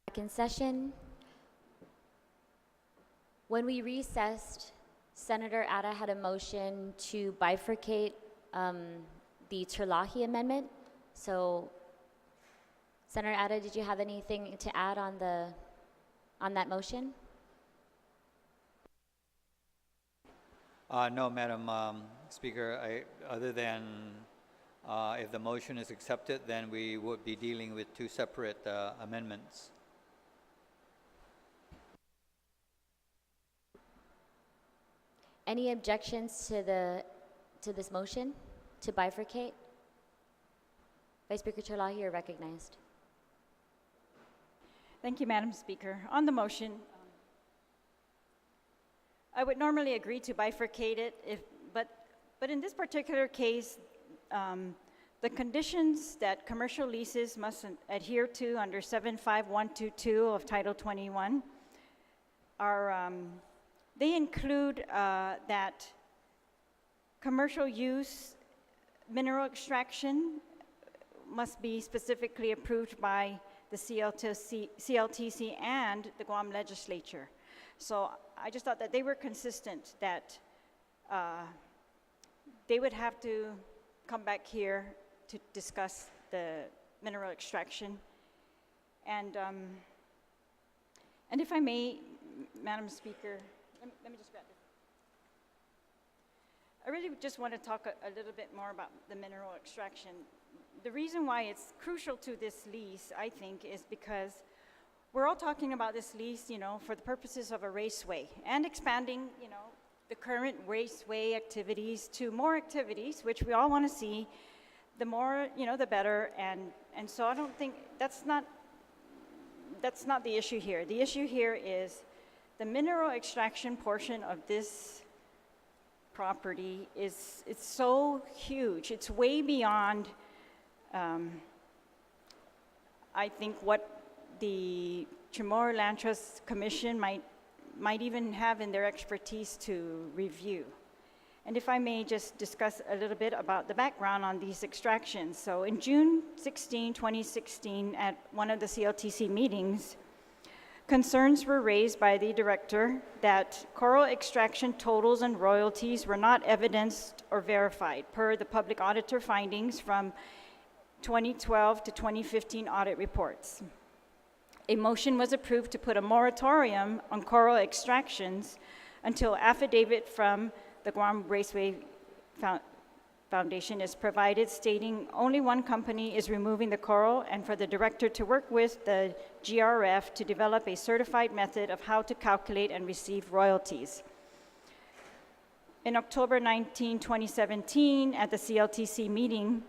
Back in session. When we recessed, Senator Ada had a motion to bifurcate the Turlock amendment. So, Senator Ada, did you have anything to add on that motion? No, Madam Speaker. Other than if the motion is accepted, then we would be dealing with two separate amendments. Any objections to this motion to bifurcate? Vice Speaker Turlock, you're recognized. Thank you, Madam Speaker. On the motion, I would normally agree to bifurcate it, but in this particular case, the conditions that commercial leases must adhere to under 75122 of Title 21 are, they include that commercial use mineral extraction must be specifically approved by the CLTC and the Guam Legislature. So I just thought that they were consistent, that they would have to come back here to discuss the mineral extraction. And if I may, Madam Speaker, let me just grab this. I really just want to talk a little bit more about the mineral extraction. The reason why it's crucial to this lease, I think, is because we're all talking about this lease, for the purposes of a raceway and expanding, the current raceway activities to more activities, which we all want to see. The more, the better. And so I don't think that's not the issue here. The issue here is the mineral extraction portion of this property it's so huge. It's way beyond, I think, what the Chamorro Land Trust Commission might even have in their expertise to review. And if I may just discuss a little bit about the background on these extractions. So in June 16, 2016, at one of the CLTC meetings, concerns were raised by the director that coral extraction totals and royalties were not evidenced or verified per the public auditor findings from 2012 to 2015 audit reports. A motion was approved to put a moratorium on coral extractions until affidavit from the Guam Raceway Foundation is provided, stating only one company is removing the coral, and for the director to work with the GRF to develop a certified method of how to calculate and receive royalties. In October 19, 2017, at the CLTC meeting,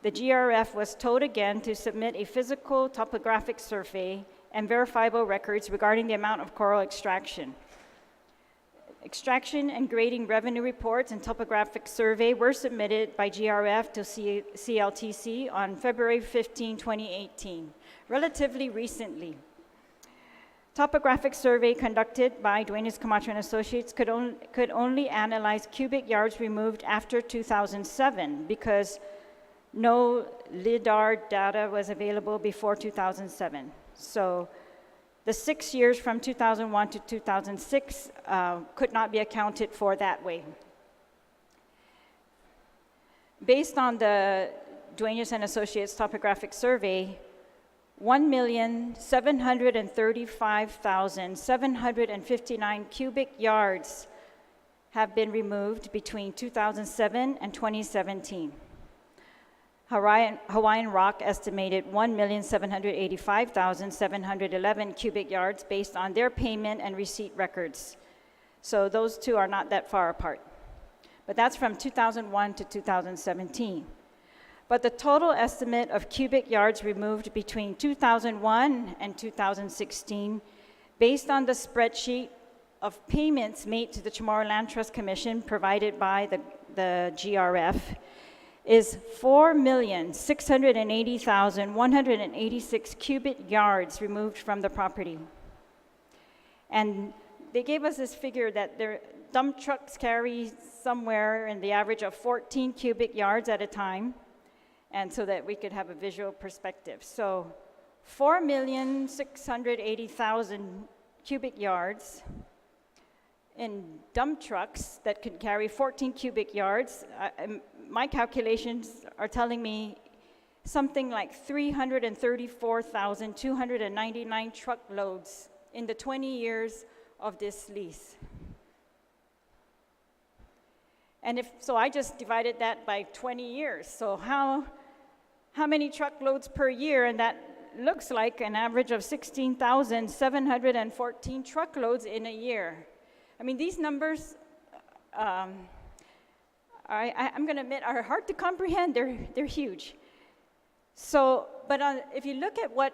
the GRF was told again to submit a physical topographic survey and verifiable records regarding the amount of coral extraction. Extraction and grading revenue reports and topographic survey were submitted by GRF to CLTC on February 15, 2018, relatively recently. Topographic survey conducted by Duenas Camacho and Associates could only analyze cubic yards removed after 2007 because no LIDAR data was available before 2007. So the 6 years from 2001 to 2006 could not be accounted for that way. Based on the Duenas and Associates topographic survey, 1,735,759 cubic yards have been removed between 2007 and 2017. Hawaiian Rock estimated 1,785,711 cubic yards based on their payment and receipt records. So those two are not that far apart. But that's from 2001 to 2017. But the total estimate of cubic yards removed between 2001 and 2016, based on the spreadsheet of payments made to the Chamorro Land Trust Commission provided by the GRF, is 4,680,186 cubic yards removed from the property. And they gave us this figure that their dump trucks carry somewhere in the average of 14 cubic yards at a time, and so that we could have a visual perspective. So 4,680,000 cubic yards in dump trucks that could carry 14 cubic yards. My calculations are telling me something like 334,299 truckloads in the 20 years of this lease. And so I just divided that by 20 years. So how many truckloads per year? And that looks like an average of 16,714 truckloads in a year. I mean, these numbers, I'm going to admit, are hard to comprehend. They're huge. So, but if you look at what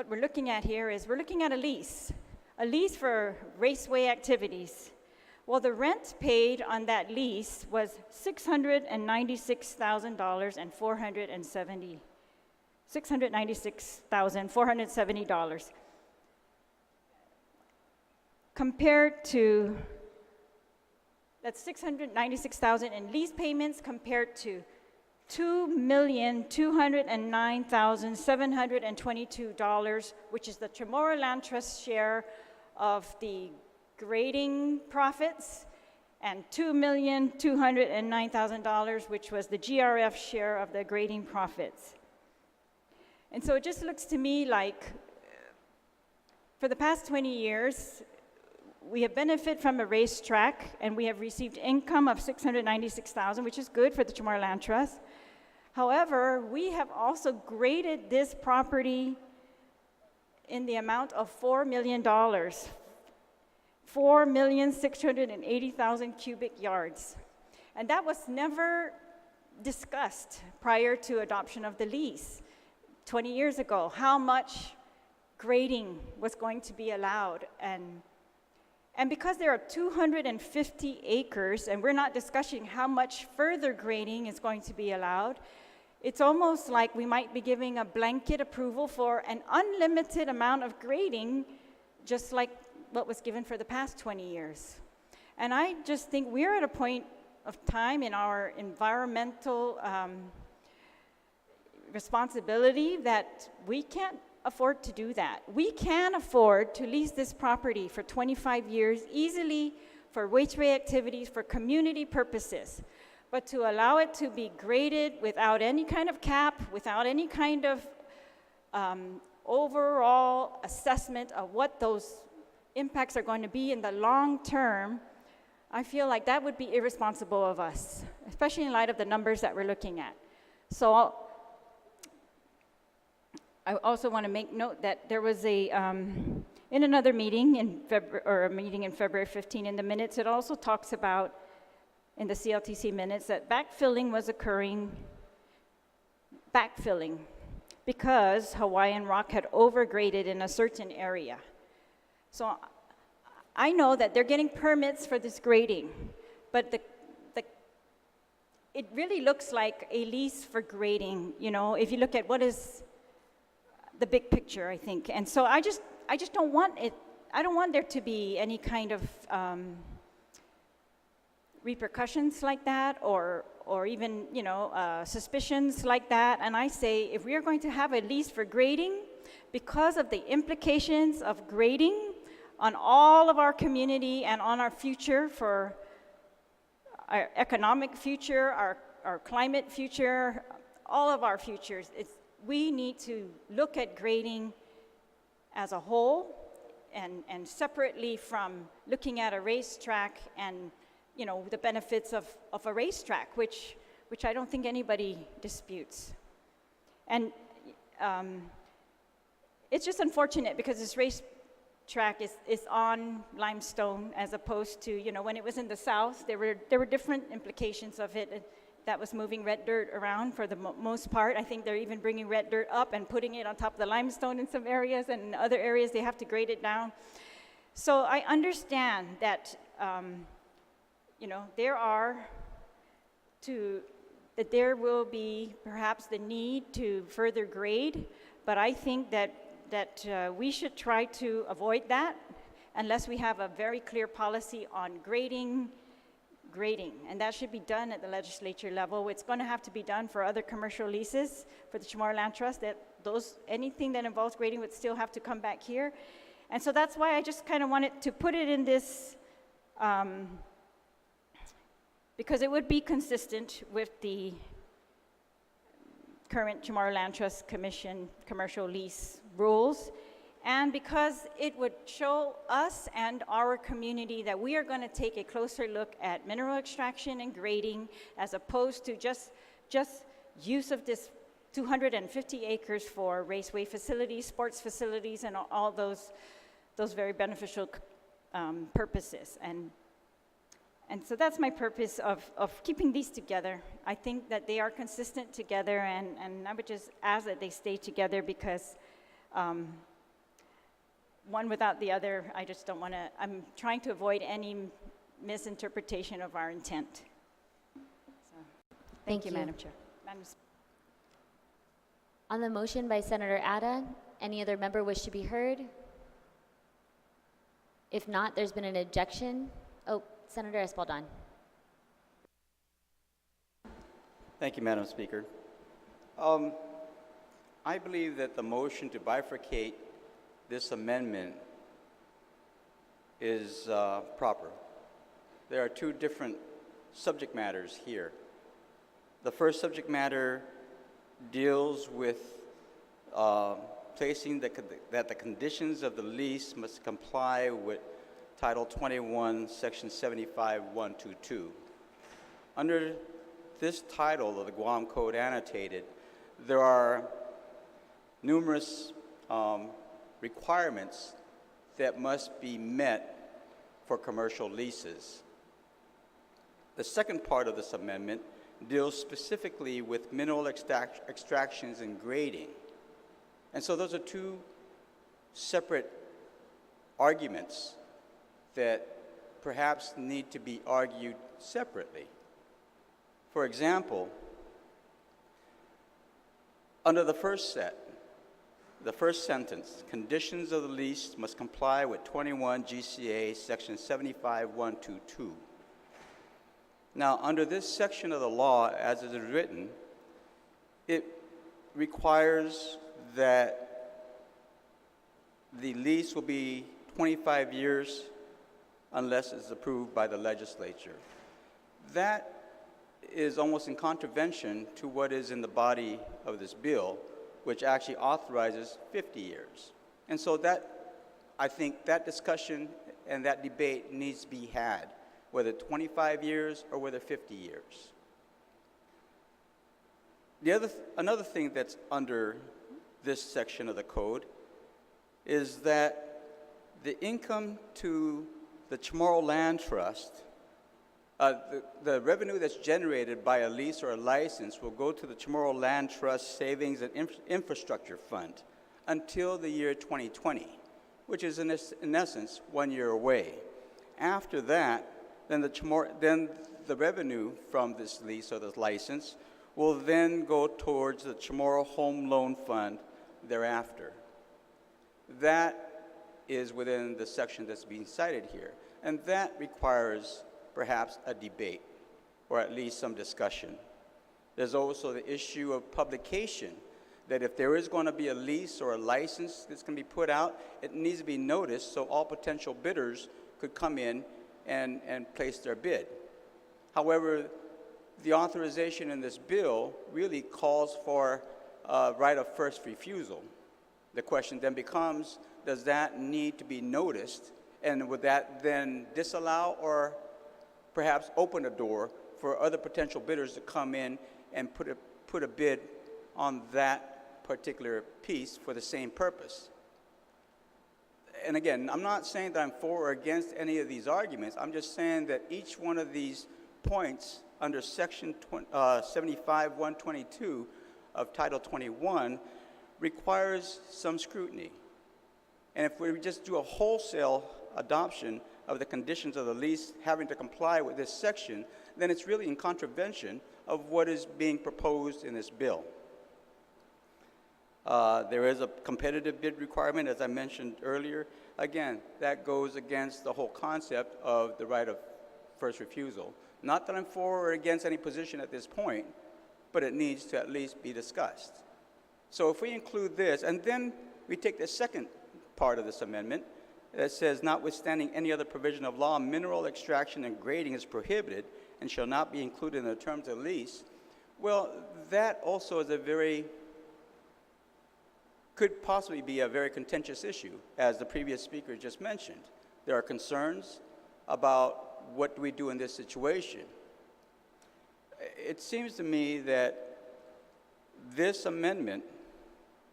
we're looking at here is we're looking at a lease for raceway activities. Well, the rent paid on that lease was $696,470. Compared to, that's $696,000 in lease payments compared to $2,209,722, which is the Chamorro Land Trust share of the grading profits, and $2,209,000, which was the GRF share of the grading profits. And so it just looks to me like for the past 20 years, we have benefited from a racetrack, and we have received income of $696,000, which is good for the Chamorro Land Trust. However, we have also graded this property in the amount of $4 million, 4,680,000 cubic yards. And that was never discussed prior to adoption of the lease 20 years ago, how much grading was going to be allowed. And because there are 250 acres, and we're not discussing how much further grading is going to be allowed, it's almost like we might be giving a blanket approval for an unlimited amount of grading, just like what was given for the past 20 years. And I just think we're at a point of time in our environmental responsibility that we can't afford to do that. We can afford to lease this property for 25 years easily for raceway activities, for community purposes. But to allow it to be graded without any kind of cap, without any kind of overall assessment of what those impacts are going to be in the long term, I feel like that would be irresponsible of us, especially in light of the numbers that we're looking at. So I also want to make note that there was in another meeting in February 15 in the minutes, it also talks about, in the CLTC minutes, that backfilling was occurring, because Hawaiian Rock had overgraded in a certain area. So I know that they're getting permits for this grading, but it really looks like a lease for grading, if you look at what is the big picture, I think. And so I just don't want it, I don't want there to be any kind of repercussions like that, or even, suspicions like that. And I say, if we are going to have a lease for grading, because of the implications of grading on all of our community and on our future, for our economic future, our climate future, all of our futures, we need to look at grading as a whole and separately from looking at a racetrack and the benefits of a racetrack, which I don't think anybody disputes. And it's just unfortunate because this racetrack is on limestone, as opposed to, when it was in the south, there were different implications of it. That was moving red dirt around for the most part. I think they're even bringing red dirt up and putting it on top of the limestone in some areas, and in other areas they have to grade it down. So I understand that, there will be perhaps the need to further grade, but I think that we should try to avoid that unless we have a very clear policy on grading grading, and that should be done at the legislature level. It's going to have to be done for other commercial leases for the Chamorro Land Trust, that anything that involves grading would still have to come back here. And so that's why I just kind of wanted to put it in this, because it would be consistent with the current Chamorro Land Trust Commission commercial lease rules, and because it would show us and our community that we are going to take a closer look at mineral extraction and grading, as opposed to just use of this 250 acres for raceway facilities, sports facilities, and all those very beneficial purposes. And so that's my purpose of keeping these together. I think that they are consistent together, and I would just ask that they stay together, because one without the other, I just don't want to, I'm trying to avoid any misinterpretation of our intent. So, thank you, Madam Chair. On the motion by Senator Ada, any other member wish to be heard? If not, there's been an objection. Oh, Senator Espaldon. Thank you, Madam Speaker. I believe that the motion to bifurcate this amendment is proper. There are two different subject matters here. The first subject matter deals with placing that the conditions of the lease must comply with Title 21, Section 75-122. Under this title of the Guam Code annotated, there are numerous requirements that must be met for commercial leases. The second part of this amendment deals specifically with mineral extractions and grading. And so those are two separate arguments that perhaps need to be argued separately. For example, under the first sentence, conditions of the lease must comply with 21 GCA Section 75-122. Now, under this section of the law, as it is written, it requires that the lease will be 25 years unless it's approved by the legislature. That is almost in contravention to what is in the body of this bill, which actually authorizes 50 years. And so that, I think that discussion and that debate needs to be had, whether 25 years or whether 50 years. Another thing that's under this section of the code is that the income to the Chamorro Land Trust, the revenue that's generated by a lease or a license will go to the Chamorro Land Trust Savings and Infrastructure Fund until the year 2020, which is in essence 1 year away. After that, then the revenue from this lease or this license will then go towards the Chamorro Home Loan Fund thereafter. That is within the section that's being cited here, and that requires perhaps a debate or at least some discussion. There's also the issue of publication, that if there is going to be a lease or a license that's going to be put out, it needs to be noticed so all potential bidders could come in and place their bid. However, the authorization in this bill really calls for a right of first refusal. The question then becomes, does that need to be noticed, and would that then disallow or perhaps open a door for other potential bidders to come in and put a bid on that particular piece for the same purpose? And again, I'm not saying that I'm for or against any of these arguments. I'm just saying that each one of these points under Section 75-122 of Title 21 requires some scrutiny. And if we just do a wholesale adoption of the conditions of the lease having to comply with this section, then it's really in contravention of what is being proposed in this bill. There is a competitive bid requirement, as I mentioned earlier. Again, that goes against the whole concept of the right of first refusal. Not that I'm for or against any position at this point, but it needs to at least be discussed. So if we include this, and then we take the second part of this amendment that says, notwithstanding any other provision of law, mineral extraction and grading is prohibited and shall not be included in the terms of lease. Well, that also is could possibly be a very contentious issue, as the previous speaker just mentioned. There are concerns about what do we do in this situation. It seems to me that this amendment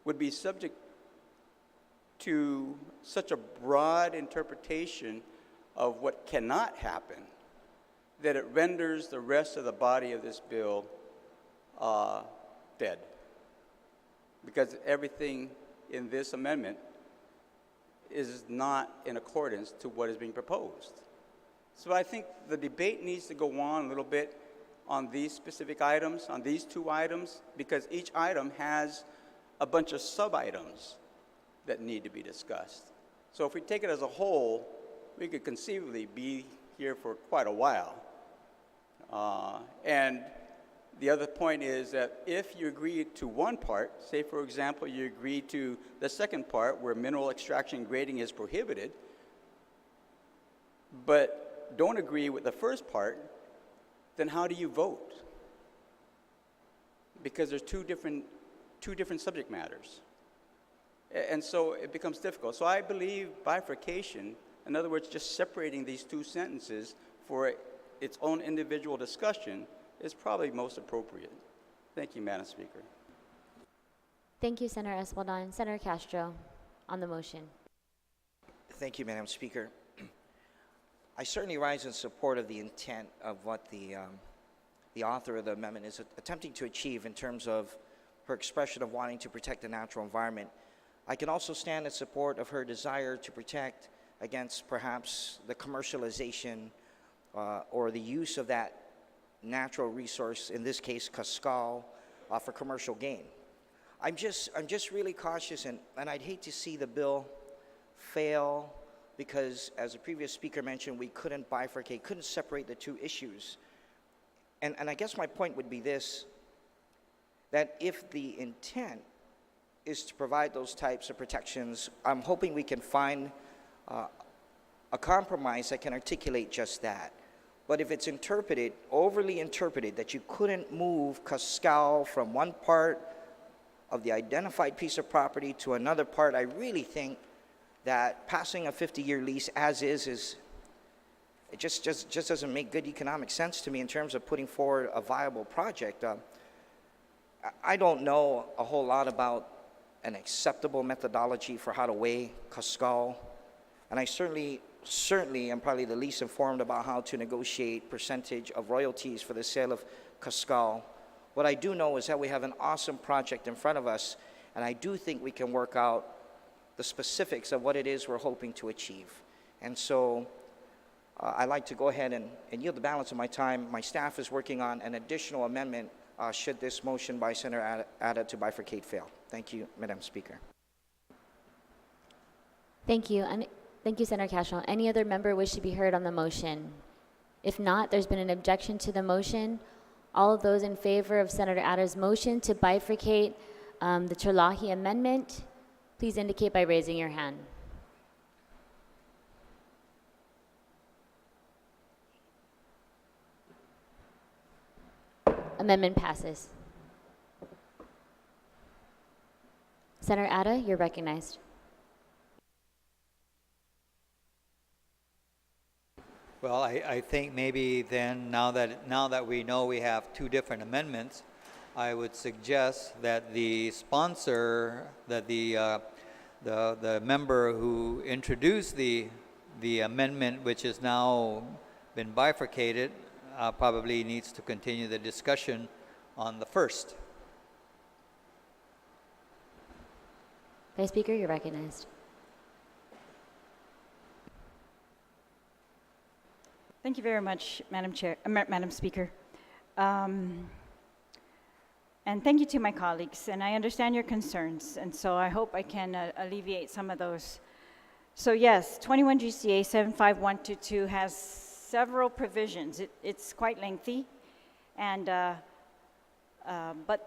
would be subject to such a broad interpretation of what cannot happen that it renders the rest of the body of this bill dead. Because everything in this amendment is not in accordance to what is being proposed. So I think the debate needs to go on a little bit on these specific items, on these two items, because each item has a bunch of sub-items that need to be discussed. So if we take it as a whole, we could conceivably be here for quite a while. And the other point is that if you agree to one part, say for example you agree to the second part where mineral extraction and grading is prohibited, but don't agree with the first part, then how do you vote? Because there's two different subject matters. And so it becomes difficult. So I believe bifurcation, in other words, just separating these two sentences for its own individual discussion, is probably most appropriate. Thank you, Madam Speaker. Thank you, Senator Espaldon. Senator Castro, on the motion. Thank you, Madam Speaker. I certainly rise in support of the intent of what the author of the amendment is attempting to achieve in terms of her expression of wanting to protect the natural environment. I can also stand in support of her desire to protect against perhaps the commercialization or the use of that natural resource, in this case, Cascal, for commercial gain. I'm just really cautious, and I'd hate to see the bill fail because, as the previous speaker mentioned, we couldn't bifurcate, couldn't separate the two issues. And I guess my point would be this, that if the intent is to provide those types of protections, I'm hoping we can find a compromise that can articulate just that. But if it's interpreted, overly interpreted, that you couldn't move Cascal from one part of the identified piece of property to another part, I really think that passing a 50-year lease as is it just doesn't make good economic sense to me in terms of putting forward a viable project. I don't know a whole lot about an acceptable methodology for how to weigh Cascal, and I certainly am probably the least informed about how to negotiate percentage of royalties for the sale of Cascal. What I do know is that we have an awesome project in front of us, and I do think we can work out the specifics of what it is we're hoping to achieve. And so I'd like to go ahead and yield the balance of my time. My staff is working on an additional amendment should this motion by Senator Ada to bifurcate fail. Thank you, Madam Speaker. Thank you. And thank you, Senator Castro. Any other member wish to be heard on the motion? If not, there's been an objection to the motion. All of those in favor of Senator Ada's motion to bifurcate the Turlock amendment, please indicate by raising your hand. Amendment passes. Senator Ada, you're recognized. Well, I think maybe then, now that we know we have two different amendments, I would suggest that the sponsor, that the member who introduced the amendment, which has now been bifurcated, probably needs to continue the discussion on the first. Vice Speaker, you're recognized. Thank you very much, Madam Speaker. And thank you to my colleagues. And I understand your concerns, and so I hope I can alleviate some of those. So yes, 21 GCA 75122 has several provisions. It's quite lengthy, and but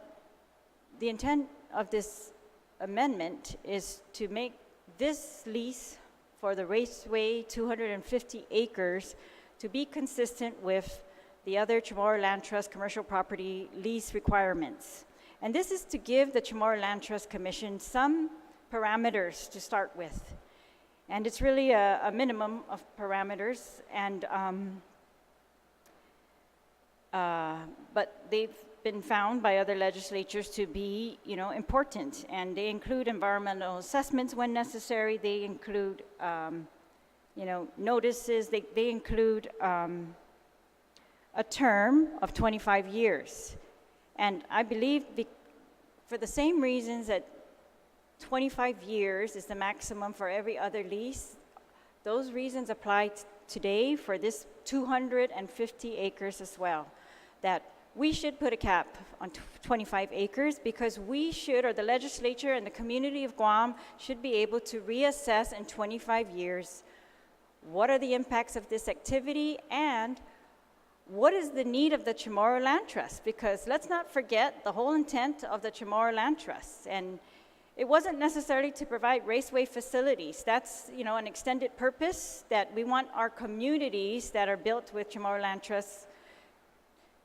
the intent of this amendment is to make this lease for the raceway 250 acres to be consistent with the other Chamorro Land Trust commercial property lease requirements. And this is to give the Chamorro Land Trust Commission some parameters to start with. And it's really a minimum of parameters, and but they've been found by other legislatures to be, important, and they include environmental assessments when necessary. They include, notices. They include a term of 25 years, and I believe for the same reasons that 25 years is the maximum for every other lease, those reasons apply today for this 250 acres as well, that we should put a cap on 25 acres because we should, or the legislature and the community of Guam should be able to reassess in 25 years what are the impacts of this activity and what is the need of the Chamorro Land Trust, because let's not forget the whole intent of the Chamorro Land Trust. And it wasn't necessarily to provide raceway facilities. That's, an extended purpose that we want our communities that are built with Chamorro Land Trust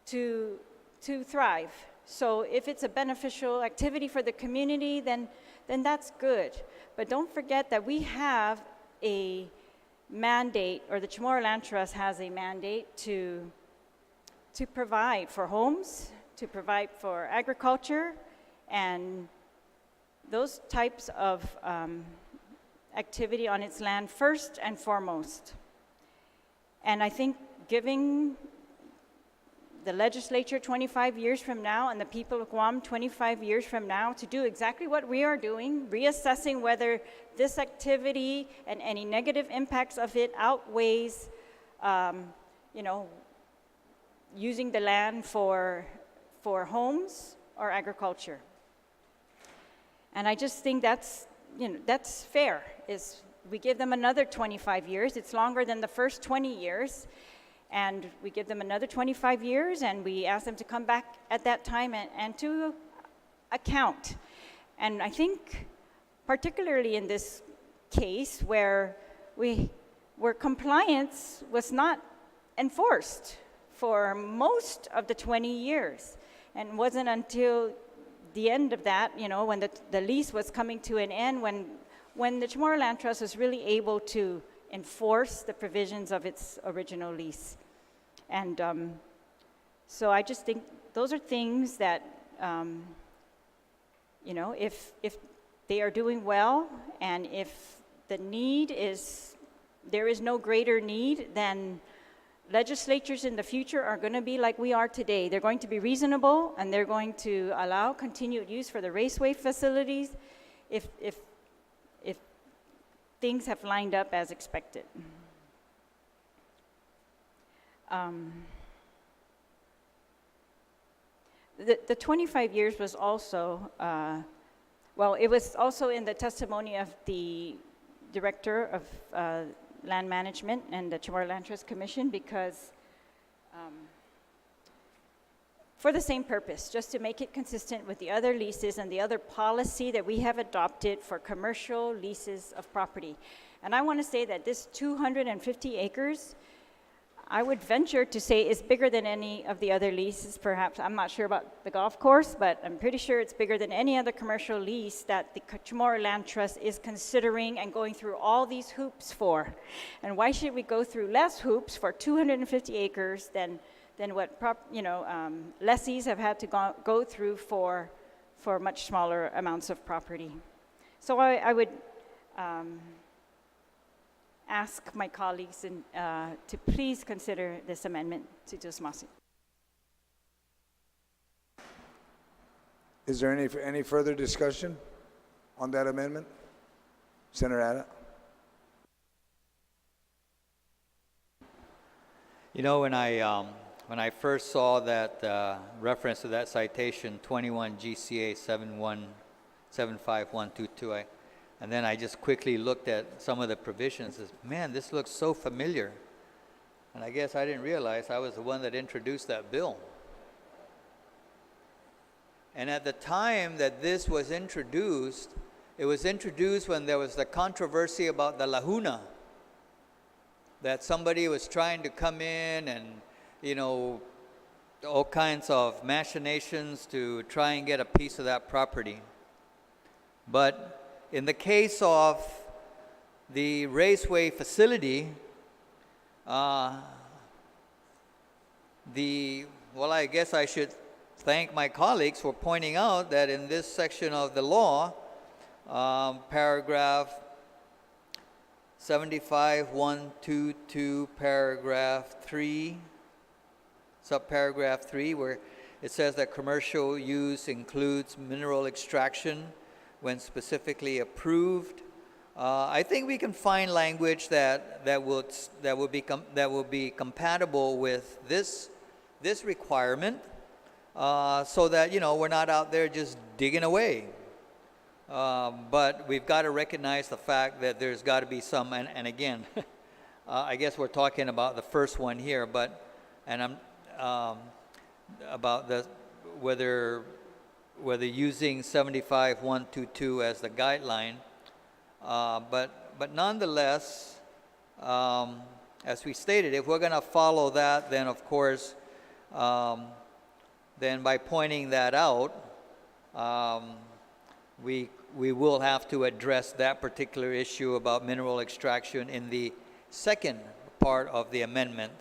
to thrive. So if it's a beneficial activity for the community, then that's good. But don't forget that we have a mandate, or the Chamorro Land Trust has a mandate to provide for homes, to provide for agriculture, and those types of activity on its land first and foremost. And I think giving the legislature 25 years from now and the people of Guam 25 years from now to do exactly what we are doing, reassessing whether this activity and any negative impacts of it outweighs, using the land for homes or agriculture. And I just think that's fair, is we give them another 25 years. It's longer than the first 20 years. And we give them another 25 years, and we ask them to come back at that time and to account. And I think particularly in this case where compliance was not enforced for most of the 20 years, and wasn't until the end of that, when the lease was coming to an end, when the Chamorro Land Trust was really able to enforce the provisions of its original lease. And so I just think those are things that, if they are doing well, and if the need there is no greater need, then legislatures in the future are going to be like we are today. They're going to be reasonable, and they're going to allow continued use for the raceway facilities if things have lined up as expected. The 25 years was also, it was also in the testimony of the director of land management and the Chamorro Land Trust Commission, because for the same purpose, just to make it consistent with the other leases and the other policy that we have adopted for commercial leases of property. And I want to say that this 250 acres, I would venture to say, is bigger than any of the other leases. Perhaps, I'm not sure about the golf course, but I'm pretty sure it's bigger than any other commercial lease that the Chamorro Land Trust is considering and going through all these hoops for. And why should we go through less hoops for 250 acres than what lessees have had to go through for much smaller amounts of property? So I would ask my colleagues to please consider this amendment to Dusmasi. Is there any further discussion on that amendment? Senator Ada? When I first saw that reference to that citation, 21 GCA 7175122, and then I just quickly looked at some of the provisions. Man, this looks so familiar. And I guess I didn't realize I was the one that introduced that bill. And at the time that this was introduced, it was introduced when there was the controversy about the lahuna, that somebody was trying to come in and, you know, all kinds of machinations to try and get a piece of that property. But in the case of the raceway facility, well, I guess I should thank my colleagues for pointing out that in this section of the law, paragraph 75.122, paragraph 3, subparagraph 3, where it says that commercial use includes mineral extraction when specifically approved. I think we can find language that will be compatible with this requirement, so that, you know, we're not out there just digging away. But we've got to recognize the fact that there's got to be some, and again, I guess we're talking about the first one here, I'm about whether using 75.122 as the guideline, but nonetheless, as we stated, if we're going to follow that, then of course, then by pointing that out, we will have to address that particular issue about mineral extraction in the second part of the amendment.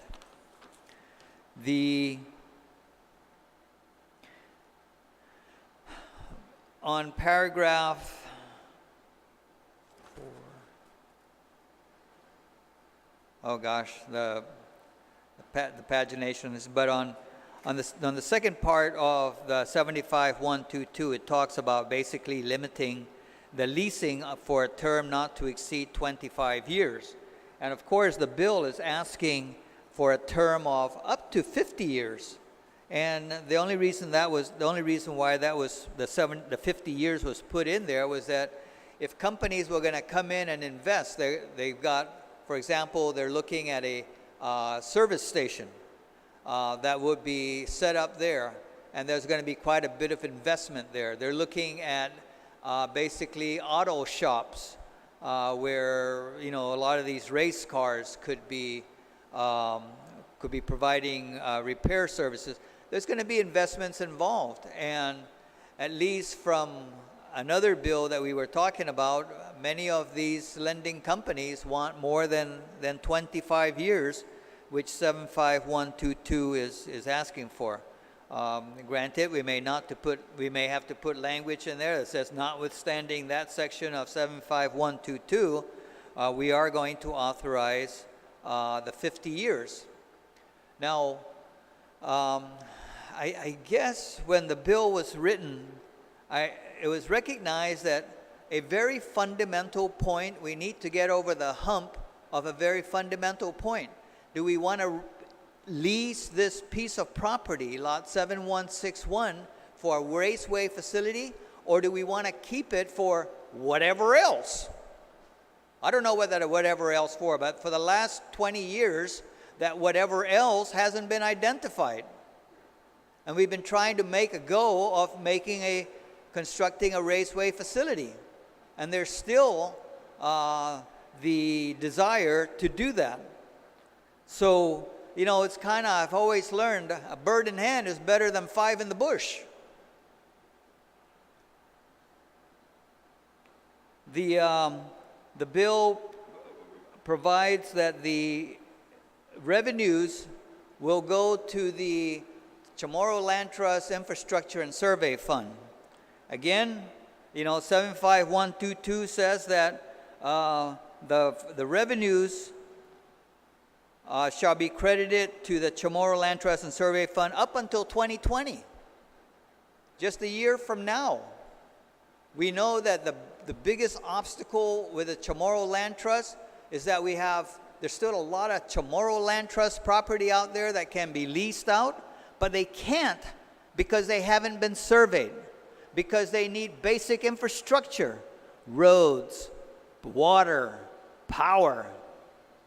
On paragraph 4, oh gosh, the pagination is, but on the second part of the 75.122, it talks about basically limiting the leasing for a term not to exceed 25 years. And of course, the bill is asking for a term of up to 50 years. And the only reason why that was the 50 years was put in there was that if companies were going to come in and invest, they've got, for example, they're looking at a service station that would be set up there, and there's going to be quite a bit of investment there. They're looking at basically auto shops where, you know, a lot of these race cars could be providing repair services. There's going to be investments involved, and at least from another bill that we were talking about, many of these lending companies want more than 25 years, which 75.122 is asking for. Granted, we may have to put language in there that says, notwithstanding that section of 75.122, we are going to authorize the 50 years. Now, I guess when the bill was written, it was recognized that a very fundamental point, we need to get over the hump of a very fundamental point. Do we want to lease this piece of property, lot 7161, for a raceway facility, or do we want to keep it for whatever else? I don't know whatever else for, but for the last 20 years, that whatever else hasn't been identified. And we've been trying to make a go of constructing a raceway facility. And there's still the desire to do that. So, you know, it's kind of, I've always learned, a bird in hand is better than 5 in the bush. The bill provides that the revenues will go to the Chamorro Land Trust Infrastructure and Survey Fund. Again, you know, 75.122 says that the revenues shall be credited to the Chamorro Land Trust and Survey Fund up until 2020, just a year from now. We know that the biggest obstacle with the Chamorro Land Trust is that there's still a lot of Chamorro Land Trust property out there that can be leased out, but they can't because they haven't been surveyed, because they need basic infrastructure, roads, water, power.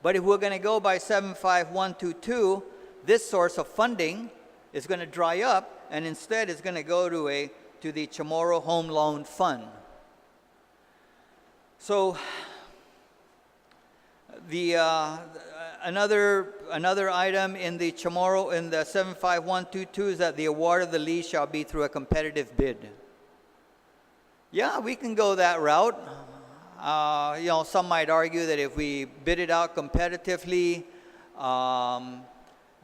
But if we're going to go by 75122, this source of funding is going to dry up, and instead it's going to go to the Chamorro Home Loan Fund. So the another item in the Chamorro in the 75122 is that the award of the lease shall be through a competitive bid. Yeah, we can go that route. Some might argue that if we bid it out competitively,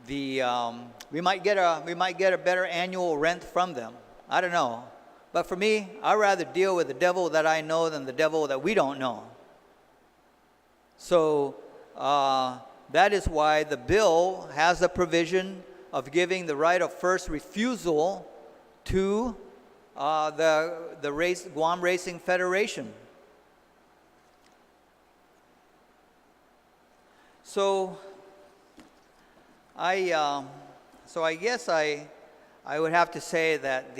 we might get a better annual rent from them. I don't know, but for me, I'd rather deal with the devil that I know than the devil that we don't know. So that is why the bill has a provision of giving the right of first refusal to the Guam Racing Federation. So I guess I would have to say that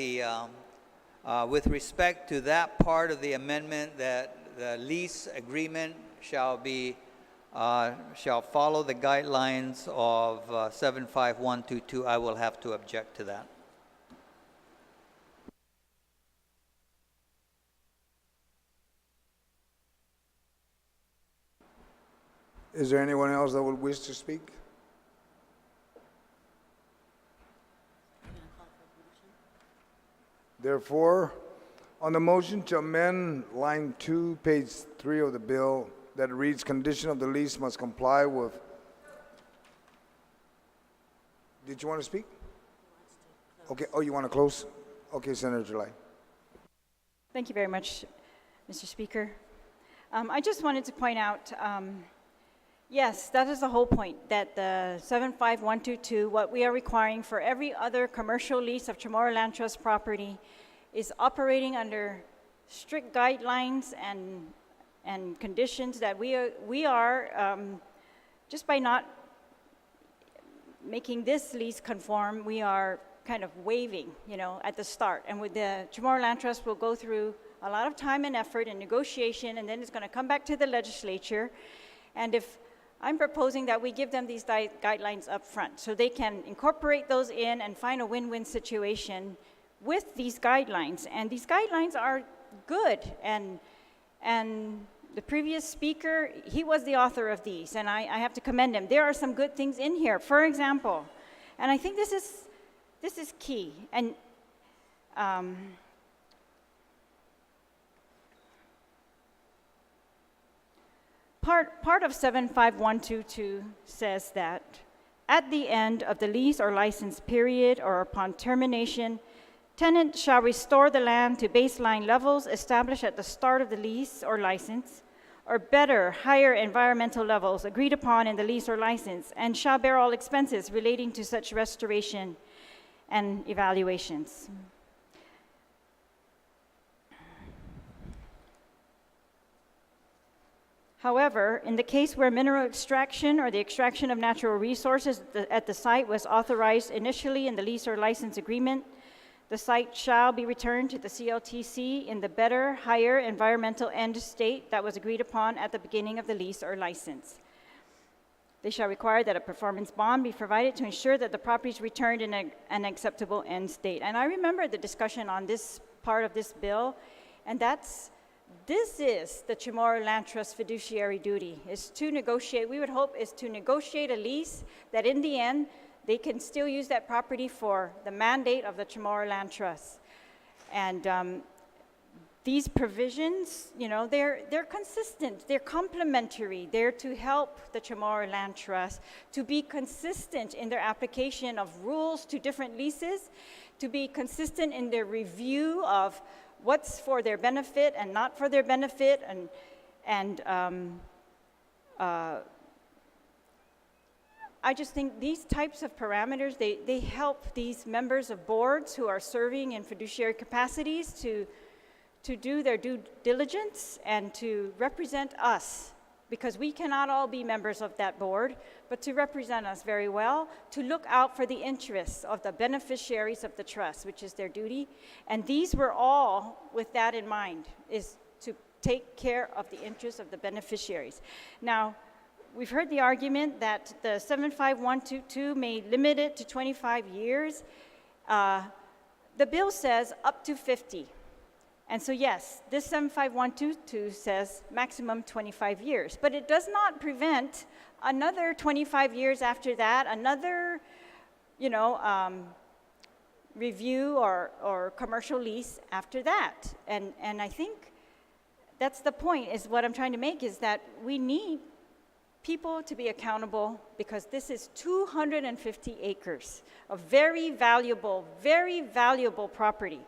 with respect to that part of the amendment, that the lease agreement shall follow the guidelines of 75122, I will have to object to that. Is there anyone else that would wish to speak? Therefore, on the motion to amend line 2, page 3 of the bill, that reads, condition of the lease must comply with... Did you want to speak? Okay, you want to close? Okay, Senator July. Thank you very much, Mr. Speaker. I just wanted to point out, yes, that is the whole point, that the 75122, what we are requiring for every other commercial lease of Chamorro Land Trust property is operating under strict guidelines and conditions that we are just by not making this lease conform, we are kind of waiving, at the start. And with the Chamorro Land Trust, we'll go through a lot of time and effort and negotiation, and then it's going to come back to the legislature. And if I'm proposing that we give them these guidelines up front so they can incorporate those in and find a win-win situation with these guidelines. And these guidelines are good. And the previous speaker, he was the author of these, and I have to commend him. There are some good things in here. For example, and I think this is key. And Part of 75122 says that at the end of the lease or license period or upon termination, tenant shall restore the land to baseline levels established at the start of the lease or license, or better, higher environmental levels agreed upon in the lease or license, and shall bear all expenses relating to such restoration and evaluations. However, in the case where mineral extraction or the extraction of natural resources at the site was authorized initially in the lease or license agreement, the site shall be returned to the CLTC in the better, higher environmental end state that was agreed upon at the beginning of the lease or license. They shall require that a performance bond be provided to ensure that the property is returned in an acceptable end state. And I remember the discussion on this part of this bill, and this is the Chamorro Land Trust fiduciary duty, is to negotiate, we would hope, is to negotiate a lease that in the end, they can still use that property for the mandate of the Chamorro Land Trust. And these provisions, they're consistent, they're complementary, they're to help the Chamorro Land Trust to be consistent in their application of rules to different leases, to be consistent in their review of what's for their benefit and not for their benefit, and I just think these types of parameters, they help these members of boards who are serving in fiduciary capacities to do their due diligence and to represent us, because we cannot all be members of that board, but to represent us very well, to look out for the interests of the beneficiaries of the trust, which is their duty. And these were all with that in mind, is to take care of the interests of the beneficiaries. Now, we've heard the argument that the 75122 may limit it to 25 years. The bill says up to 50. And so yes, this 75122 says maximum 25 years, but it does not prevent another 25 years after that, another, review or commercial lease after that. And I think that's the point, is what I'm trying to make, is that we need people to be accountable, because this is 250 acres of very valuable property.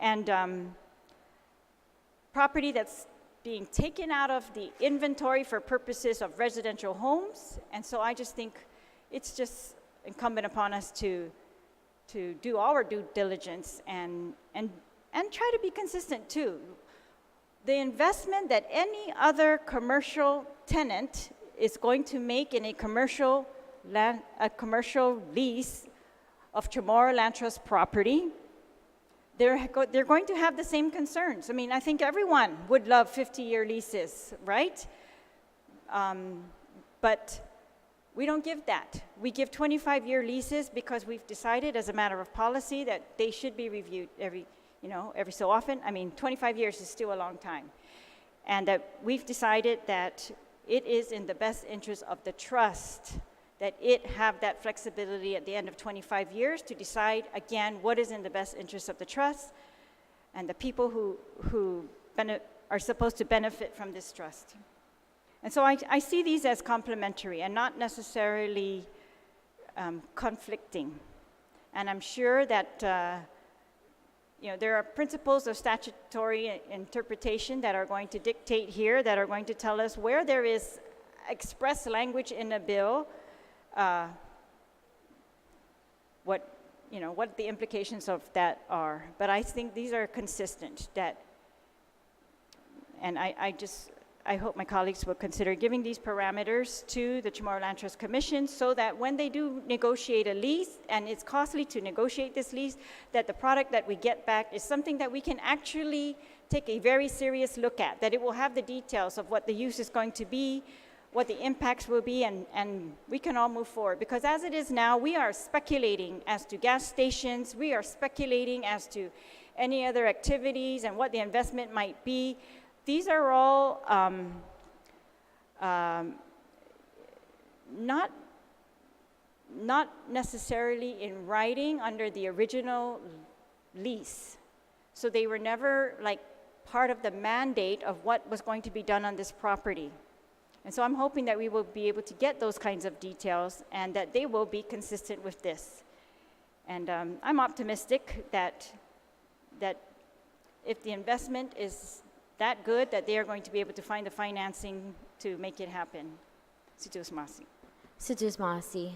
And property that's being taken out of the inventory for purposes of residential homes. And so I just think it's just incumbent upon us to do our due diligence and try to be consistent too. The investment that any other commercial tenant is going to make in a commercial lease of Chamorro Land Trust property, they're going to have the same concerns. I mean, I think everyone would love 50-year leases, right? But we don't give that. We give 25-year leases because we've decided as a matter of policy that they should be reviewed every so often. I mean, 25 years is still a long time. And that we've decided that it is in the best interest of the trust that it have that flexibility at the end of 25 years to decide, again, what is in the best interest of the trust and the people who are supposed to benefit from this trust. And so I see these as complementary and not necessarily conflicting. And I'm sure that there are principles of statutory interpretation that are going to dictate here, that are going to tell us where there is express language in a bill, what the implications of that are. But I think these are consistent. And I hope my colleagues will consider giving these parameters to the Chamorro Land Trust Commission, so that when they do negotiate a lease, and it's costly to negotiate this lease, that the product that we get back is something that we can actually take a very serious look at, that it will have the details of what the use is going to be, what the impacts will be, and we can all move forward. Because as it is now, we are speculating as to gas stations, we are speculating as to any other activities and what the investment might be. These are all not necessarily in writing under the original lease. So they were never like part of the mandate of what was going to be done on this property. And so I'm hoping that we will be able to get those kinds of details and that they will be consistent with this. And I'm optimistic that if the investment is that good, that they are going to be able to find the financing to make it happen. Situs Masi. Situs Masi.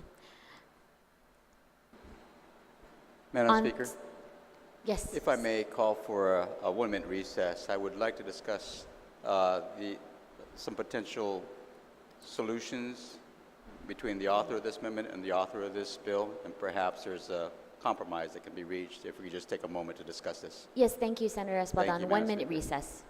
Madam Speaker, Yes. if I may call for a 1-minute recess, I would like to discuss some potential solutions between the author of this amendment and the author of this bill, and perhaps there's a compromise that can be reached if we could just take a moment to discuss this. Yes, thank you, Senator Thank Espadon. you, 1 Madam minute Speaker. recess.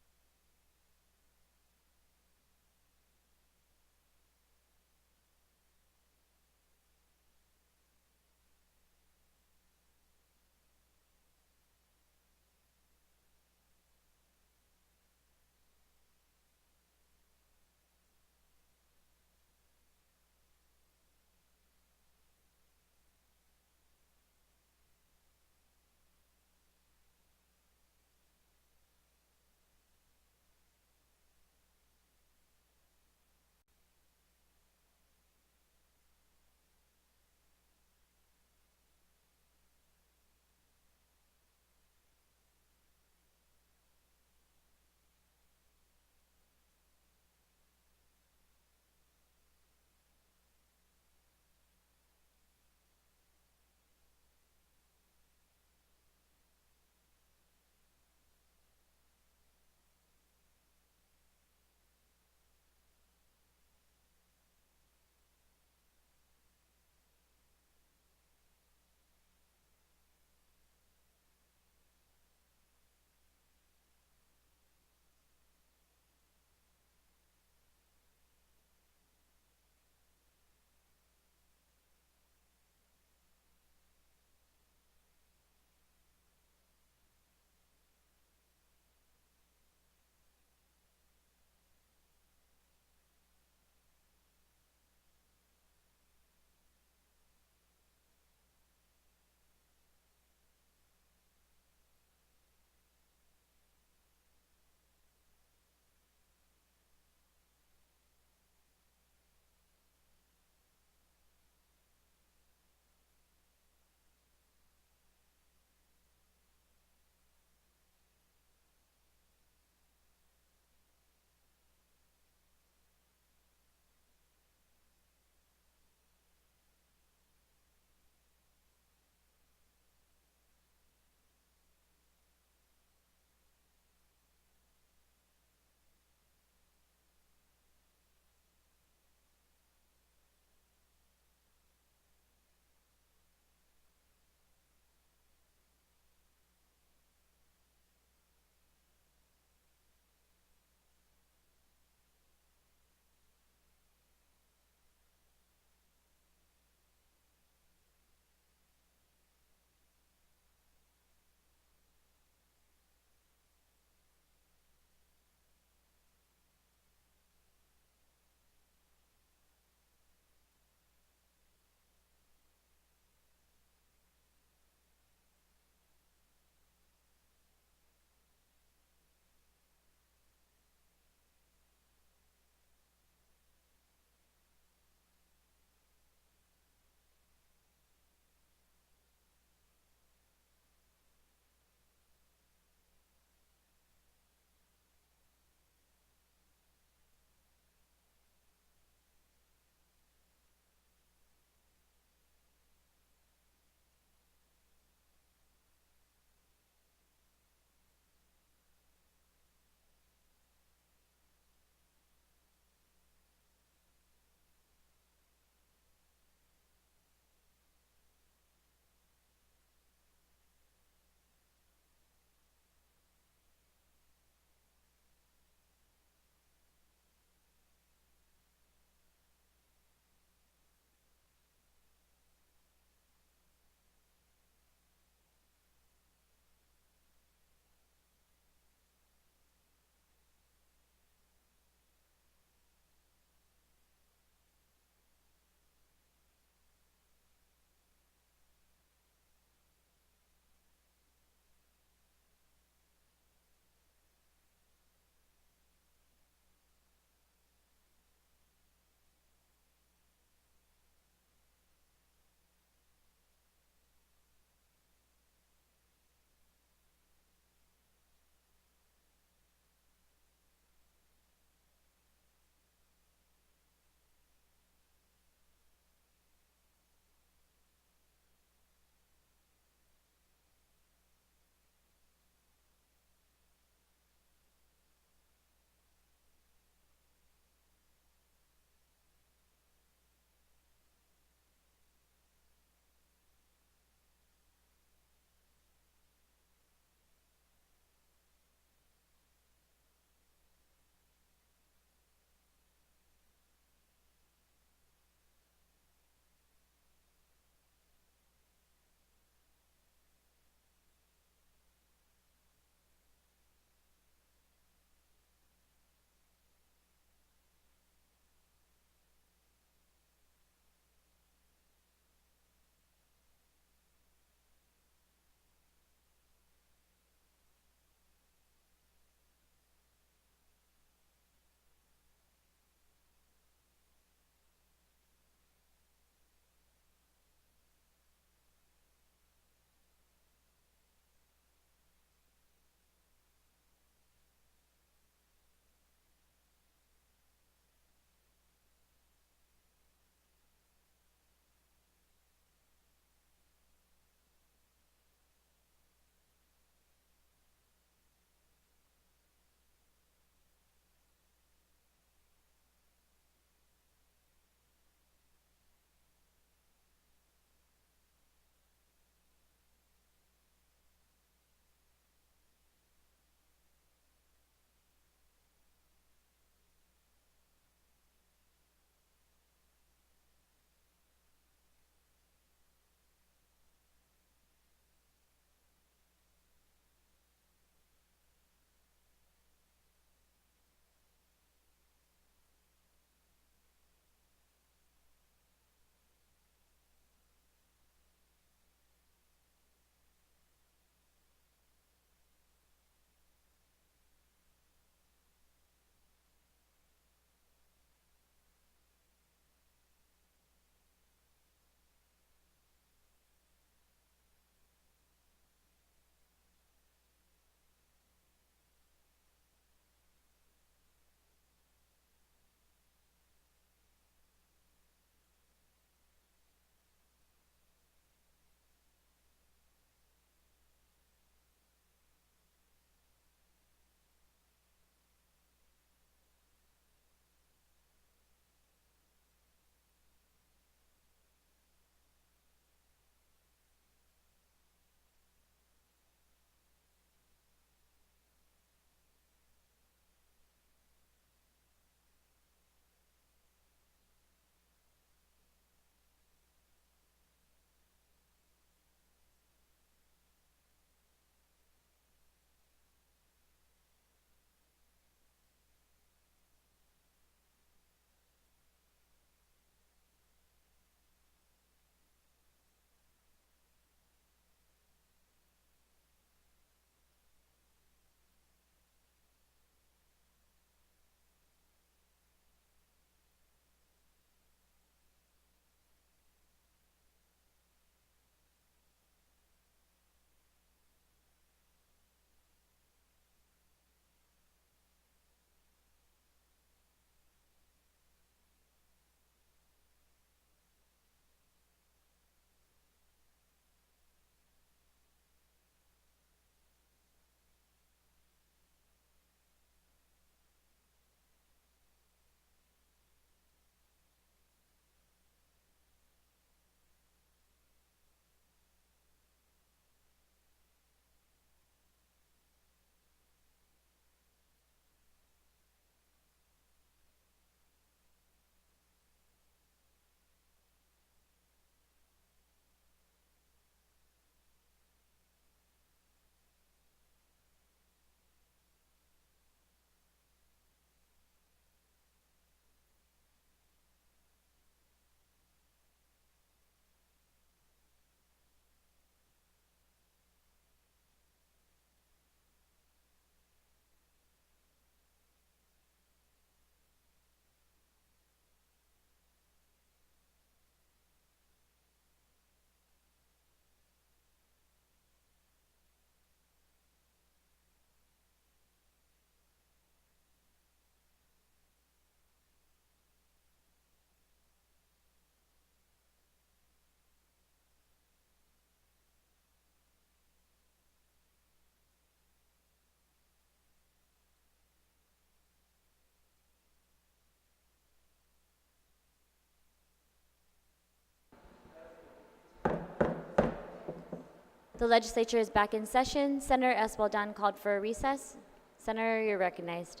The legislature is back in session. Senator Eswaldan called for a recess. Senator, you're recognized.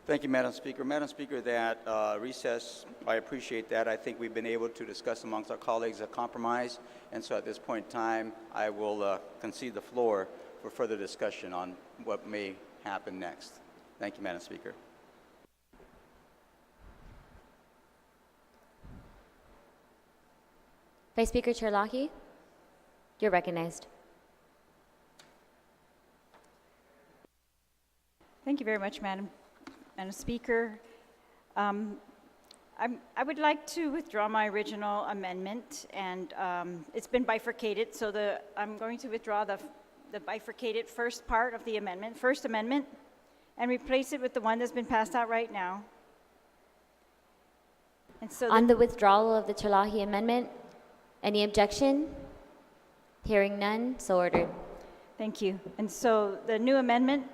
Thank you, Madam Speaker. Madam Speaker, that recess, I appreciate that. I think we've been able to discuss amongst our colleagues a compromise, and so at this point in time, I will concede the floor for further discussion on what may happen next. Thank you, Madam Speaker. Vice Speaker Turlock, you're recognized. Thank you very much, Madam Speaker. I would like to withdraw my original amendment, and it's been bifurcated, so I'm going to withdraw the bifurcated first part of the amendment, First Amendment, and replace it with the one that's been passed out right now. And so On the withdrawal of the Turlock amendment, any objection? Hearing none, so ordered. Thank you. And so the new amendment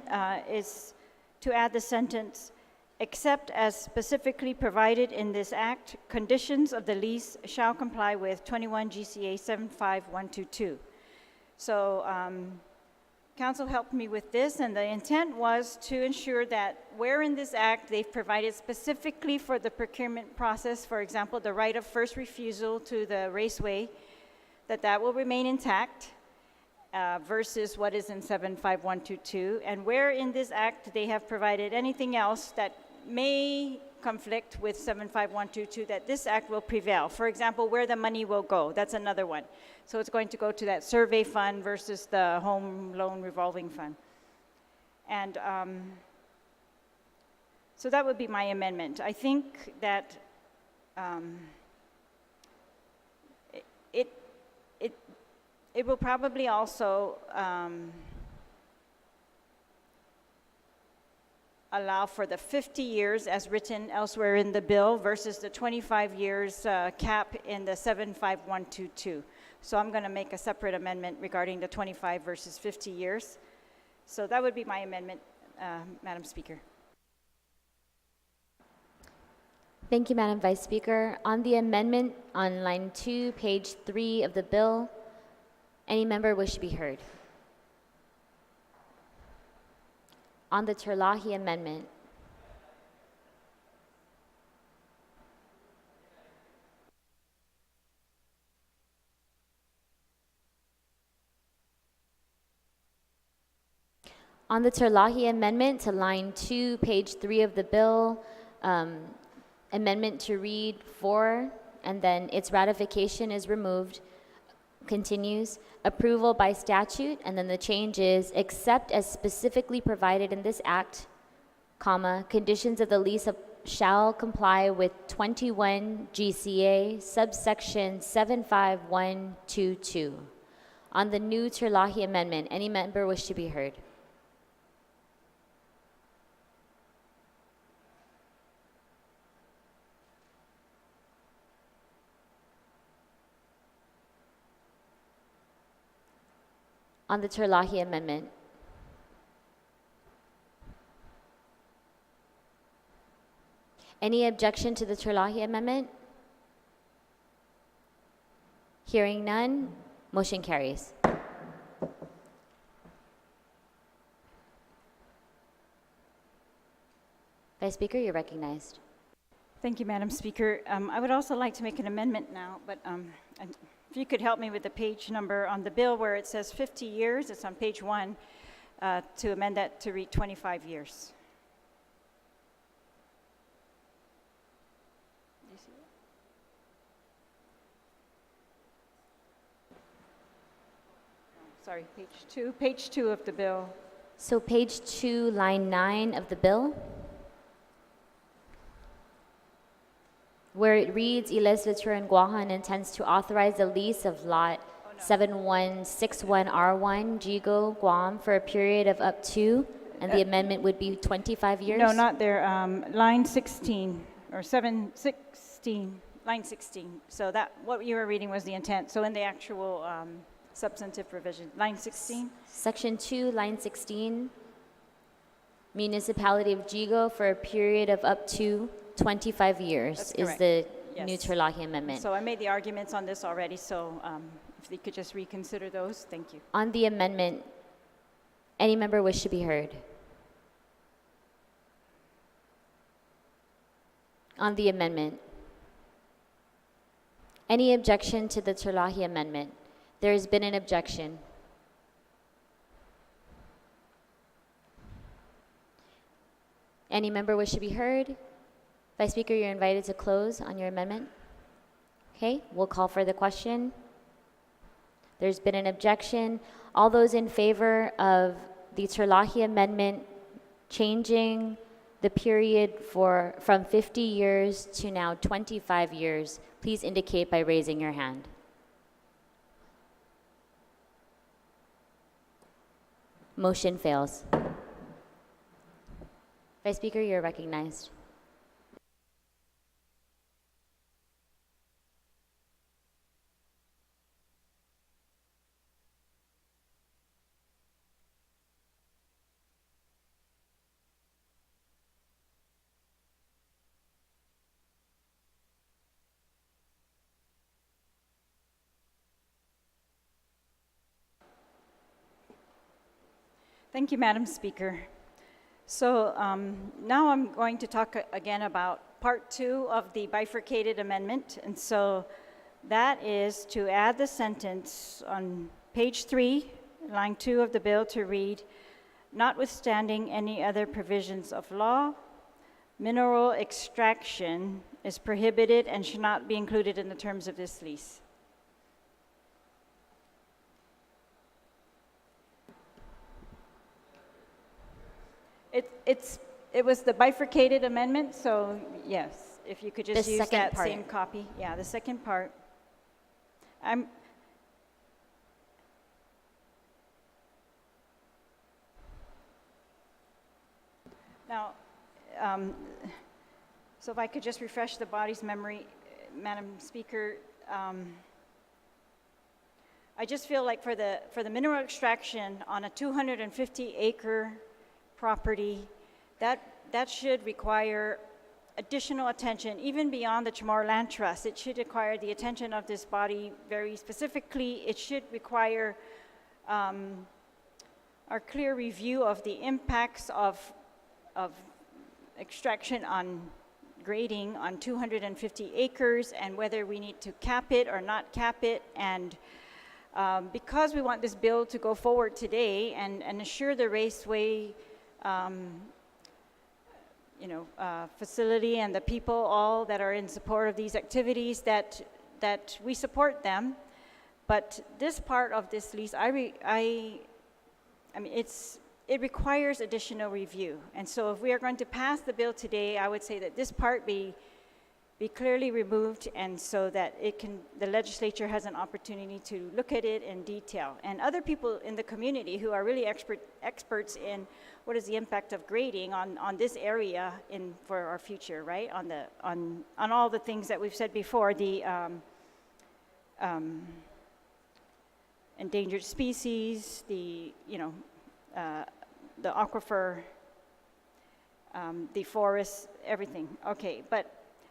is to add the sentence, except as specifically provided in this act, conditions of the lease shall comply with 21 GCA 75122. So council helped me with this, and the intent was to ensure that where in this act they've provided specifically for the procurement process, for example, the right of first refusal to the raceway, that will remain intact versus what is in 75122. And where in this act they have provided anything else that may conflict with 75122, that this act will prevail. For example, where the money will go, that's another one. So it's going to go to that survey fund versus the home loan revolving fund. And so that would be my amendment. I think that it will probably also allow for the 50 years as written elsewhere in the bill versus the 25 years cap in the 75122. So I'm going to make a separate amendment regarding the 25 versus 50 years. So that would be my amendment, Madam Speaker. Thank you, Madam Vice Speaker. On the amendment on line 2, page 3 of the bill, any member wish to be heard? On the Turlock amendment, on the Turlock amendment to line 2, page 3 of the bill, amendment to read for, and then its ratification is removed, continues, approval by statute, and then the change is, except as specifically provided in this act, comma, conditions of the lease shall comply with 21 GCA subsection 75122. On the new Turlock amendment, any member wish to be heard? On the Turlock amendment. Any objection to the Turlock amendment? Hearing none, motion carries. Vice Speaker, you're recognized. Thank you, Madam Speaker. I would also like to make an amendment now, but if you could help me with the page number on the bill where it says 50 years, it's on page 1, to amend that to read 25 years. Do you see it? Sorry, page 2 of the bill. So page 2, line 9 of the bill, where it reads, Y Legislature in Guam intends to authorize the lease of lot 7161R1, Jigo, Guam, for a period of up to, and the amendment would be 25 years? No, not there. Line 16, or 716, line 16. So that, what you were reading was the intent. So in the actual substantive provision, line 16? Section 2, line 16, municipality of Jigo for a period of up to 25 years That's is correct. the new Yes. Turlock amendment. So I made the arguments on this already, so if they could just reconsider those, thank you. On the amendment, any member wish to be heard? On the amendment. Any objection to the Turlock amendment? There has been an objection. Any member wish to be heard? Vice Speaker, you're invited to close on your amendment. Okay, we'll call for the question. There's been an objection. All those in favor of the Turlock amendment changing the period from 50 years to now 25 years, please indicate by raising your hand. Motion fails. Vice Speaker, you're recognized. Thank you, Madam Speaker. So now I'm going to talk again about part 2 of the bifurcated amendment. And so that is to add the sentence on page 3, line 2 of the bill to read, notwithstanding any other provisions of law, mineral extraction is prohibited and should not be included in the terms of this lease. It was the bifurcated amendment, so yes, if you could just The use second that part. same copy. Yeah, the second part. Now, so if I could just refresh the body's memory, Madam Speaker, I just feel like for the mineral extraction on a 250-acre property, that should require additional attention, even beyond the Chamorro Land Trust. It should require the attention of this body very specifically. It should require our clear review of the impacts of extraction on grading on 250 acres and whether we need to cap it or not cap it. And because we want this bill to go forward today and assure the raceway facility and the people all that are in support of these activities, that we support them. But this part of this lease, I mean, it requires additional review. And so if we are going to pass the bill today, I would say that this part be clearly removed, and so that the legislature has an opportunity to look at it in detail. And other people in the community who are really experts in what is the impact of grading on this area for our future, right? On all the things that we've said before, the endangered species, the aquifer, the forests, everything. Okay,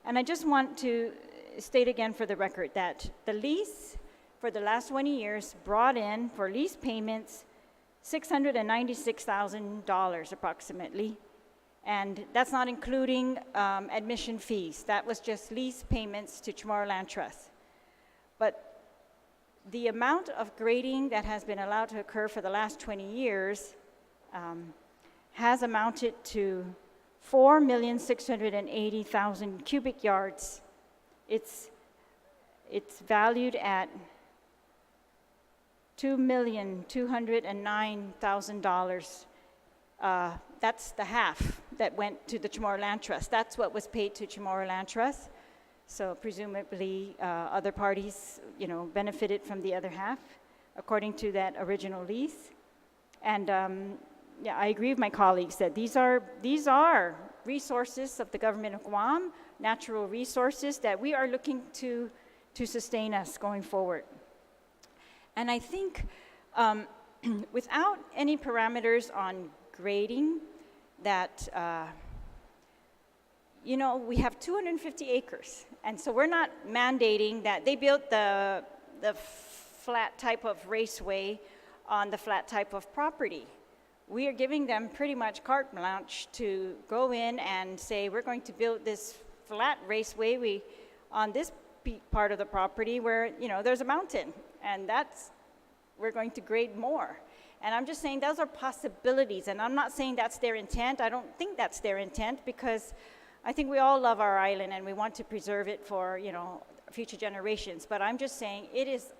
and I just want to state again for the record that the lease for the last 20 years brought in for lease payments $696,000 approximately, and that's not including admission fees. That was just lease payments to Chamorro Land Trust. But the amount of grading that has been allowed to occur for the last 20 years has amounted to 4,680,000 cubic yards. It's valued at $2,209,000. That's the half that went to the Chamorro Land Trust. That's what was paid to Chamorro Land Trust. So presumably other parties, benefited from the other half, according to that original lease. And yeah, I agree with my colleagues that these are resources of the government of Guam, natural resources that we are looking to sustain us going forward. And I think without any parameters on grading, that you know, we have 250 acres. And so we're not mandating that they built the flat type of raceway on the flat type of property. We are giving them pretty much carte blanche to go in and say, we're going to build this flat raceway on this part of the property where, you know, there's a mountain, and we're going to grade more. And I'm just saying those are possibilities, and I'm not saying that's their intent. I don't think that's their intent, because I think we all love our island and we want to preserve it for, you know, future generations. But I'm just saying it is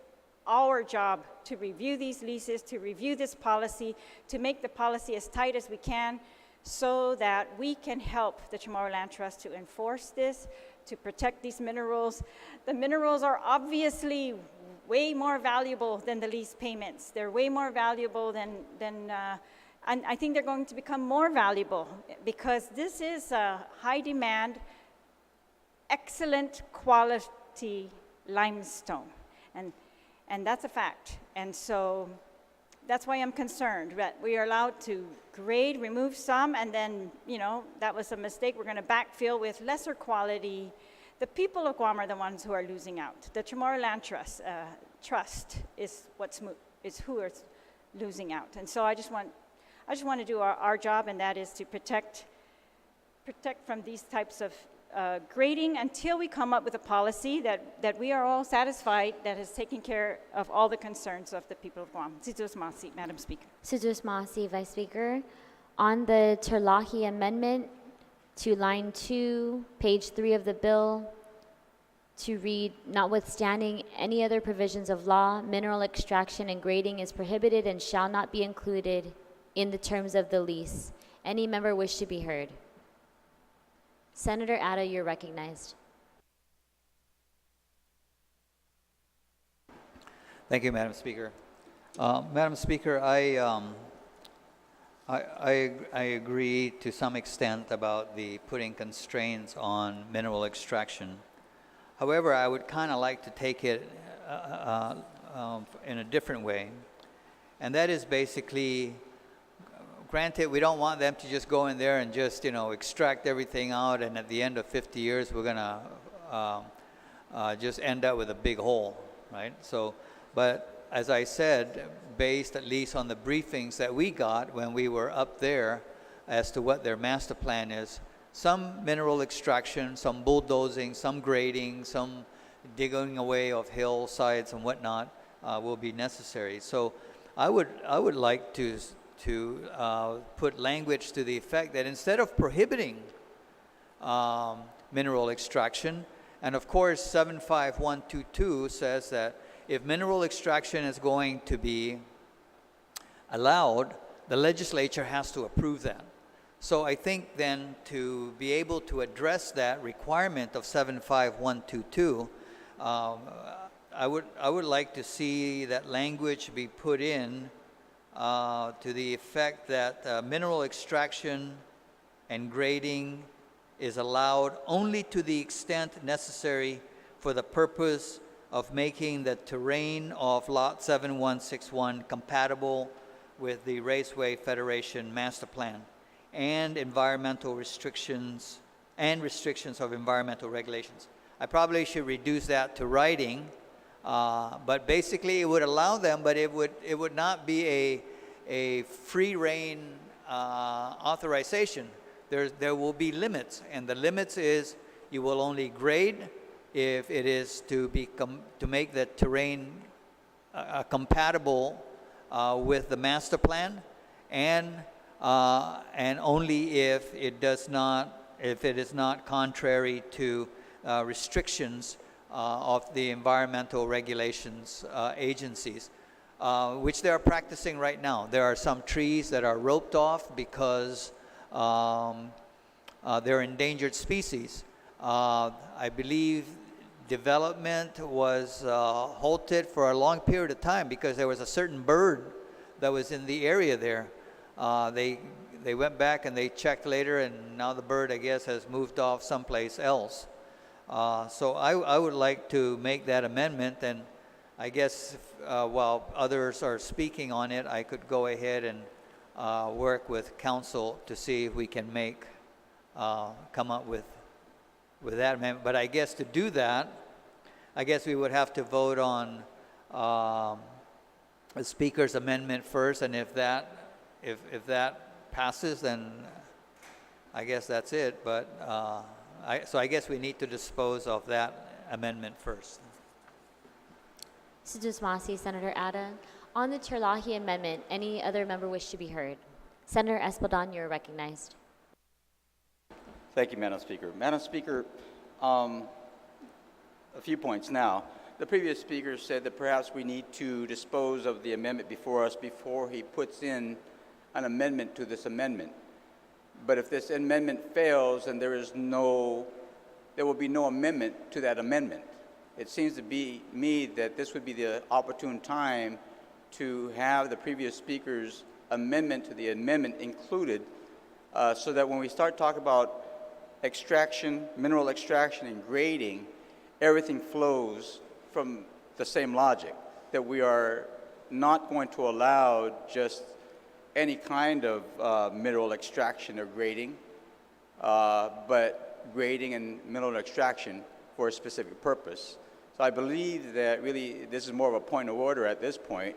our job to review these leases, to review this policy, to make the policy as tight as we can, so that we can help the Chamorro Land Trust to enforce this, to protect these minerals. The minerals are obviously way more valuable than the lease payments. They're way more valuable and I think they're going to become more valuable, because this is a high demand, excellent quality limestone. And that's a fact. And so that's why I'm concerned that we are allowed to grade, remove some, and then, you know, that was a mistake. We're going to backfill with lesser quality. The people of Guam are the ones who are losing out. The Chamorro Land Trust is who is losing out. And so I just want to do our job, and that is to protect from these types of grading until we come up with a policy that we are all satisfied that has taken care of all the concerns of the people of Guam. Situs Masi, Madam Speaker. Suzus Masi, Vice Speaker. On the Turlock amendment to line 2, page 3 of the bill, to read, notwithstanding any other provisions of law, mineral extraction and grading is prohibited and shall not be included in the terms of the lease. Any member wish to be heard? Senator Atta, you're recognized. Thank you, Madam Speaker. Madam Speaker, I agree to some extent about the putting constraints on mineral extraction. However, I would kind of like to take it in a different way, and that is basically, granted, we don't want them to just go in there and just, you know, extract everything out, and at the end of 50 years, we're going to just end up with a big hole, right? So, but as I said, based at least on the briefings that we got when we were up there as to what their master plan is, some mineral extraction, some bulldozing, some grading, some digging away of hillsides and whatnot will be necessary. So I would like to put language to the effect that instead of prohibiting mineral extraction, and of course 75122 says that if mineral extraction is going to be allowed, the legislature has to approve that. So I think then to be able to address that requirement of 75122, I would like to see that language be put in to the effect that mineral extraction and grading is allowed only to the extent necessary for the purpose of making the terrain of Lot 7161 compatible with the Raceway Federation Master Plan and environmental restrictions and restrictions of environmental regulations. I probably should reduce that to writing, but basically it would allow them, but it would not be a free rein authorization. There will be limits, and the limits is you will only grade if it is to make the terrain compatible with the master plan, and only if it is not contrary to restrictions of the environmental regulations agencies, which they are practicing right now. There are some trees that are roped off because they're endangered species. I believe development was halted for a long period of time because there was a certain bird that was in the area there. They went back and they checked later, and now the bird, I guess, has moved off someplace else. So I would like to make that amendment, and I guess while others are speaking on it, I could go ahead and work with council to see if we can come up with with that amendment. But I guess to do that, I guess we would have to vote on the speaker's amendment first, and if that passes, then I guess that's it. But so I guess we need to dispose of that amendment first. Mr. Dismasi, Senator Ada. On the Turlock amendment, any other member wish to be heard? Senator Espaldon, you're recognized. Thank you, Madam Speaker. Madam Speaker, a few points now. The previous speaker said that perhaps we need to dispose of the amendment before us before he puts in an amendment to this amendment. But if this amendment fails, then there will be no amendment to that amendment. It seems to be me that this would be the opportune time to have the previous speaker's amendment to the amendment included, so that when we start talking about extraction, mineral extraction and grading, everything flows from the same logic, that we are not going to allow just any kind of mineral extraction or grading, but grading and mineral extraction for a specific purpose. So I believe that really this is more of a point of order at this point,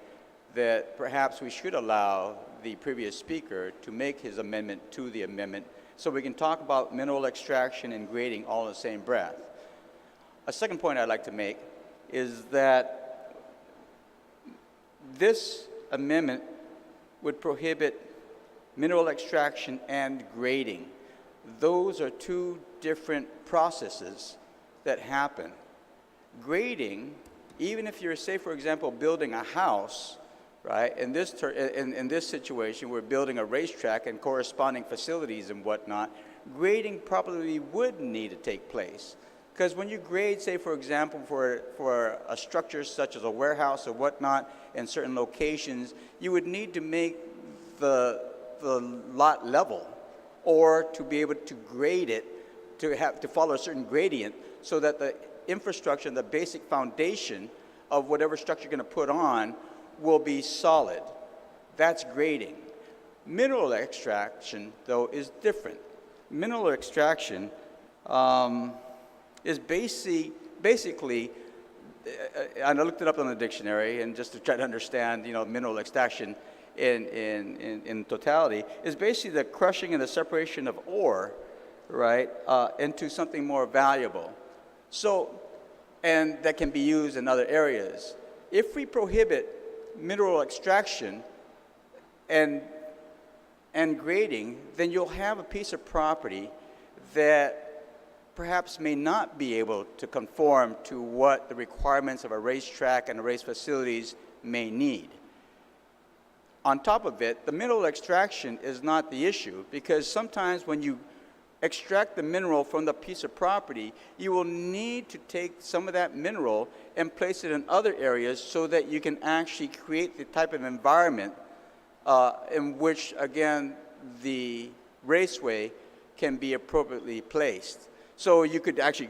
that perhaps we should allow the previous speaker to make his amendment to the amendment so we can talk about mineral extraction and grading all in the same breath. A second point I'd like to make is that this amendment would prohibit mineral extraction and grading. Those are two different processes that happen. Grading, even if you're, say, for example, building a house, right? In this situation, we're building a racetrack and corresponding facilities and whatnot. Grading probably would need to take place. Because when you grade, say, for example, for a structure such as a warehouse or whatnot in certain locations, you would need to make the lot level, or to be able to grade it, to follow a certain gradient, so that the infrastructure, the basic foundation of whatever structure you're going to put on will be solid. That's grading. Mineral extraction, though, is different. Mineral extraction is basically, and I looked it up on the dictionary, and just to try to understand, mineral extraction in totality, is basically the crushing and the separation of ore, right, into something more valuable. So, and that can be used in other areas. If we prohibit mineral extraction and grading, then you'll have a piece of property that perhaps may not be able to conform to what the requirements of a racetrack and race facilities may need. On top of it, the mineral extraction is not the issue, because sometimes when you extract the mineral from the piece of property, you will need to take some of that mineral and place it in other areas so that you can actually create the type of environment in which, again, the raceway can be appropriately placed. So you could actually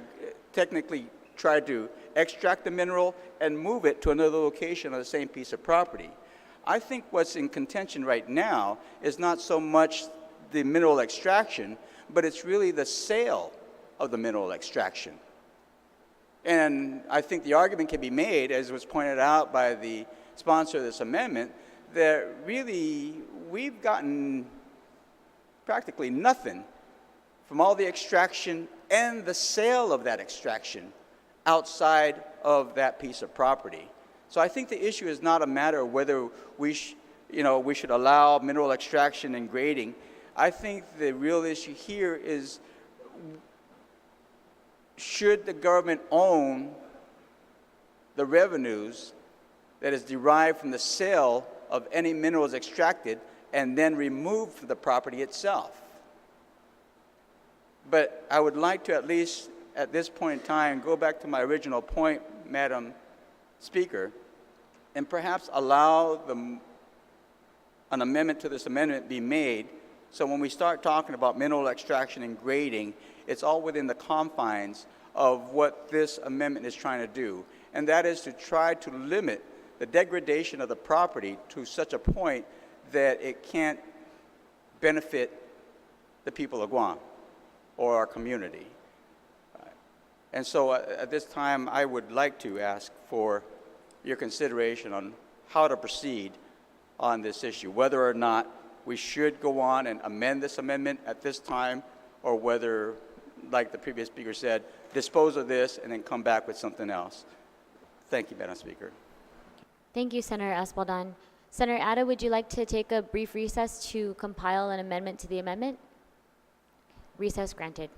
technically try to extract the mineral and move it to another location on the same piece of property. I think what's in contention right now is not so much the mineral extraction, but it's really the sale of the mineral extraction. And I think the argument can be made, as was pointed out by the sponsor of this amendment, that really we've gotten practically nothing from all the extraction and the sale of that extraction outside of that piece of property. So I think the issue is not a matter of whether we should allow mineral extraction and grading. I think the real issue here is, should the government own the revenues that is derived from the sale of any minerals extracted and then removed from the property itself? But I would like to, at least at this point in time, go back to my original point, Madam Speaker, and perhaps allow an amendment to this amendment be made, so when we start talking about mineral extraction and grading, it's all within the confines of what this amendment is trying to do, and that is to try to limit the degradation of the property to such a point that it can't benefit the people of Guam or our community. And so at this time, I would like to ask for your consideration on how to proceed on this issue, whether or not we should go on and amend this amendment at this time, or whether, like the previous speaker said, dispose of this and then come back with something else. Thank you, Madam Speaker. Thank you, Senator Espaldon. Senator Atta, would you like to take a brief recess to compile an amendment to the amendment? Recess granted.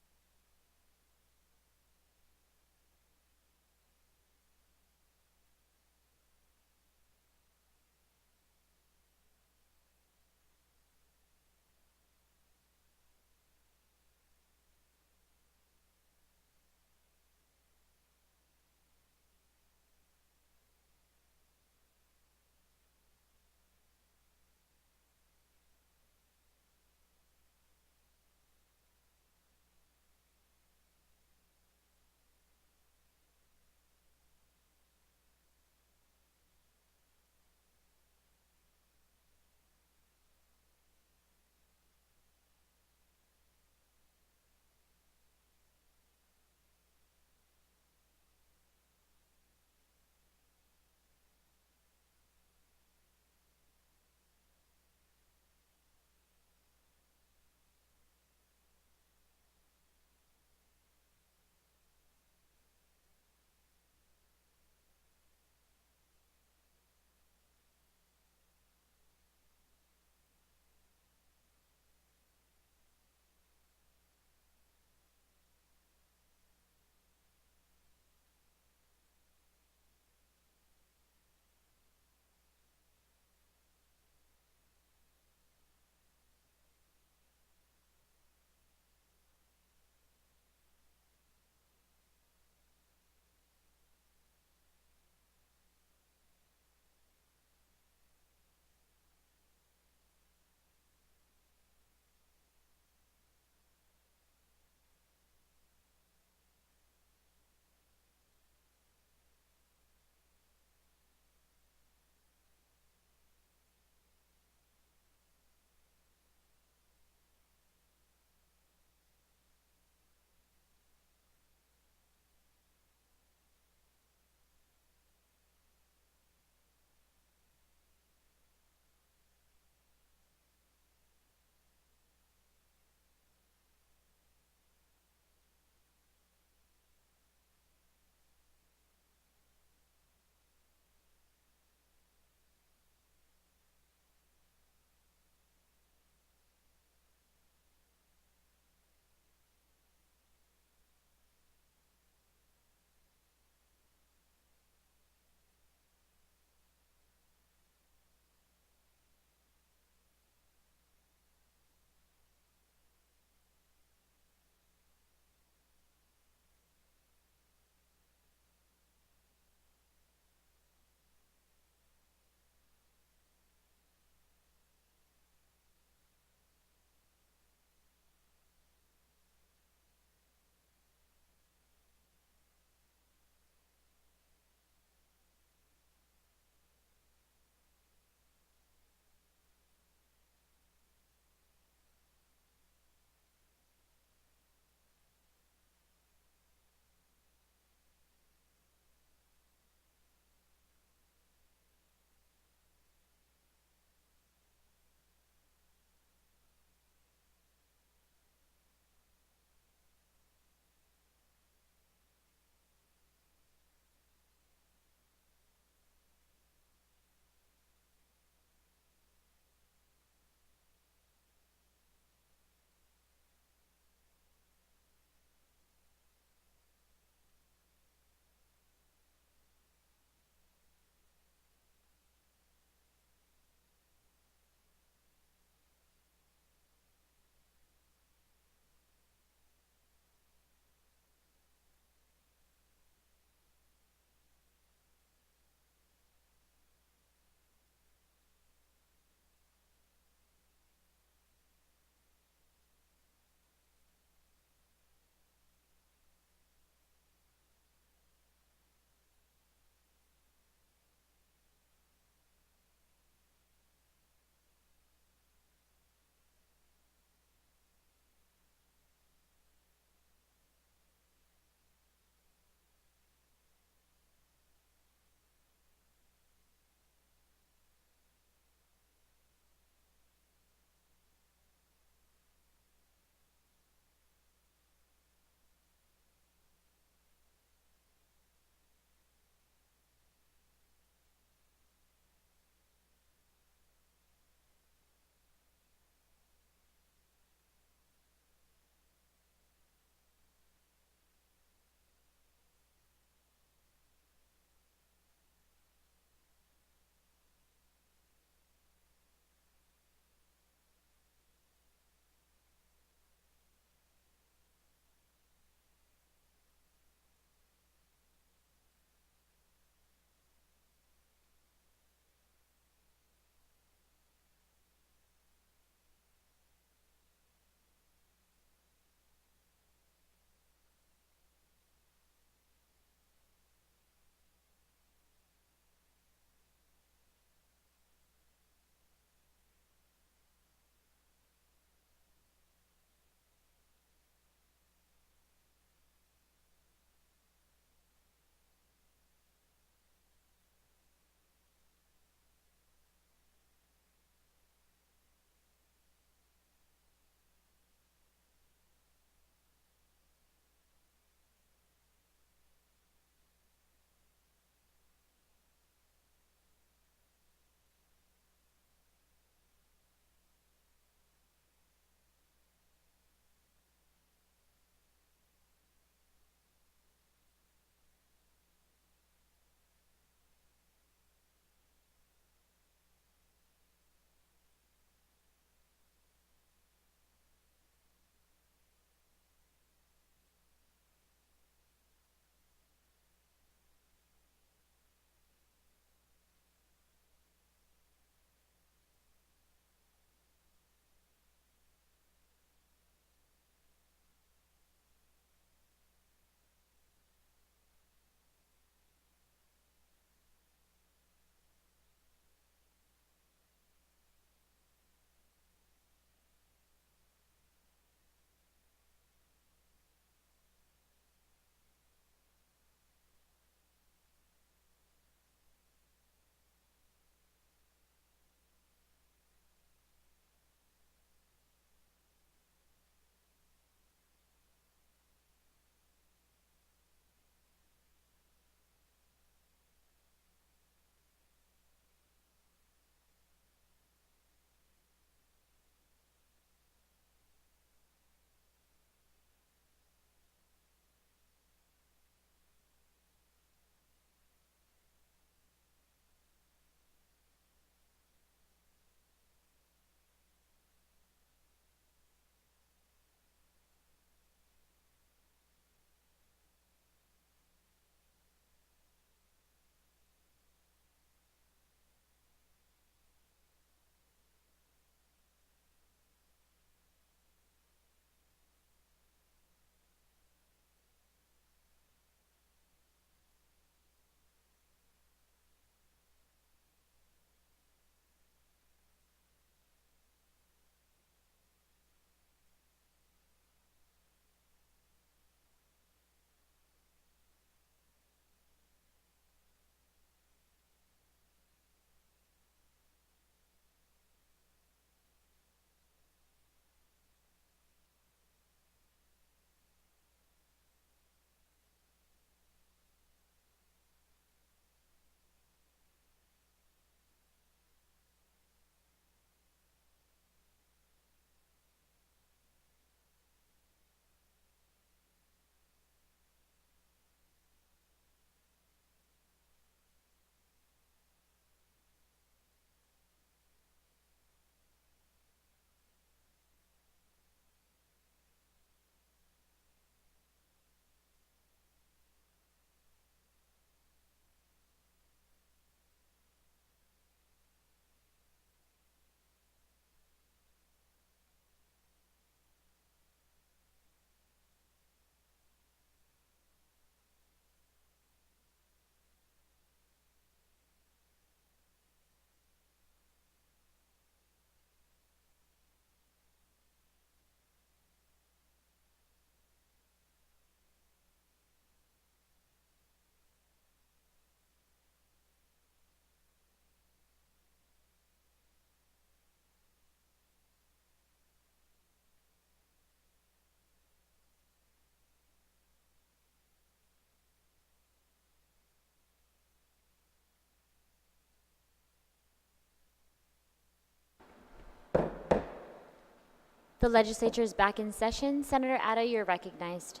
The legislature is back in session. Senator Atta, you're recognized.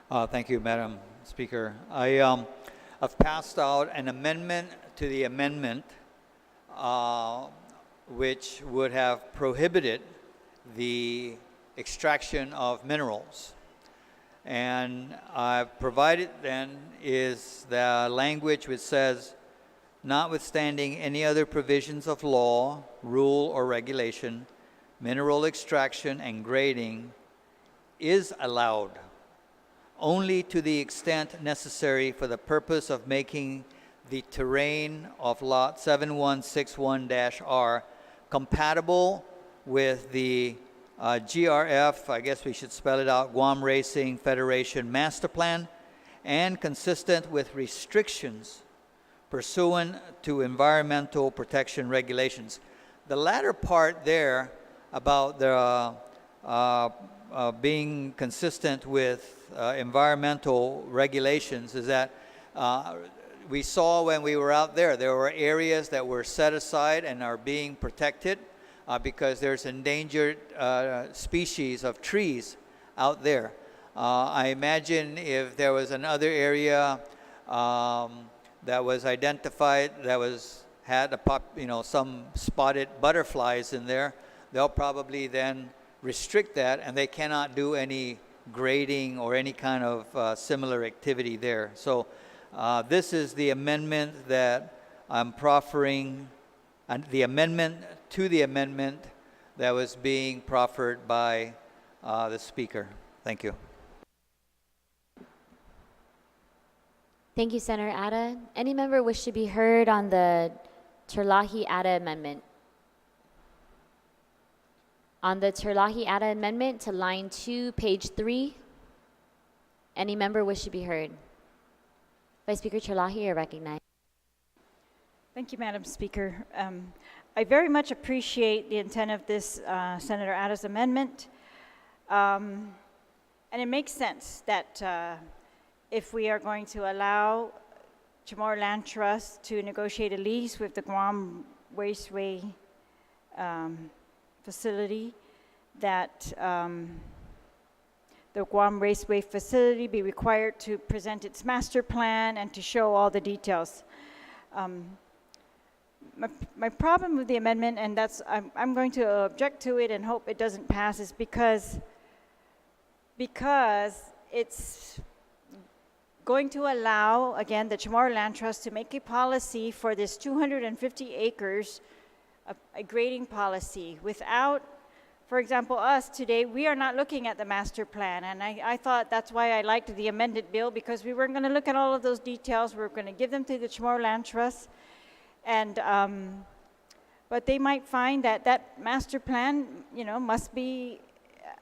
Thank you, Madam Speaker. I've passed out an amendment to the amendment which would have prohibited the extraction of minerals. And I've provided then is the language which says, notwithstanding any other provisions of law, rule, or regulation, mineral extraction and grading is allowed only to the extent necessary for the purpose of making the terrain of Lot 7161-R compatible with the GRF, I guess we should spell it out, Guam Racing Federation Master Plan, and consistent with restrictions pursuant to environmental protection regulations. The latter part there about the being consistent with environmental regulations is that we saw when we were out there were areas that were set aside and are being protected because there's endangered species of trees out there. I imagine if there was another area that was identified that had some spotted butterflies in there, they'll probably then restrict that, and they cannot do any grading or any kind of similar activity there. So this is the amendment that I'm proffering, and the amendment to the amendment that was being proffered by the Speaker. Thank you. Thank you, Senator Atta. Any member wish to be heard on the Turlock Atta amendment? On the Turlock Atta amendment to line 2, page 3, any member wish to be heard? Vice Speaker Turlock, you're recognized. Thank you, Madam Speaker. I very much appreciate the intent of this Senator Atta's amendment. And it makes sense that if we are going to allow Chamorro Land Trust to negotiate a lease with the Guam Raceway facility, that the Guam Raceway facility be required to present its master plan and to show all the details. My problem with the amendment, and I'm going to object to it and hope it doesn't pass, is because it's going to allow, again, the Chamorro Land Trust to make a policy for this 250 acres, a grading policy, without, for example, us today, we are not looking at the master plan, and I thought that's why I liked the amended bill, because we weren't going to look at all of those details. We were going to give them to the Chamorro Land Trust, and but they might find that that master plan, must be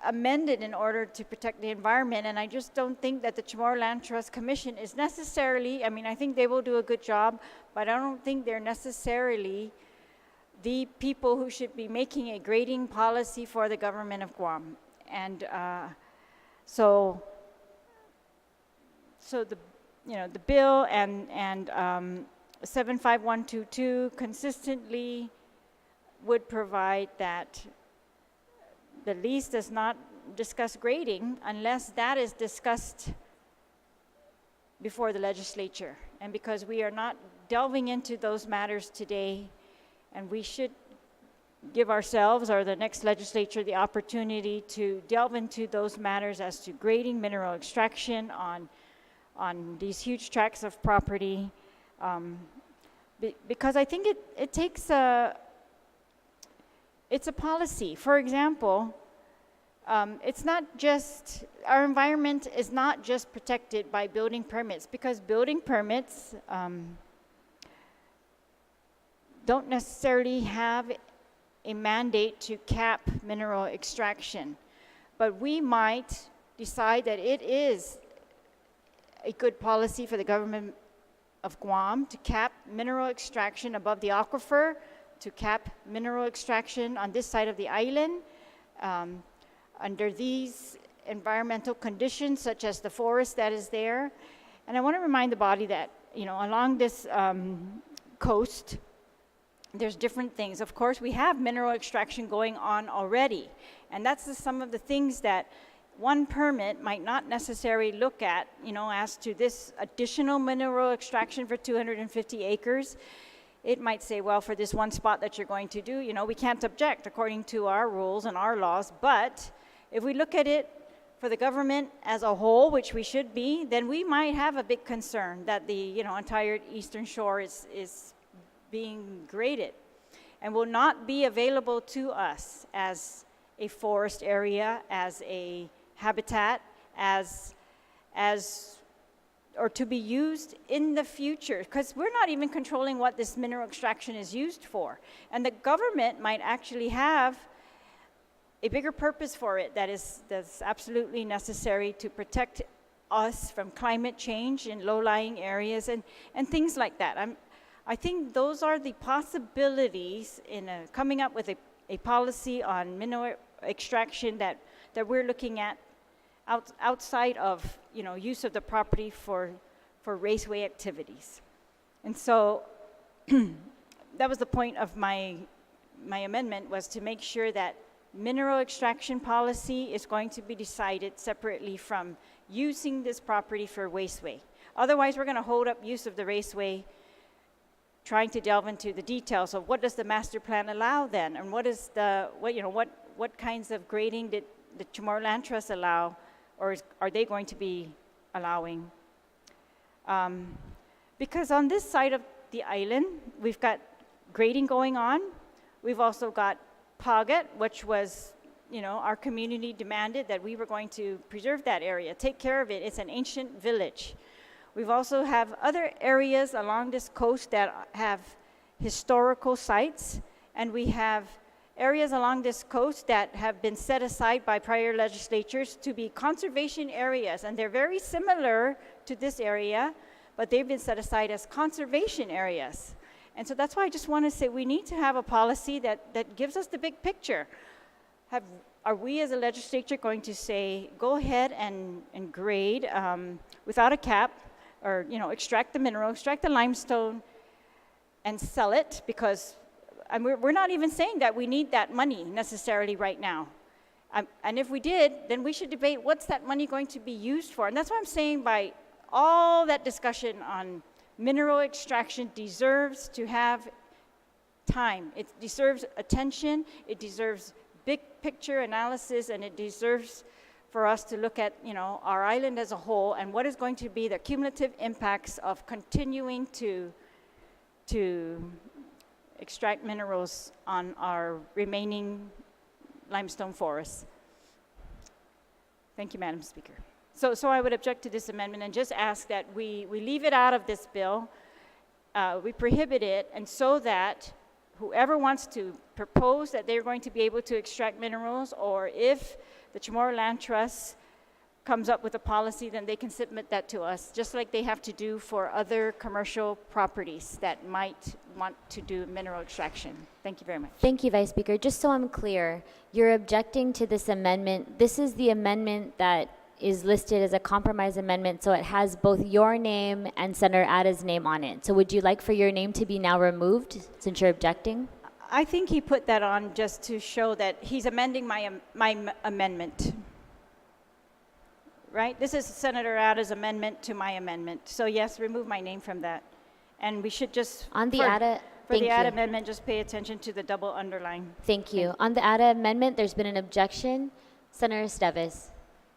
amended in order to protect the environment, and I just don't think that the Chamorro Land Trust Commission is necessarily, I think they will do a good job, but I don't think they're necessarily the people who should be making a grading policy for the government of Guam. And so the the bill and 75122 consistently would provide that the lease does not discuss grading unless that is discussed before the legislature. And because we are not delving into those matters today, and we should give ourselves or the next legislature the opportunity to delve into those matters as to grading, mineral extraction on these huge tracts of property, because I think it takes it's a policy. For example, it's not just, our environment is not just protected by building permits, because building permits don't necessarily have a mandate to cap mineral extraction. But we might decide that it is a good policy for the government of Guam to cap mineral extraction above the aquifer, to cap mineral extraction on this side of the island under these environmental conditions, such as the forest that is there. And I want to remind the body that, along this coast, there's different things. Of course, we have mineral extraction going on already, and that's some of the things that one permit might not necessarily look at, as to this additional mineral extraction for 250 acres. It might say, well, for this one spot that you're going to do, we can't object according to our rules and our laws. But if we look at it for the government as a whole, which we should be, then we might have a big concern that the entire eastern shore is being graded and will not be available to us as a forest area, as a habitat, or to be used in the future, because we're not even controlling what this mineral extraction is used for. And the government might actually have a bigger purpose for it that's absolutely necessary to protect us from climate change in low-lying areas and things like that. I think those are the possibilities in coming up with a policy on mineral extraction that we're looking at outside of use of the property for raceway activities. And so that was the point of my amendment, was to make sure that mineral extraction policy is going to be decided separately from using this property for raceway. Otherwise, we're going to hold up use of the raceway, trying to delve into the details of what does the master plan allow then, and what kinds of grading did the Chamorro Land Trust allow, or are they going to be allowing? Because on this side of the island, we've got grading going on. We've also got Pagat, which was, our community demanded that we were going to preserve that area, take care of it. It's an ancient village. We've also have other areas along this coast that have historical sites, and we have areas along this coast that have been set aside by prior legislatures to be conservation areas, and they're very similar to this area, but they've been set aside as conservation areas. And so that's why I just want to say we need to have a policy that gives us the big picture. Are we as a legislature going to say, go ahead and grade without a cap, or extract the mineral, extract the limestone, and sell it? Because we're not even saying that we need that money necessarily right now. And if we did, then we should debate what's that money going to be used for. And that's what I'm saying by all that discussion on mineral extraction deserves to have time. It deserves attention, it deserves big picture analysis, and it deserves for us to look at our island as a whole and what is going to be the cumulative impacts of continuing to extract minerals on our remaining limestone forests. Thank you, Madam Speaker. So I would object to this amendment and just ask that we leave it out of this bill, we prohibit it, and so that whoever wants to propose that they're going to be able to extract minerals, or if the Chamorro Land Trust comes up with a policy, then they can submit that to us, just like they have to do for other commercial properties that might want to do mineral extraction. Thank you very much. Thank you, Vice Speaker. Just so I'm clear, you're objecting to this amendment. This is the amendment that is listed as a compromise amendment, so it has both your name and Senator Ada's name on it. So would you like for your name to be now removed since you're objecting? I think he put that on just to show that he's amending my amendment. Right? This is Senator Ada's amendment to my amendment. So yes, remove my name from that. And we should just, On the Ada, for thank the you. Ada amendment, just pay attention to the double underline. Thank you. On the Ada amendment, there's been an objection. Senator Esteves,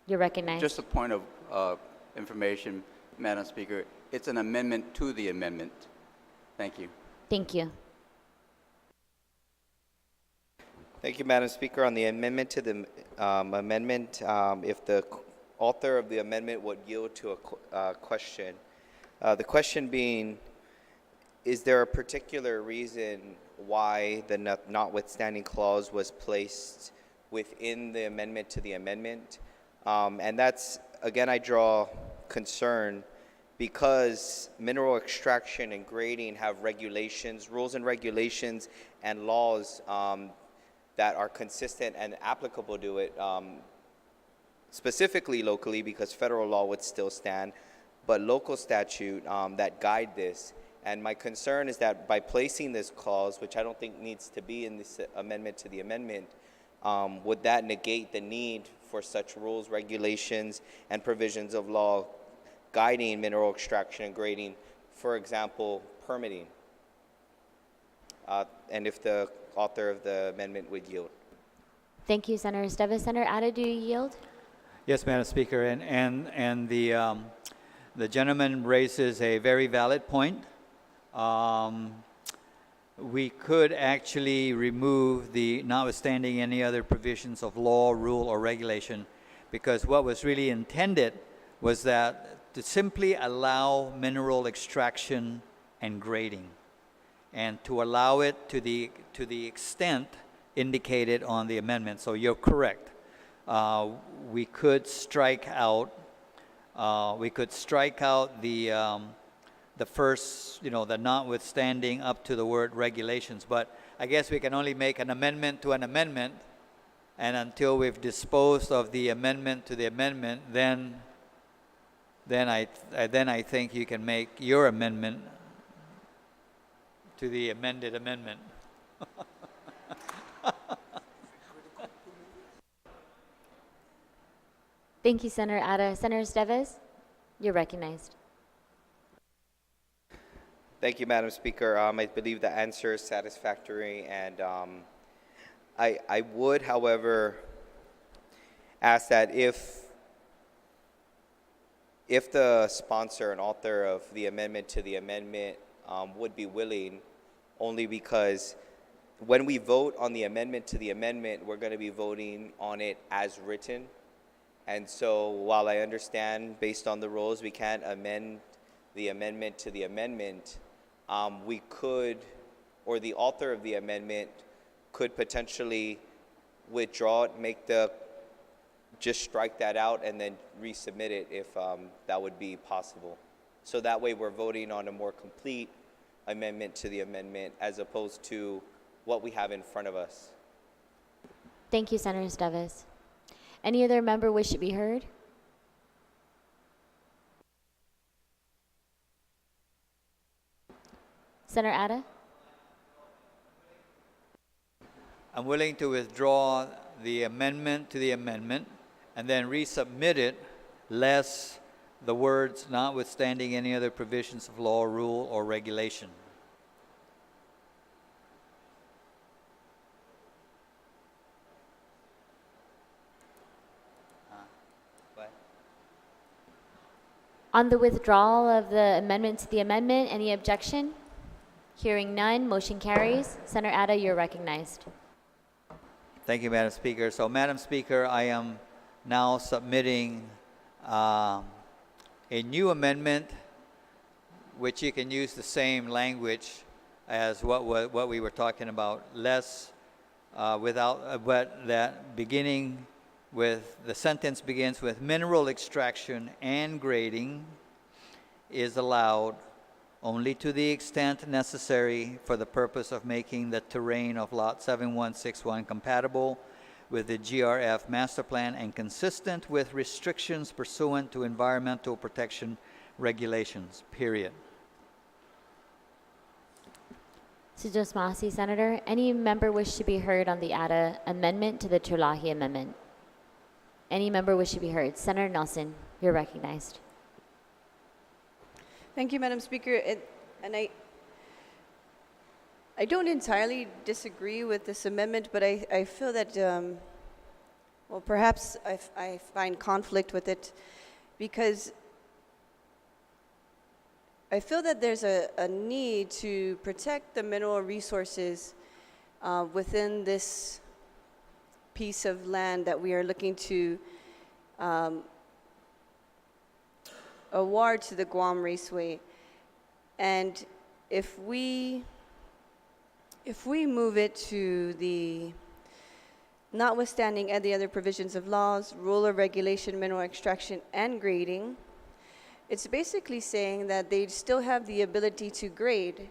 you're recognized. Just a point of information, Madam Speaker. It's an amendment to the amendment. Thank you. Thank you. Thank you, Madam Speaker. On the amendment to the amendment, if the author of the amendment would yield to a question. The question being, is there a particular reason why the notwithstanding clause was placed within the amendment to the amendment? And that's, again, I draw concern because mineral extraction and grading have regulations, rules and regulations and laws that are consistent and applicable to it, specifically locally, because federal law would still stand, but local statute that guide this. And my concern is that by placing this clause, which I don't think needs to be in this amendment to the amendment, would that negate the need for such rules, regulations, and provisions of law guiding mineral extraction and grading, for example, permitting? And if the author of the amendment would yield. Thank you, Senator Esteves. Senator Ada, do you yield? Yes, Madam Speaker, and the gentleman raises a very valid point. We could actually remove the notwithstanding any other provisions of law, rule, or regulation, because what was really intended was that to simply allow mineral extraction and grading, and to allow it to the extent indicated on the amendment. So you're correct. We could strike out. The first, the notwithstanding up to the word regulations. But I guess we can only make an amendment to an amendment, and until we've disposed of the amendment to the amendment, then I think you can make your amendment to the amended amendment. Thank you, Senator Ada. Senator Esteves, you're recognized. Thank you, Madam Speaker. I believe the answer is satisfactory, and I would, however, ask that if the sponsor and author of the amendment to the amendment would be willing, only because when we vote on the amendment to the amendment, we're going to be voting on it as written. And so while I understand based on the rules we can't amend the amendment to the amendment, we could, or the author of the amendment could potentially withdraw it, just strike that out and then resubmit it if that would be possible. So that way we're voting on a more complete amendment to the amendment as opposed to what we have in front of us. Thank you, Senator Esteves. Any other member wish to be heard? Senator Ada? I'm willing to withdraw the amendment to the amendment and then resubmit it, less the words notwithstanding any other provisions of law, rule, or regulation. On the withdrawal of the amendment to the amendment, any objection? Hearing none, motion carries. Senator Ada, you're recognized. Thank you, Madam Speaker. So, Madam Speaker, I am now submitting a new amendment, which you can use the same language as what we were talking about, less but that beginning with, the sentence begins with, mineral extraction and grading is allowed only to the extent necessary for the purpose of making the terrain of Lot 7161 compatible with the GRF master plan and consistent with restrictions pursuant to environmental protection regulations, period. Sujos Masi, Senator. Any member wish to be heard on the Ada amendment to the Turlock amendment? Any member wish to be heard? Senator Nelson, you're recognized. Thank you, Madam Speaker. I don't entirely disagree with this amendment, but I feel that, well, perhaps I find conflict with it because I feel that there's a need to protect the mineral resources within this piece of land that we are looking to award to the Guam Raceway. And if we move it to the notwithstanding any other provisions of laws, rule or regulation, mineral extraction and grading, it's basically saying that they still have the ability to grade.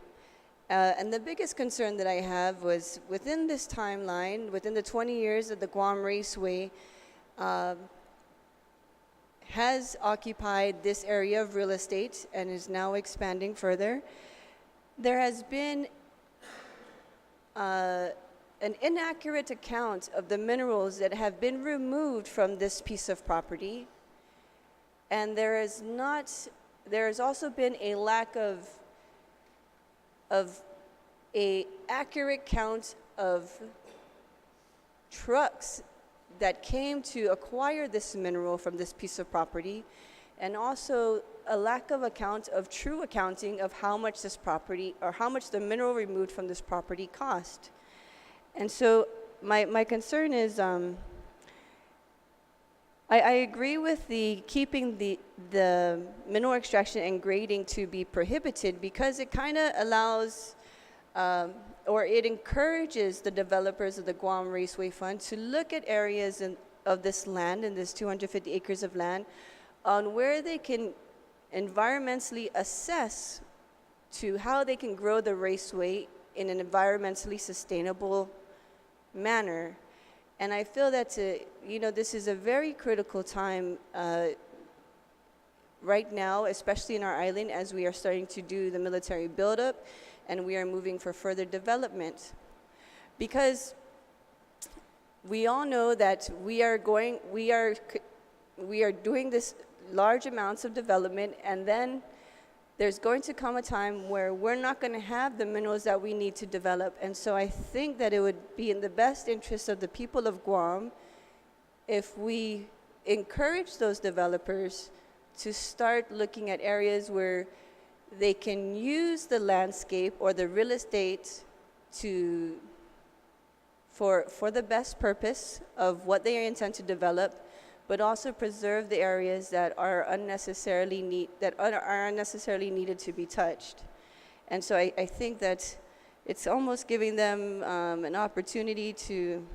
And the biggest concern that I have was within this timeline, within the 20 years that the Guam Raceway has occupied this area of real estate and is now expanding further, There has been an inaccurate account of the minerals that have been removed from this piece of property, and there has also been a lack of a accurate count of trucks that came to acquire this mineral from this piece of property, and also a lack of account of true accounting of how much this property, or how much the mineral removed from this property cost. And so my concern is, I agree with the keeping the mineral extraction and grading to be prohibited, because it kind of allows, or it encourages the developers of the Guam Raceway Fund to look at areas of this land, in this 250 acres of land, on where they can environmentally assess to how they can grow the raceway in an environmentally sustainable manner. And I feel that, this is a very critical time right now, especially in our island, as we are starting to do the military buildup and we are moving for further development. Because we all know that we are doing this large amounts of development, and then there's going to come a time where we're not going to have the minerals that we need to develop. And so I think that it would be in the best interest of the people of Guam if we encourage those developers to start looking at areas where they can use the landscape or the real estate for the best purpose of what they intend to develop, but also preserve the areas that are unnecessarily needed to be touched. And so I think that it's almost giving them an opportunity to,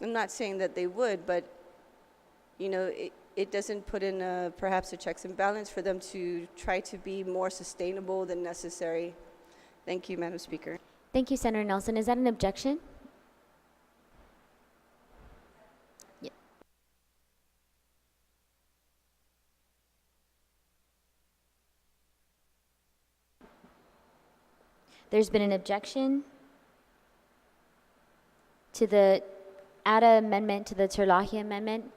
I'm not saying that they would, but it doesn't put in perhaps a checks and balance for them to try to be more sustainable than necessary. Thank you, Madam Speaker. Thank you, Senator Nelson. Is that an objection? Yeah. There's been an objection to the ADA amendment, to the Turlock amendment.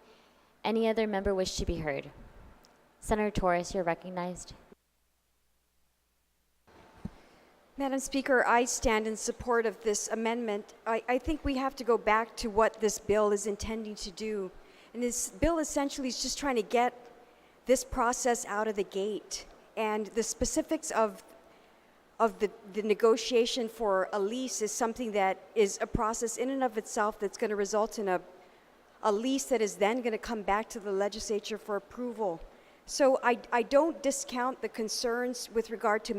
Any other member wish to be heard? Senator Torres, you're recognized. Madam Speaker, I stand in support of this amendment. I think we have to go back to what this bill is intending to do. And this bill essentially is just trying to get this process out of the gate. And the specifics of the negotiation for a lease is something that is a process in and of itself that's going to result in a lease that is then going to come back to the legislature for approval. So I don't discount the concerns with regard to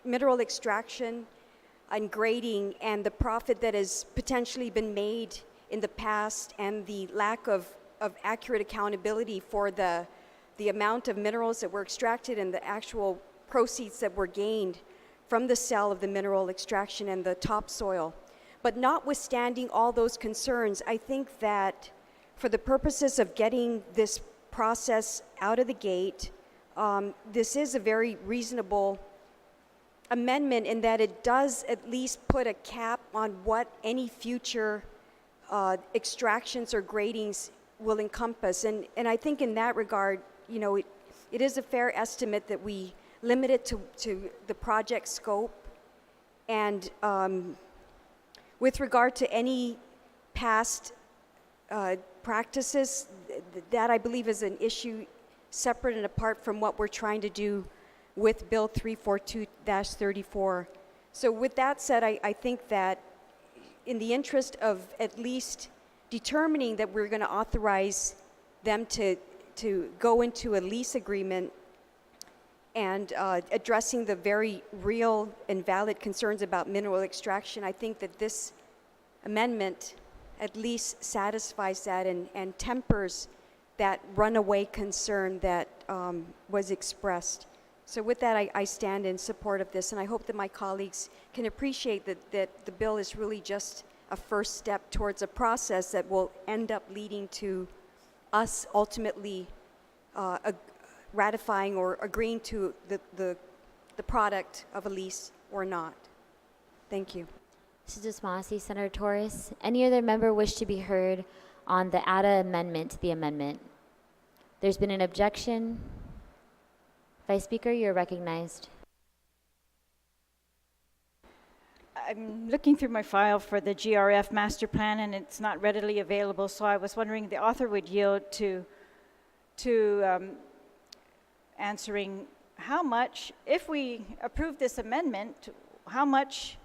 mineral extraction and grading and the profit that has potentially been made in the past, and the lack of accurate accountability for the amount of minerals that were extracted and the actual proceeds that were gained from the sale of the mineral extraction and the topsoil. But notwithstanding all those concerns, I think that for the purposes of getting this process out of the gate, this is a very reasonable amendment in that it does at least put a cap on what any future extractions or gradings will encompass. And I think in that regard, it is a fair estimate that we limit it to the project scope. And with regard to any past practices, that I believe is an issue separate and apart from what we're trying to do with Bill 342-34. So with that said, I think that in the interest of at least determining that we're going to authorize them to go into a lease agreement and addressing the very real and valid concerns about mineral extraction, I think that this amendment at least satisfies that and tempers that runaway concern that was expressed. So with that, I stand in support of this, and I hope that my colleagues can appreciate that the bill is really just a first step towards a process that will end up leading to us ultimately ratifying or agreeing to the the product of a lease or not. Thank you. Mrs. Desmasi, Senator Torres. Any other member wish to be heard on the ADA amendment to the amendment? There's been an objection. Vice Speaker, you're recognized. I'm looking through my file for the GRF master plan, and it's not readily available, so I was wondering if the author would yield to answering how much, if we approve this amendment, how much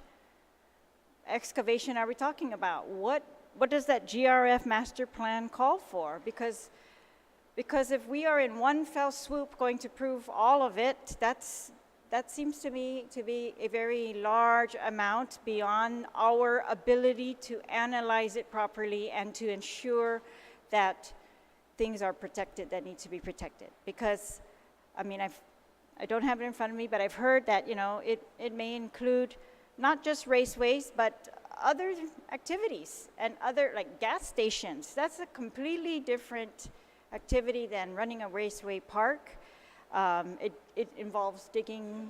excavation are we talking about? What does that GRF master plan call for? Because if we are in one fell swoop going to prove all of it, that seems to me to be a very large amount beyond our ability to analyze it properly and to ensure that things are protected that need to be protected. Because, I mean, I don't have it in front of me, but I've heard that, you know, it may include not just raceways, but other activities and other, like gas stations. That's a completely different activity than running a raceway park. It involves digging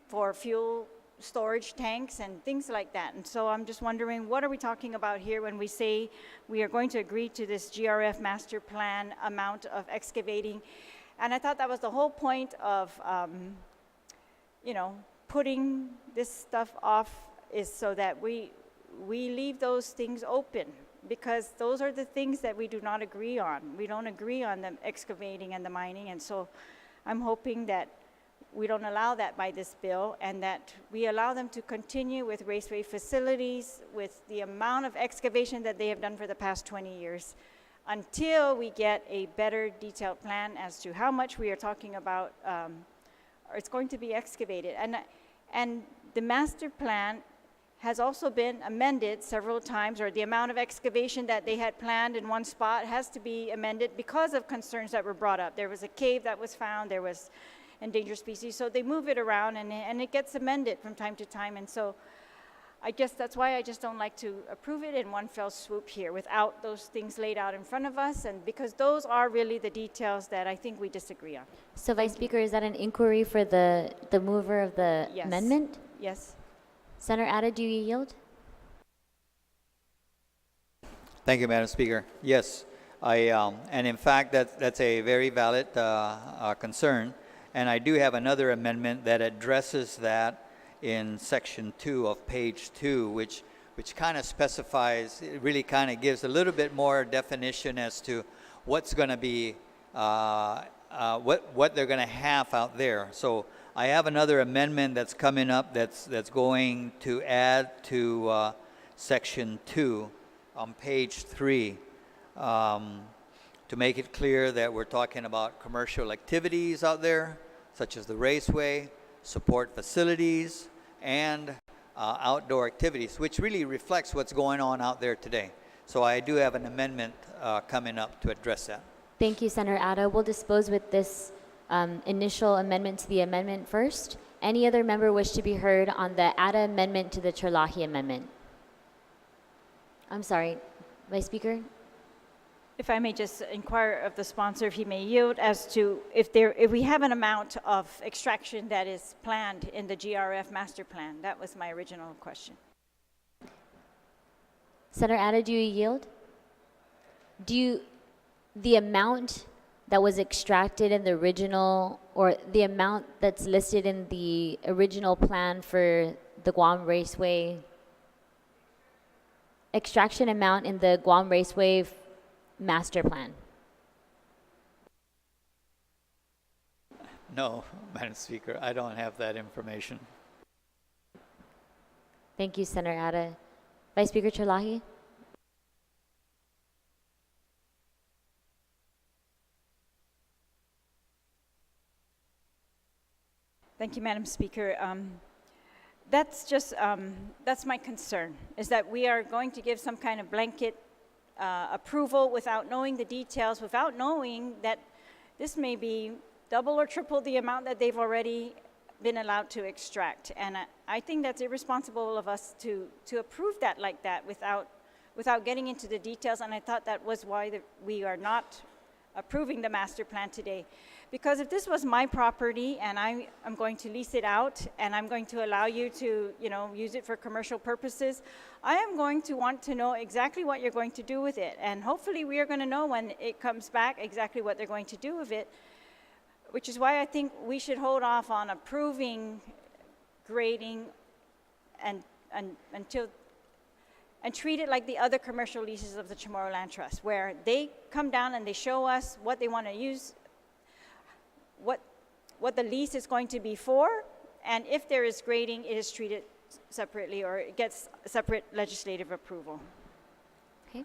for fuel storage tanks and things like that. And so I'm just wondering, what are we talking about here when we say we are going to agree to this GRF master plan amount of excavating? And I thought that was the whole point of, you know, putting this stuff off is so that we leave those things open, because those are the things that we do not agree on. We don't agree on the excavating and the mining, and so I'm hoping that we don't allow that by this bill, and that we allow them to continue with raceway facilities with the amount of excavation that they have done for the past 20 years until we get a better detailed plan as to how much we are talking about it's going to be excavated. And the master plan has also been amended several times, or the amount of excavation that they had planned in one spot has to be amended because of concerns that were brought up. There was a cave that was found, there was endangered species, so they move it around and it gets amended from time to time. And so I guess that's why I just don't like to approve it in one fell swoop here without those things laid out in front of us, and because those are really the details that I think we disagree on. So, Vice Speaker, is that an inquiry for the mover of the Yes. amendment? Yes. Senator Ada, do you yield? Thank you, Madam Speaker. Yes, and in fact, that's a very valid concern. And I do have another amendment that addresses that in section 2 of page 2, which kind of specifies, it really kind of gives a little bit more definition as to what's going to be, what they're going to have out there. So I have another amendment that's coming up that's going to add to section 2 on page 3 to make it clear that we're talking about commercial activities out there, such as the raceway, support facilities, and outdoor activities, which really reflects what's going on out there today. So I do have an amendment coming up to address that. Thank you, Senator Ada. We'll dispose with this initial amendment to the amendment first. Any other member wish to be heard on the Ada amendment to the Turlock amendment? I'm sorry, Vice Speaker? If I may just inquire of the sponsor if he may yield as to if we have an amount of extraction that is planned in the GRF master plan. That was my original question. Senator Ada, do you yield? The amount that was extracted in the original, or the amount that's listed in the original plan for the Guam Raceway, extraction amount in the Guam Raceway master plan? No, Madam Speaker, I don't have that information. Thank you, Senator Ada. Vice Speaker Salahi? Thank you, Madam Speaker. That's just, that's my concern, is that we are going to give some kind of blanket approval without knowing the details, without knowing that this may be double or triple the amount that they've already been allowed to extract. And I think that's irresponsible of us to approve that like that without getting into the details. And I thought that was why we are not approving the master plan today. Because if this was my property and I'm going to lease it out and I'm going to allow you to, use it for commercial purposes, I am going to want to know exactly what you're going to do with it. And hopefully we are going to know when it comes back exactly what they're going to do with it, which is why I think we should hold off on approving grading and treat it like the other commercial leases of the Chamorro Land Trust, where they come down and they show us what they want to use, what the lease is going to be for, and if there is grading, it is treated separately or it gets separate legislative approval. Okay.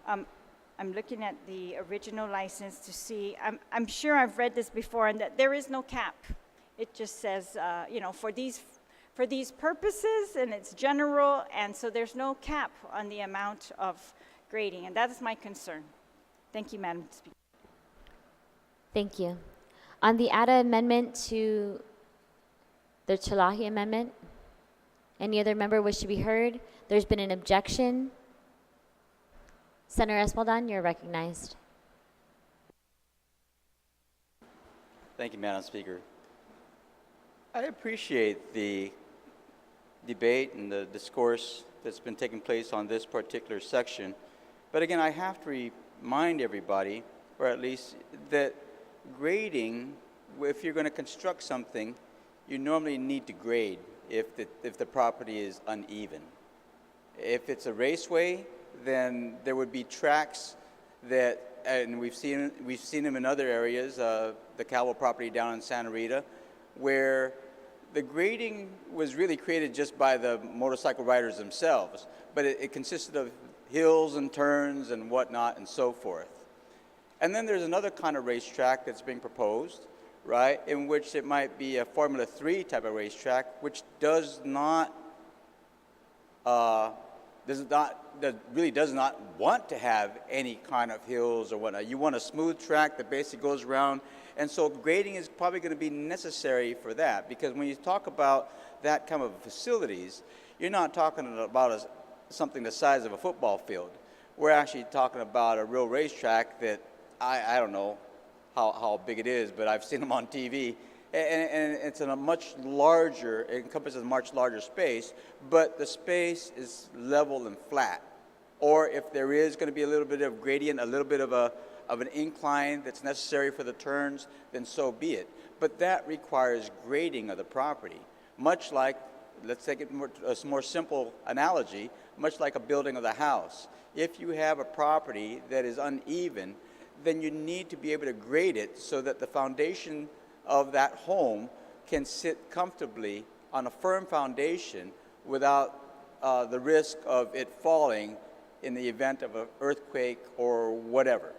I'm looking at the original license to see, I'm sure I've read this before, and that there is no cap. It just says, for these purposes, and it's general, and so there's no cap on the amount of grading, and that is my concern. Thank you, Madam Speaker. Thank you. On the ADA amendment to the Salahi amendment, any other member wish to be heard? There's been an objection. Senator Esmaldan, you're recognized. Thank you, Madam Speaker. I appreciate the debate and the discourse that's been taking place on this particular section. But again, I have to remind everybody, or at least that grading, if you're going to construct something, you normally need to grade if the property is uneven. If it's a raceway, then there would be tracks that, and we've seen them in other areas, the Calvo property down in Santa Rita, where the grading was really created just by the motorcycle riders themselves, but it consisted of hills and turns and whatnot and so forth. And then there's another kind of racetrack that's being proposed, right, in which it might be a Formula 3 type of racetrack, which really does not want to have any kind of hills or whatnot. You want a smooth track that basically goes around, and so grading is probably going to be necessary for that, because when you talk about that kind of facilities, you're not talking about something the size of a football field. We're actually talking about a real racetrack that I don't know how big it is, but I've seen them on TV, and it's in a much larger, it encompasses a much larger space, but the space is level and flat. Or if there is going to be a little bit of gradient, a little bit of an incline that's necessary for the turns, then so be it. But that requires grading of the property, much like, let's take it a more simple analogy, much like a building of the house. If you have a property that is uneven, then you need to be able to grade it so that the foundation of that home can sit comfortably on a firm foundation without the risk of it falling in the event of an earthquake or whatever.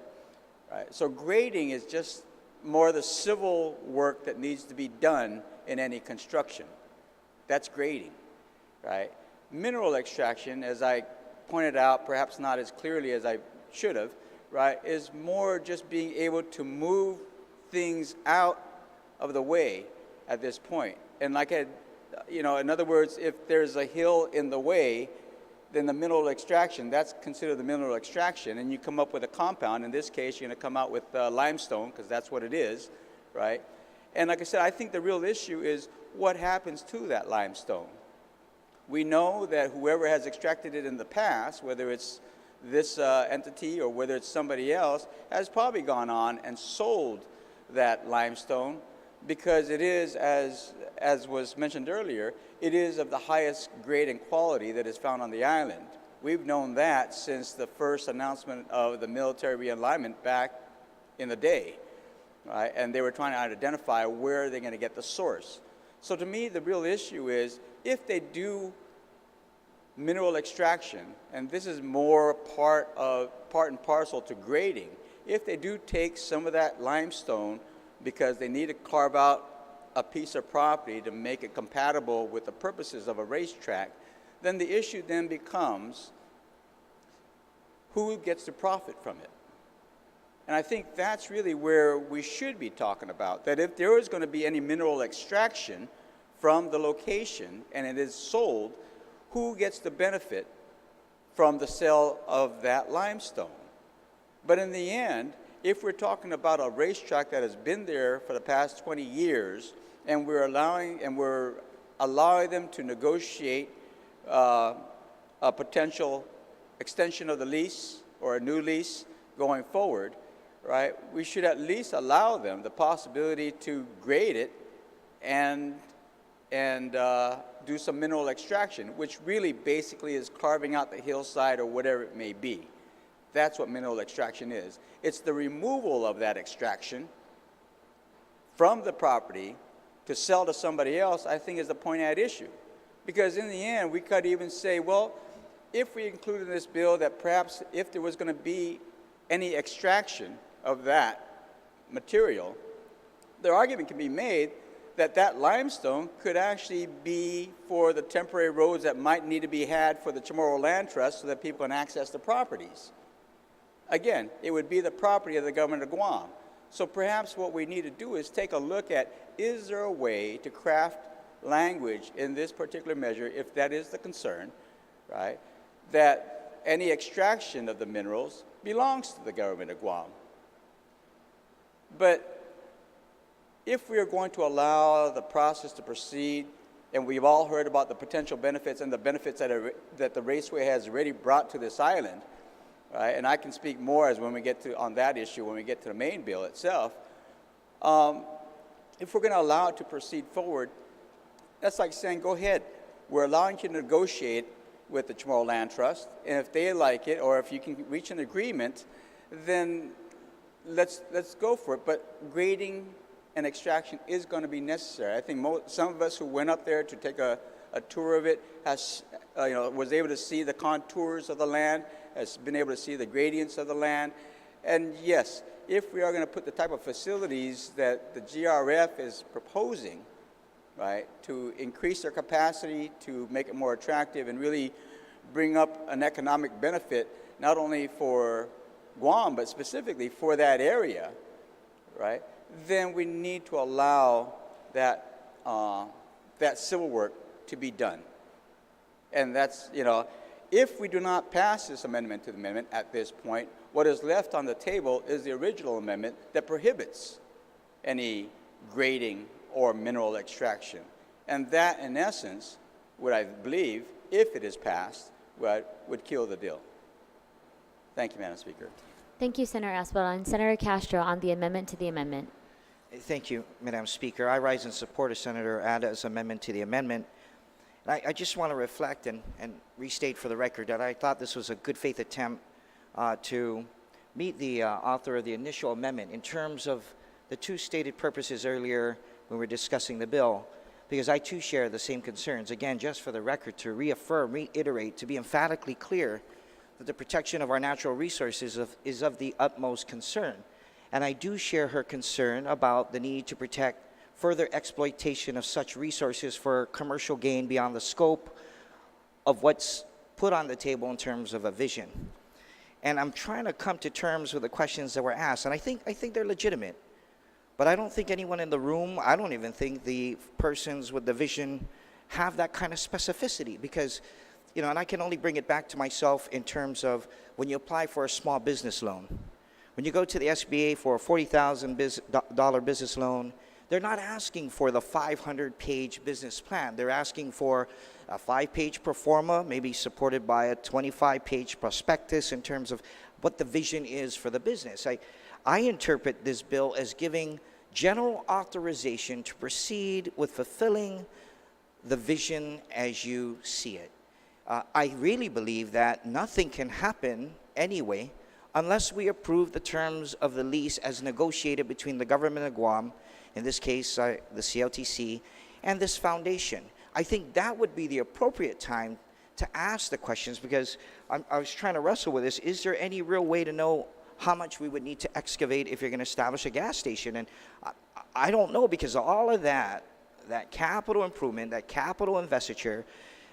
Right? So grading is just more the civil work that needs to be done in any construction. That's grading, right? Mineral extraction, as I pointed out, perhaps not as clearly as I should have, right, is more just being able to move things out of the way at this point. And like in other words, if there's a hill in the way, then the mineral extraction, that's considered the mineral extraction, and you come up with a compound. In this case, you're going to come out with limestone, because that's what it is, right? And like I said, I think the real issue is what happens to that limestone. We know that whoever has extracted it in the past, whether it's this entity or whether it's somebody else, has probably gone on and sold that limestone, because it is, as was mentioned earlier, it is of the highest grade and quality that is found on the island. We've known that since the first announcement of the military realignment back in the day, right? And they were trying to identify where they're going to get the source. So to me, the real issue is, if they do mineral extraction, and this is more part and parcel to grading, if they do take some of that limestone because they need to carve out a piece of property to make it compatible with the purposes of a racetrack, then the issue then becomes who gets to profit from it. And I think that's really where we should be talking about, that if there is going to be any mineral extraction from the location and it is sold, who gets the benefit from the sale of that limestone? But in the end, if we're talking about a racetrack that has been there for the past 20 years, and we're allowing them to negotiate a potential extension of the lease or a new lease going forward, right? We should at least allow them the possibility to grade it and do some mineral extraction, which really basically is carving out the hillside or whatever it may be. That's what mineral extraction is. It's the removal of that extraction from the property to sell to somebody else, I think, is the point at issue. Because in the end, we could even say, well, if we include in this bill that perhaps if there was going to be any extraction of that material, the argument can be made that that limestone could actually be for the temporary roads that might need to be had for the Chamorro Land Trust so that people can access the properties. Again, it would be the property of the government of Guam. So perhaps what we need to do is take a look at, is there a way to craft language in this particular measure, if that is the concern, right, that any extraction of the minerals belongs to the government of Guam. But if we are going to allow the process to proceed, and we've all heard about the potential benefits and the benefits that the raceway has already brought to this island, right? And I can speak more as when we get to on that issue when we get to the main bill itself. If we're going to allow it to proceed forward, that's like saying, go ahead. We're allowing you to negotiate with the Chamorro Land Trust, and if they like it, or if you can reach an agreement, then let's go for it. But grading and extraction is going to be necessary. I think some of us who went up there to take a tour of it was able to see the contours of the land, has been able to see the gradients of the land. And yes, if we are going to put the type of facilities that the GRF is proposing, right, to increase their capacity, to make it more attractive and really bring up an economic benefit, not only for Guam, but specifically for that area, right, then we need to allow that, that civil work to be done. And that's, if we do not pass this amendment to the amendment at this point, what is left on the table is the original amendment that prohibits any grading or mineral extraction. And that, in essence, would, I believe, if it is passed, would kill the deal. Thank you, Madam Speaker. Thank you, Senator Aspel. And Senator Castro on the amendment to the amendment. Thank you, Madam Speaker. I rise in support of Senator Ada's amendment to the amendment. And I just want to reflect and restate for the record that I thought this was a good faith attempt to meet the author of the initial amendment in terms of the two stated purposes earlier when we were discussing the bill, because I too share the same concerns. Again, just for the record, to reaffirm, reiterate, to be emphatically clear that the protection of our natural resources is of the utmost concern. And I do share her concern about the need to protect further exploitation of such resources for commercial gain beyond the scope of what's put on the table in terms of a vision. And I'm trying to come to terms with the questions that were asked, and I think they're legitimate. But I don't think anyone in the room, I don't even think the persons with the vision have that kind of specificity, because, and I can only bring it back to myself in terms of when you apply for a small business loan. When you go to the SBA for a $40,000 business loan, they're not asking for the 500-page business plan. They're asking for a 5-page pro forma, maybe supported by a 25-page prospectus in terms of what the vision is for the business. I interpret this bill as giving general authorization to proceed with fulfilling the vision as you see it. I really believe that nothing can happen anyway unless we approve the terms of the lease as negotiated between the government of Guam, in this case, the CLTC, and this foundation. I think that would be the appropriate time to ask the questions, because I was trying to wrestle with this. Is there any real way to know how much we would need to excavate if you're going to establish a gas station? And I don't know, because all of that capital improvement, that capital investiture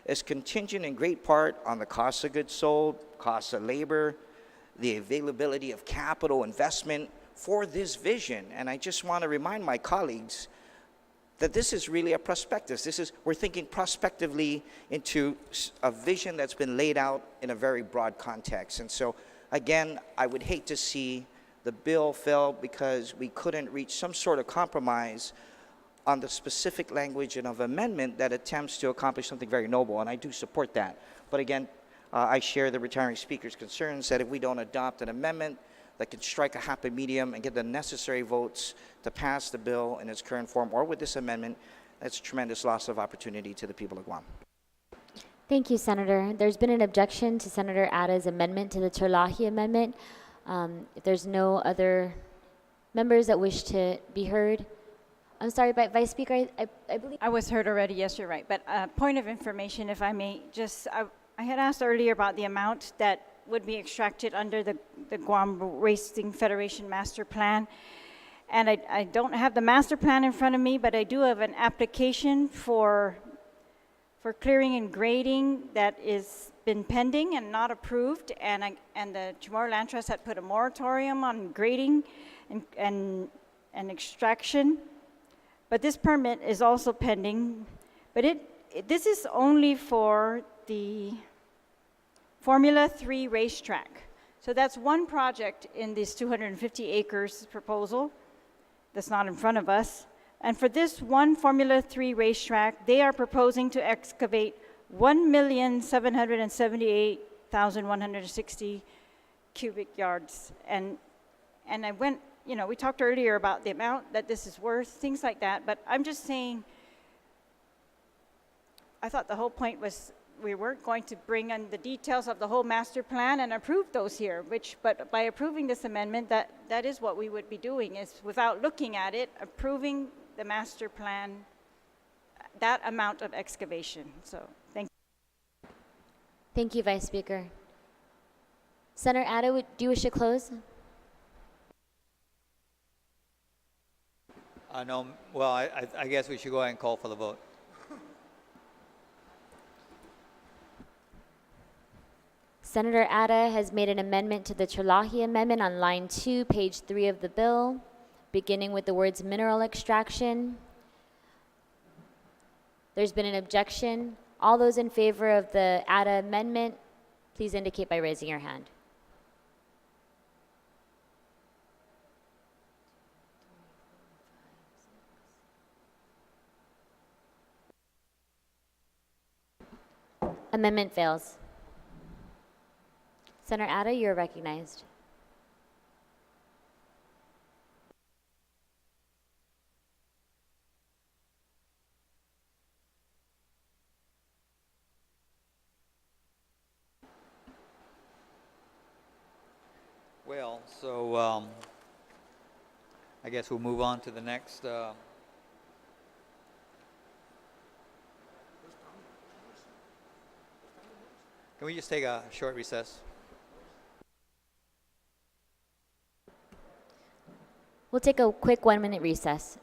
is contingent in great part on the cost of goods sold, cost of labor, the availability of capital investment for this vision. And I just want to remind my colleagues that this is really a prospectus. We're thinking prospectively into a vision that's been laid out in a very broad context. And so, again, I would hate to see the bill failed because we couldn't reach some sort of compromise on the specific language and of amendment that attempts to accomplish something very noble, and I do support that. But again, I share the retiring speaker's concerns that if we don't adopt an amendment that can strike a happy medium and get the necessary votes to pass the bill in its current form or with this amendment, that's a tremendous loss of opportunity to the people of Guam. Thank you, Senator. There's been an objection to Senator Atta's amendment to the Turlock amendment. If there's no other members that wish to be heard, I'm sorry, but Vice Speaker, I believe. I was heard already, yes, you're right. But point of information, if I may, I had asked earlier about the amount that would be extracted under the Guam Racing Federation Master Plan. And I don't have the master plan in front of me, but I do have an application for clearing and grading that is been pending and not approved. And the Chamorro Land Trust had put a moratorium on grading and extraction. But this permit is also pending. But this is only for the Formula 3 racetrack. So that's one project in this 250 acres proposal that's not in front of us. And for this one Formula 3 racetrack, they are proposing to excavate 1,778,160 cubic yards. And I went, we talked earlier about the amount that this is worth, things like that, but I'm just saying, I thought the whole point was we weren't going to bring in the details of the whole master plan and approve those here, but by approving this amendment, that is what we would be doing, is without looking at it, approving the master plan, that amount of excavation. So, thank you. Thank you, Vice Speaker. Senator Atta, do you wish to close? No, well, I guess we should go ahead and call for the vote. Senator Atta has made an amendment to the Turlock amendment on line 2, page 3 of the bill, beginning with the words mineral extraction. There's been an objection. All those in favor of the Atta amendment, please indicate by raising your hand. Amendment fails. Senator Atta, you're recognized. Well, so I guess we'll move on to the next. Can we just take a short recess? We'll take a quick 1-minute recess.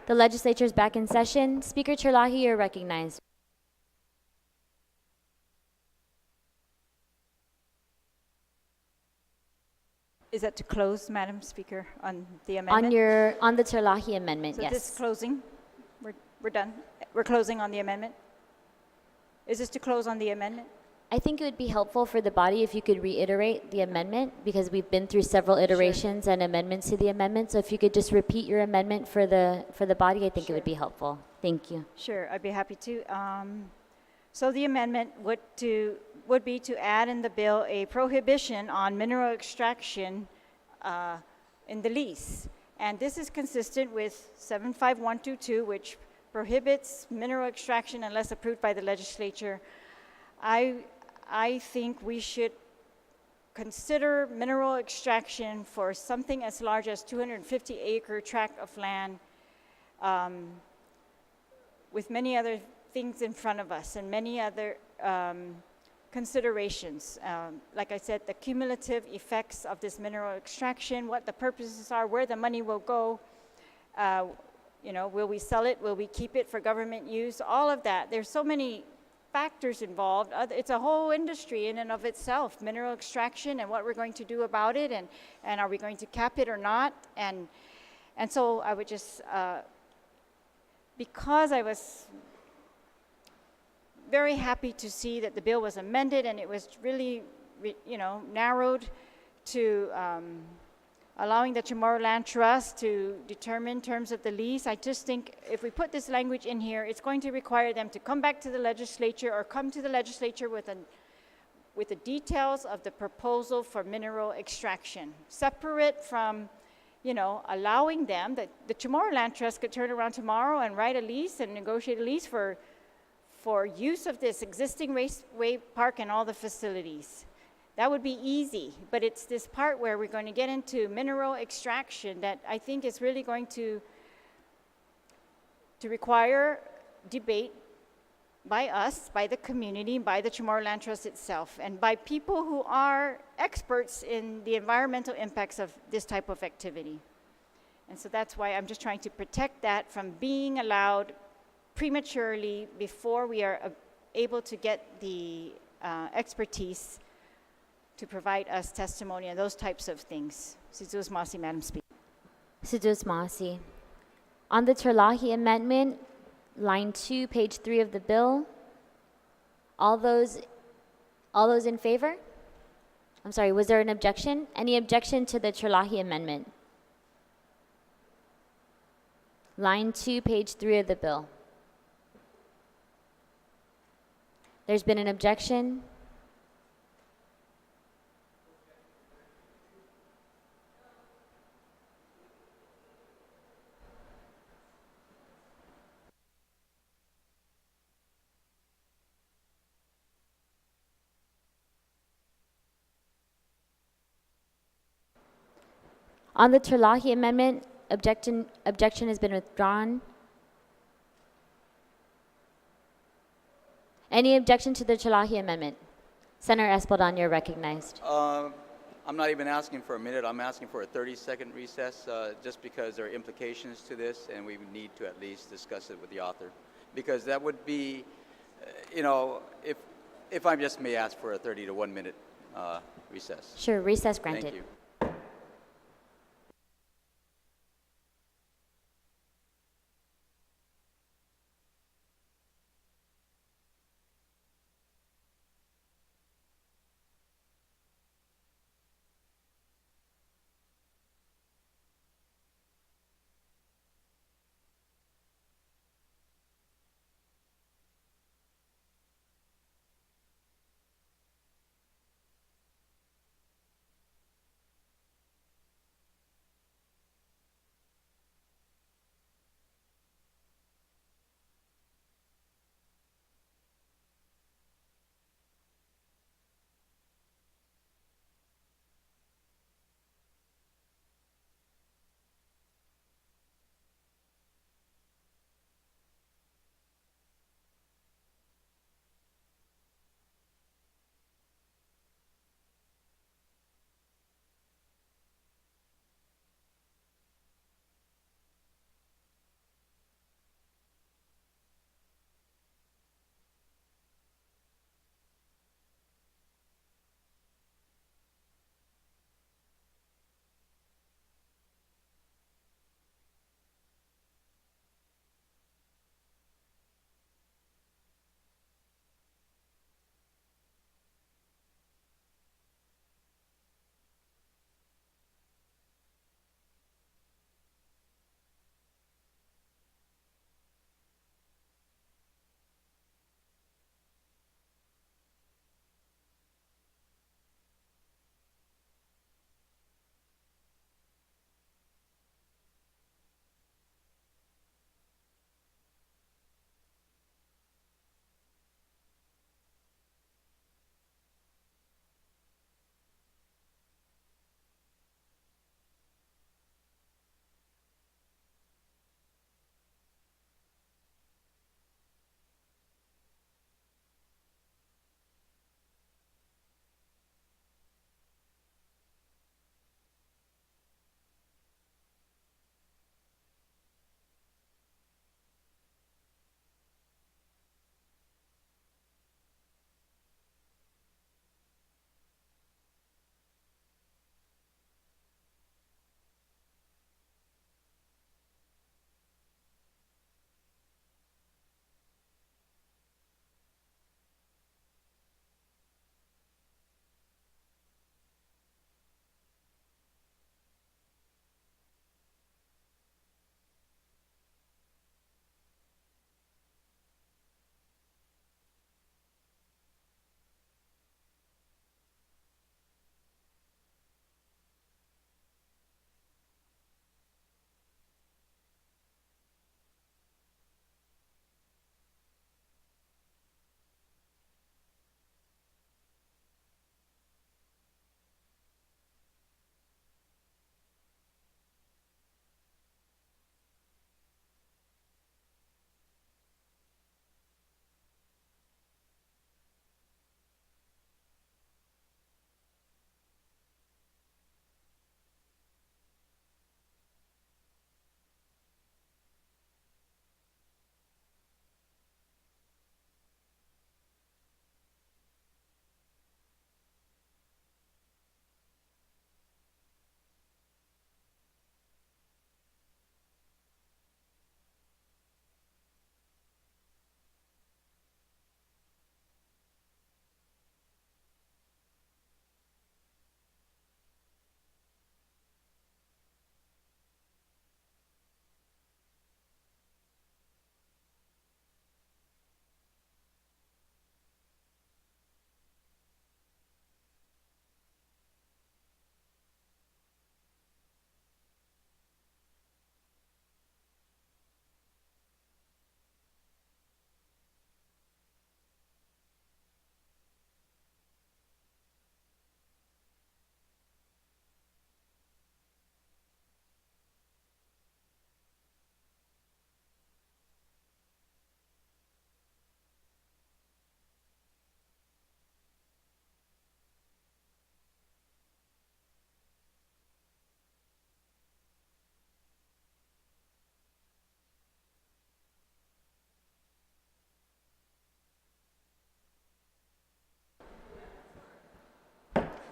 The legislature is back in session. Speaker Salahi, you're recognized. Is that to close, Madam Speaker, on the amendment? On the Turlock amendment, So yes. this closing, we're done. We're closing on the amendment? Is this to close on the amendment? I think it would be helpful for the body if you could reiterate the amendment, because we've been through several iterations and amendments to the amendment. So if you could just repeat your amendment for the body, I think it would be helpful. Thank you. Sure, I'd be happy to. So the amendment would be to add in the bill a prohibition on mineral extraction in the lease. And this is consistent with 75122, which prohibits mineral extraction unless approved by the legislature. I think we should consider mineral extraction for something as large as 250-acre tract of land, with many other things in front of us and many other considerations. Like I said, the cumulative effects of this mineral extraction, what the purposes are, where the money will go, you know, will we sell it, will we keep it for government use, all of that. There's so many factors involved. It's a whole industry in and of itself, mineral extraction and what we're going to do about it, and are we going to cap it or not. And so I would just, because I was very happy to see that the bill was amended and it was really, you know, narrowed to allowing the Chamorro Land Trust to determine terms of the lease. I just think if we put this language in here, it's going to require them to come back to the legislature or come to the legislature with the details of the proposal for mineral extraction, separate from, you know, allowing them, that the Chamorro Land Trust could turn around tomorrow and write a lease and negotiate a lease for use of this existing raceway park and all the facilities. That would be easy, but it's this part where we're going to get into mineral extraction that I think is really going to require debate by us, by the community, by the Chamorro Land Trust itself, and by people who are experts in the environmental impacts of this type of activity. And so that's why I'm just trying to protect that from being allowed prematurely before we are able to get the expertise to provide us testimony on those types of things. Sidus Masi, Madam Speaker. Sidus Masi. On the Turlock amendment, line 2, page 3 of the bill, all those in favor? I'm sorry, was there an objection? Any objection to the Turlock amendment? Line 2, page 3 of the bill. There's been an objection. On the Turlock amendment, objection has been withdrawn. Any objection to the Turlock amendment? Senator Espaldon, you're recognized. I'm not even asking for a minute. I'm asking for a 30-second recess, just because there are implications to this, and we need to at least discuss it with the author. Because that would be, you know, if I just may ask for a 30 to 1 minute recess. Sure, recess granted. Thank you.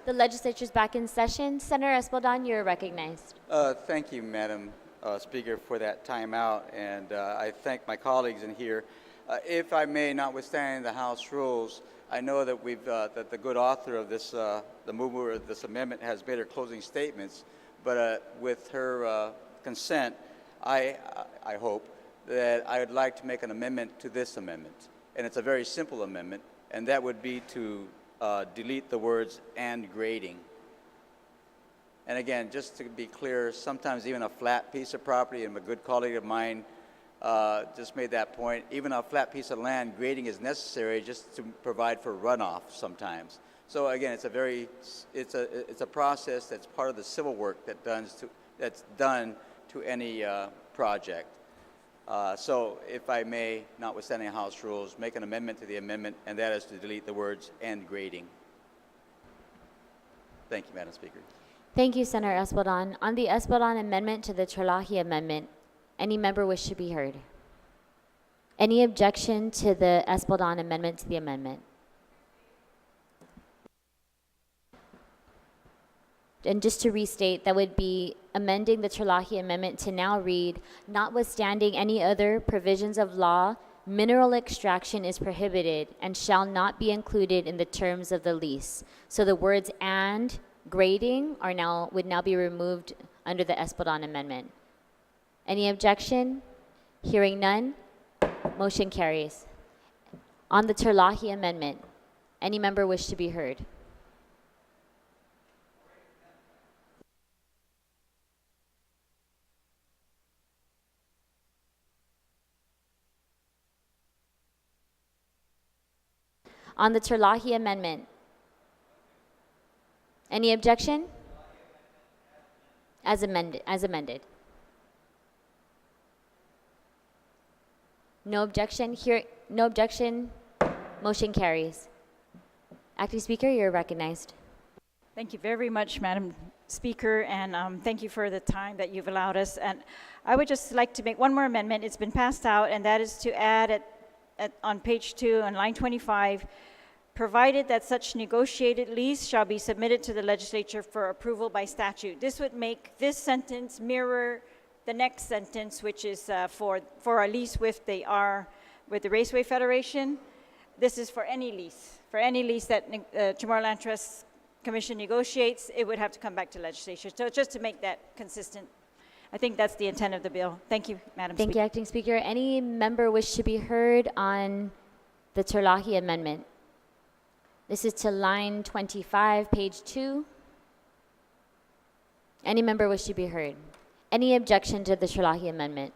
The legislature is back in session. Senator Espaldon, you're recognized. Thank you, Madam Speaker, for that timeout, and I thank my colleagues in here. If I may, notwithstanding the House rules, I know that that the good author of this, the mover of this amendment, has made her closing statements, but with her consent, I hope that I would like to make an amendment to this amendment, and it's a very simple amendment, and that would be to delete the words "and grading." And again, just to be clear, sometimes even a flat piece of property, and a good colleague of mine just made that point, even a flat piece of land, grading is necessary just to provide for runoff sometimes. So again, it's a process that's part of the civil work that's done to any project. So if I may, notwithstanding House rules, make an amendment to the amendment, and that is to delete the words "and grading." Thank you, Madam Speaker. Thank you, Senator Espaldon. On the Espaldon amendment to the Turlock amendment, any member wish to be heard? Any objection to the Espaldon amendment to the amendment? And just to restate, that would be amending the Turlock amendment to now read, notwithstanding any other provisions of law, mineral extraction is prohibited and shall not be included in the terms of the lease. So the words "and grading" would now be removed under the Espaldon amendment. Any objection? Hearing none, motion carries. On the Turlock amendment, any member wish to be heard? On the Turlock amendment, any objection? As amended. No objection. No objection. Motion carries. Acting Speaker, you're recognized. Thank you very much, Madam Speaker, and thank you for the time that you've allowed us. And I would just like to make one more amendment. It's been passed out, and that is to add on page 2 on line 25, provided that such negotiated lease shall be submitted to the legislature for approval by statute. This would make this sentence mirror the next sentence, which is for a lease with the Raceway Federation. This is for any lease. For any lease that Chamorro Land Trust Commission negotiates, it would have to come back to legislature. So just to make that consistent, I think that's the intent of the bill. Thank you, Madam Speaker. Thank you, Acting Speaker. Any member wish to be heard on the Turlock amendment? This is to line 25, page 2. Any member wish to be heard? Any objection to the Turlock amendment?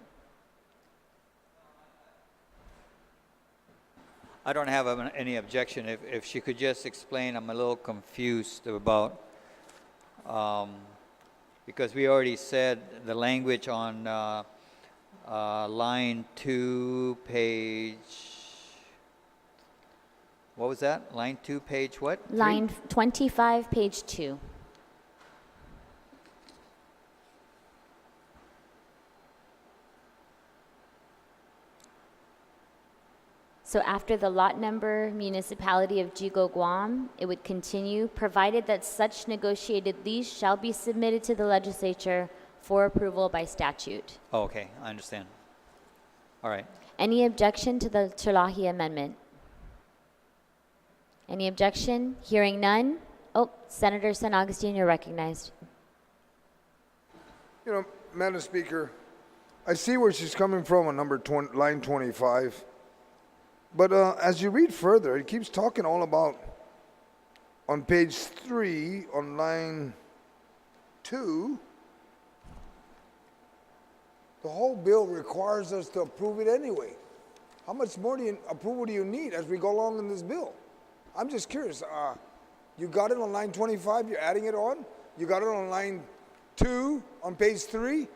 I don't have any objection. If she could just explain, I'm a little confused about, because we already said the language on line 2, page, what was that? Line 2, page what? Line 25, page 2. So after the lot number, municipality of Jigo, Guam, it would continue, provided that such negotiated lease shall be submitted to the legislature for approval by statute. Oh, okay, I understand. All right. Any objection to the Turlock amendment? Any objection? Hearing none. Oh, Senator San Agustin, you're recognized. You know, Madam Speaker, I see where she's coming from on line 25. But as you read further, it keeps talking all about, on page 3, on line 2, the whole bill requires us to approve it anyway. How much more approval do you need as we go along in this bill? I'm just curious. You got it on line 25, you're adding it on? You got it on line 2, on page 3?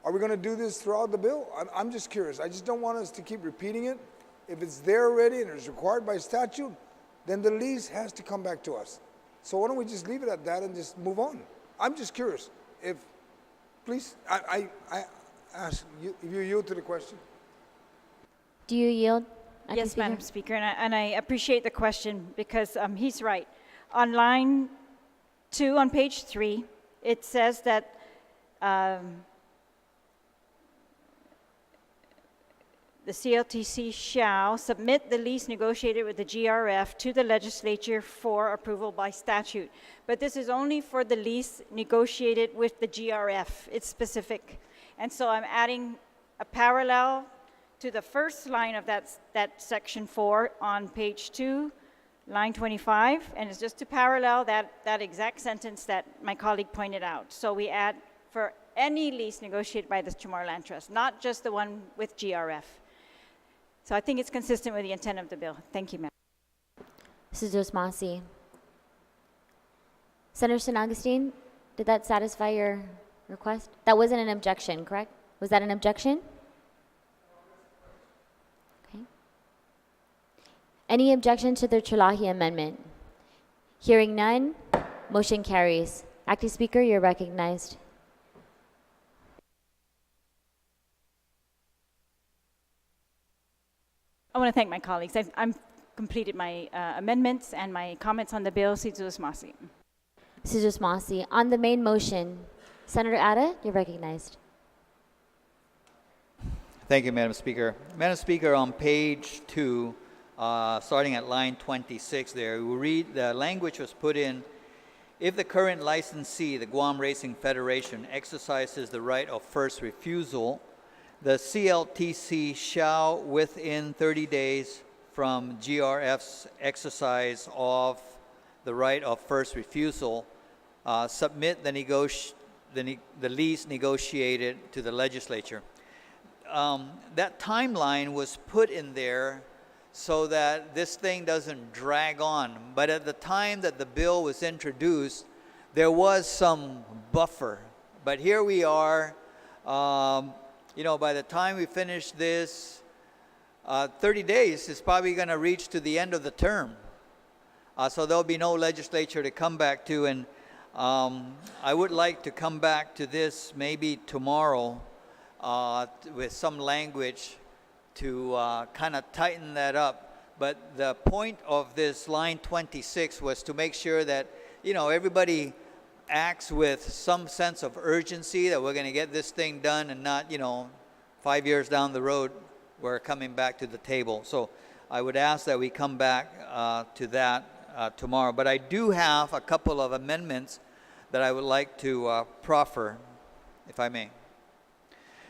Are we going to do this throughout the bill? I'm just curious. I just don't want us to keep repeating it. If it's there already and it's required by statute, then the lease has to come back to us. So why don't we just leave it at that and just move on? I'm just curious. Please, I ask you, if you yield to the question. Do you yield? Acting Yes, Speaker? Madam Speaker, and I appreciate the question because he's right. On line 2 on page 3, it says that the CLTC shall submit the lease negotiated with the GRF to the legislature for approval by statute. But this is only for the lease negotiated with the GRF. It's specific. And so I'm adding a parallel to the first line of that section 4 on page 2, line 25, and it's just to parallel that exact sentence that my colleague pointed out. So we add for any lease negotiated by the Chamorro Land Trust, not just the one with GRF. So I think it's consistent with the intent of the bill. Thank you, Madam. Mrs. Masi. Senator San Agustin, did that satisfy your request? That wasn't an objection, correct? Was that an objection? Okay. Any objection to the Salahi amendment? Hearing none, motion carries. Acting Speaker, you're recognized. I want to thank my colleagues. I've completed my amendments and my comments on the bill. Mrs. Masi. Mrs. Masi, on the main motion, Senator Ada, you're recognized. Thank you, Madam Speaker. Madam Speaker, on page 2, starting at line 26 there, we read the language was put in, if the current licensee, the Guam Racing Federation, exercises the right of first refusal, the CLTC shall, within 30 days from GRF's exercise of the right of first refusal, submit the lease negotiated to the legislature. That timeline was put in there so that this thing doesn't drag on. But at the time that the bill was introduced, there was some buffer. But here we are. You know, by the time we finish this, 30 days is probably going to reach to the end of the term. So there'll be no legislature to come back to. And I would like to come back to this maybe tomorrow with some language to kind of tighten that up. But the point of this line 26 was to make sure that, you know, everybody acts with some sense of urgency that we're going to get this thing done and not, you know, 5 years down the road, we're coming back to the table. So I would ask that we come back to that tomorrow. But I do have a couple of amendments that I would like to proffer, if I may.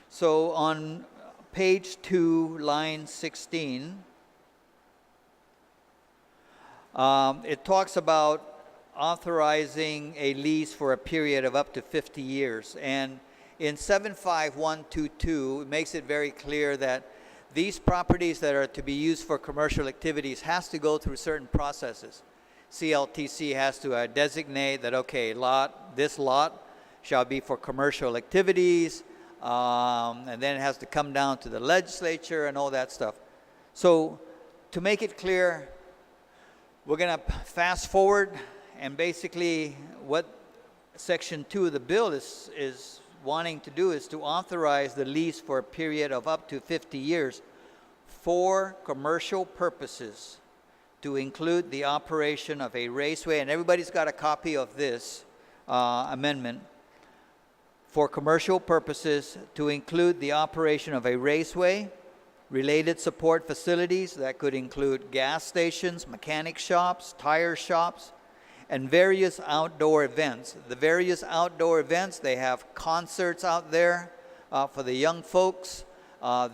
So on page 2, line 16, it talks about authorizing a lease for a period of up to 50 years. And in 75122, it makes it very clear that these properties that are to be used for commercial activities has to go through certain processes. CLTC has to designate that, okay, this lot shall be for commercial activities, and then it has to come down to the legislature and all that stuff. So to make it clear, we're going to fast forward. And basically, what Section 2 of the bill is wanting to do is to authorize the lease for a period of up to 50 years for commercial purposes to include the operation of a raceway. And everybody's got a copy of this amendment. For commercial purposes to include the operation of a raceway, related support facilities that could include gas stations, mechanic shops, tire shops, and various outdoor events. The various outdoor events, they have concerts out there for the young folks.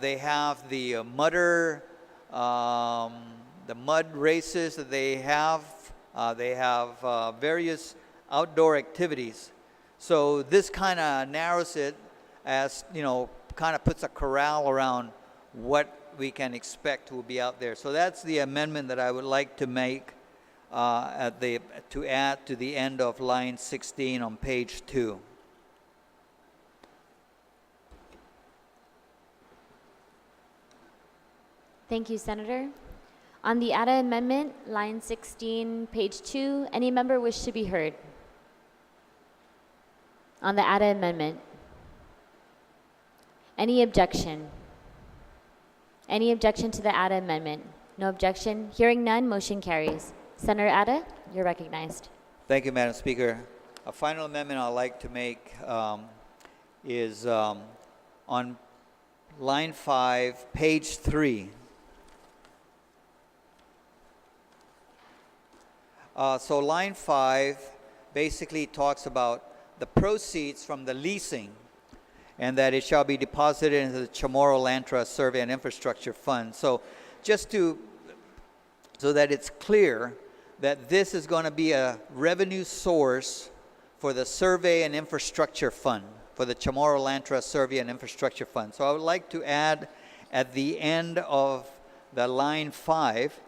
They have the mud races that they have. They have various outdoor activities. So this kind of narrows it as, you know, kind of puts a corral around what we can expect will be out there. So that's the amendment that I would like to make to add to the end of line 16 on page 2. Thank you, Senator. On the ADA amendment, line 16, page 2, any member wish to be heard? On the ADA amendment. Any objection? Any objection to the ADA amendment? No objection. Hearing none, motion carries. Senator Ada, you're recognized. Thank you, Madam Speaker. A final amendment I'd like to make is on line 5, page 3. So line 5 basically talks about the proceeds from the leasing, and that it shall be deposited into the Chamorro Land Trust Survey and Infrastructure Fund. So so that it's clear that this is going to be a revenue source for the Survey and Infrastructure Fund, for the Chamorro Land Trust Survey and Infrastructure Fund. So I would like to add at the end of the line 5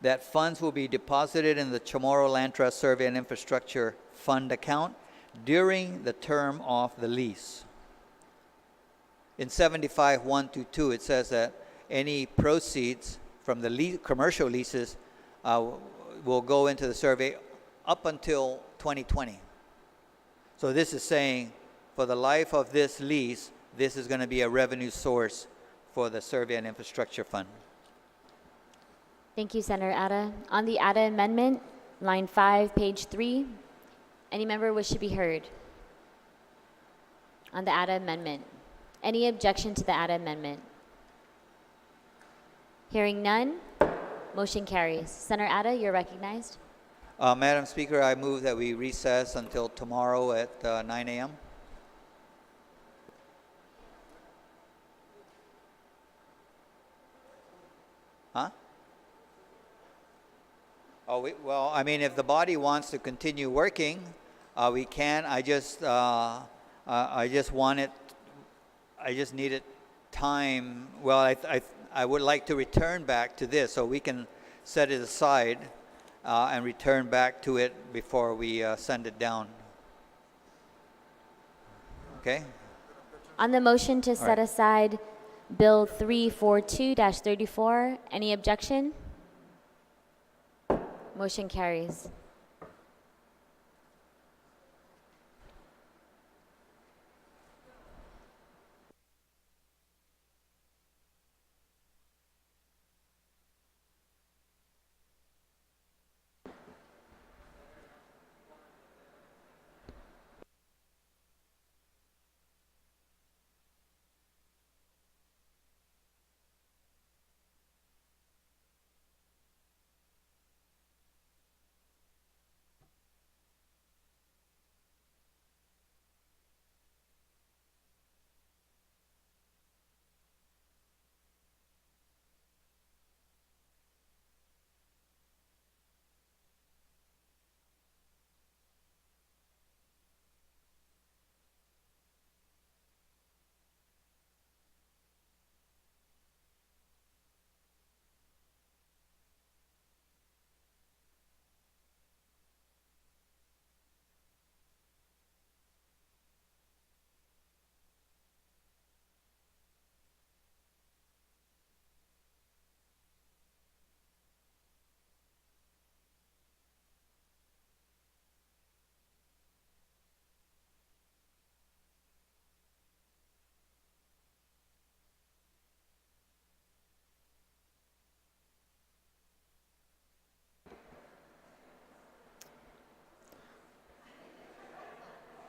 that funds will be deposited in the Chamorro Land Trust Survey and Infrastructure Fund account during the term of the lease. In 75-122, it says that any proceeds from the commercial leases will go into the survey up until 2020. So this is saying for the life of this lease, this is going to be a revenue source for the Survey and Infrastructure Fund. Thank you, Senator Ada. On the Ada amendment, line 5, page 3, any member wish to be heard? On the Ada amendment. Any objection to the Ada amendment? Hearing none, motion carries. Senator Ada, you're recognized. Madam Speaker, I move that we recess until tomorrow at 9 a.m. Huh? Oh, well, I mean, if the body wants to continue working, we can. I just needed time. Well, I would like to return back to this so we can set it aside and return back to it before we send it down. Okay? On the motion to set aside Bill 342-34, any objection? Motion carries.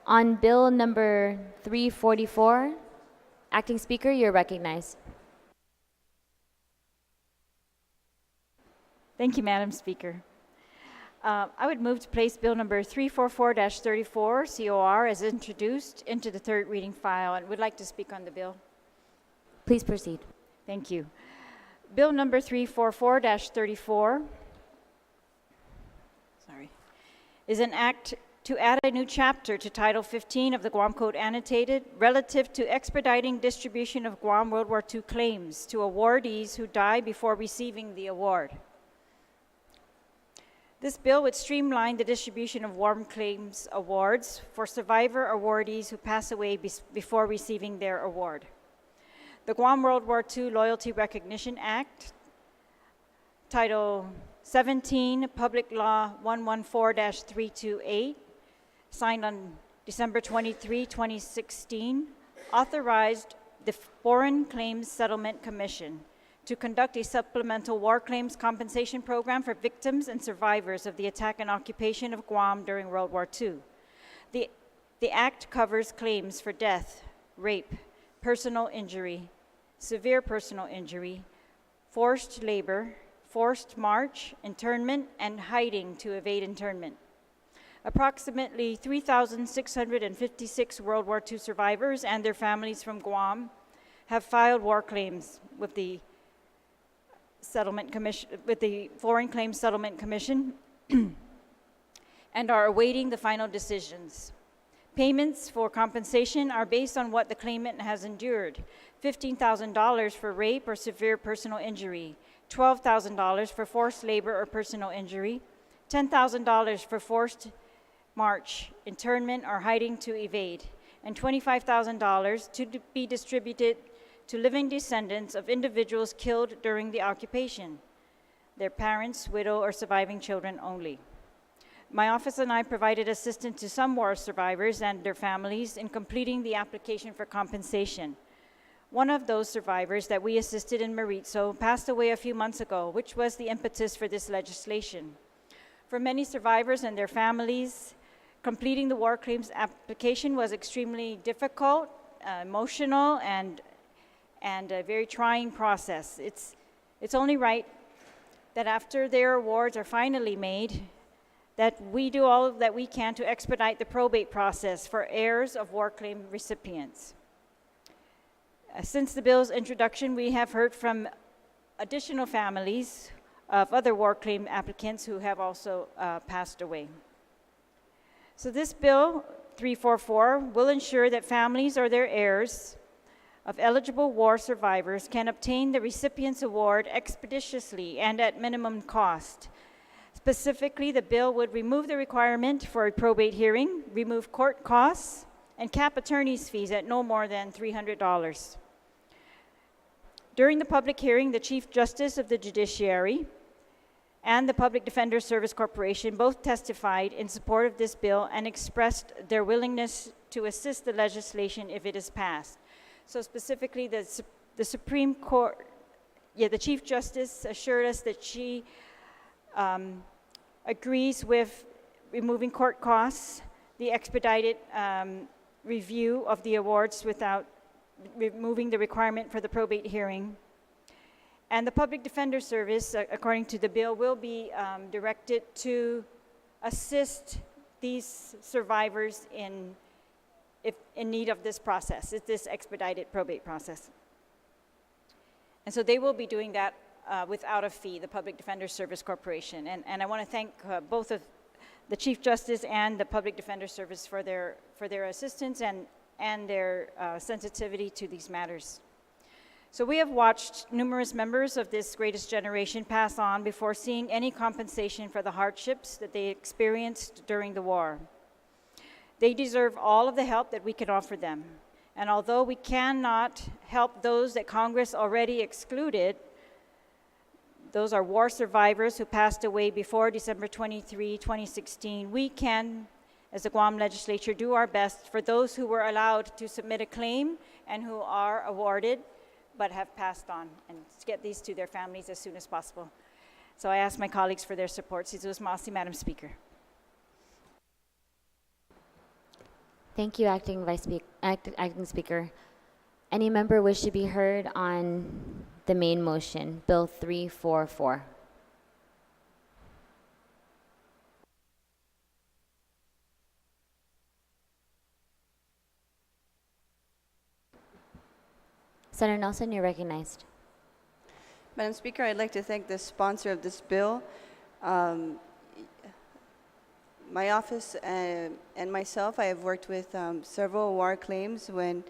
On Bill number 344, Acting Speaker, you're recognized. Thank you, Madam Speaker. I would move to place Bill number 344-34, COR, as introduced into the third reading file, and would like to speak on the bill. Please proceed. Thank you. Bill number 344-34 is an act to add a new chapter to Title 15 of the Guam Code Annotated relative to expediting distribution of Guam World War II claims to awardees who die before receiving the award. This bill would streamline the distribution of War Claims awards for survivor awardees who pass away before receiving their award. The Guam World War II Loyalty Recognition Act, Title 17, Public Law 114-328, signed on December 23, 2016, authorized the Foreign Claims Settlement Commission to conduct a supplemental war claims compensation program for victims and survivors of the attack and occupation of Guam during World War II. The act covers claims for death, rape, personal injury, severe personal injury, forced labor, forced march, internment, and hiding to evade internment. Approximately 3,656 World War II survivors and their families from Guam have filed war claims with the Settlement Commission, with the Foreign Claims Settlement Commission, and are awaiting the final decisions. Payments for compensation are based on what the claimant has endured: $15,000 for rape or severe personal injury, $12,000 for forced labor or personal injury, $10,000 for forced march, internment, or hiding to evade, and $25,000 to be distributed to living descendants of individuals killed during the occupation, their parents, widow, or surviving children only. My office and I provided assistance to some war survivors and their families in completing the application for compensation. One of those survivors that we assisted in Maritzo passed away a few months ago, which was the impetus for this legislation. For many survivors and their families, completing the war claims application was extremely difficult, emotional, and a very trying process. It's only right that after their awards are finally made, that we do all that we can to expedite the probate process for heirs of war claim recipients. Since the bill's introduction, we have heard from additional families of other war claim applicants who have also passed away. So this bill, 344, will ensure that families or their heirs of eligible war survivors can obtain the recipient's award expeditiously and at minimum cost. Specifically, the bill would remove the requirement for a probate hearing, remove court costs, and cap attorney's fees at no more than $300. During the public hearing, the Chief Justice of the Judiciary and the Public Defender Service Corporation both testified in support of this bill and expressed their willingness to assist the legislation if it is passed. So specifically, the Supreme Court, the Chief Justice assured us that she agrees with removing court costs, the expedited review of the awards without removing the requirement for the probate hearing. And the Public Defender Service, according to the bill, will be directed to assist these survivors in need of this process, this expedited probate process. And so they will be doing that without a fee, the Public Defender Service Corporation. And I want to thank both of the Chief Justice and the Public Defender Service for their assistance and their sensitivity to these matters. So we have watched numerous members of this greatest generation pass on before seeing any compensation for the hardships that they experienced during the war. They deserve all of the help that we can offer them. And although we cannot help those that Congress already excluded, those are war survivors who passed away before December 23, 2016, we can, as the Guam Legislature, do our best for those who were allowed to submit a claim and who are awarded but have passed on, and to get these to their families as soon as possible. So I ask my colleagues for their support. Sizus Masi, Madam Speaker. Thank you, Acting Speaker. Any member wish to be heard on the main motion, Bill 344? Senator Nelson, you're recognized. Madam Speaker, I'd like to thank the sponsor of this bill. My office and myself, I have worked with several war claims when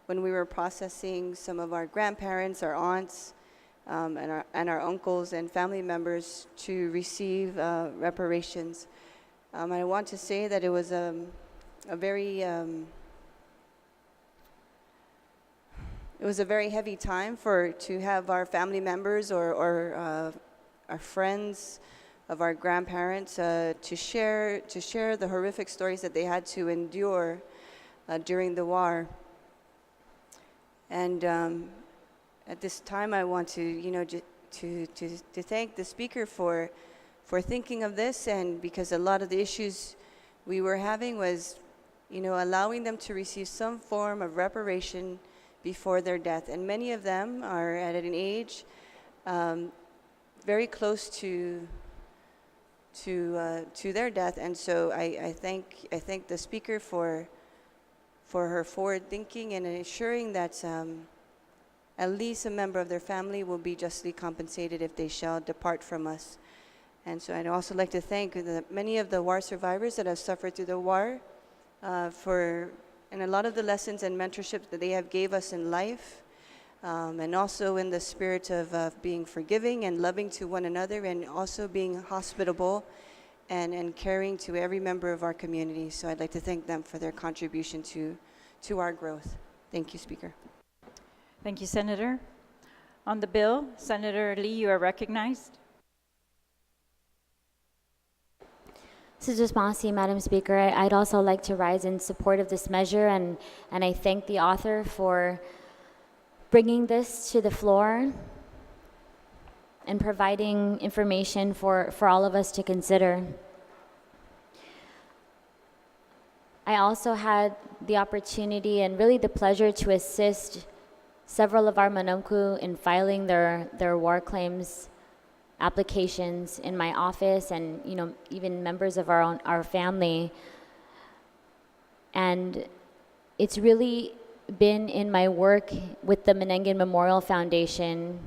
we were processing some of our grandparents, our aunts, and our uncles and family members to receive reparations. I want to say that it was a very heavy time to have our family members or our friends of our grandparents to share the horrific stories that they had to endure during the war. And at this time, I want to, to thank the speaker for thinking of this, and because a lot of the issues we were having was, allowing them to receive some form of reparation before their death. And many of them are at an age very close to their death. And so I thank the speaker for her forward thinking and ensuring that at least a member of their family will be justly compensated if they shall depart from us. And so I'd also like to thank many of the war survivors that have suffered through the war and a lot of the lessons and mentorship that they have gave us in life, and also in the spirit of being forgiving and loving to one another, and also being hospitable and caring to every member of our community. So I'd like to thank them for their contribution to our growth. Thank you, Speaker. Thank you, Senator. On the bill, Senator Lee, you are recognized. Sujasmasi, Madam Speaker, I'd also like to rise in support of this measure, and I thank the author for bringing this to the floor and providing information for all of us to consider. I also had the opportunity and really the pleasure to assist several of our Manamku in filing their war claims applications in my office, and even members of our family. And it's really been in my work with the Menengan Memorial Foundation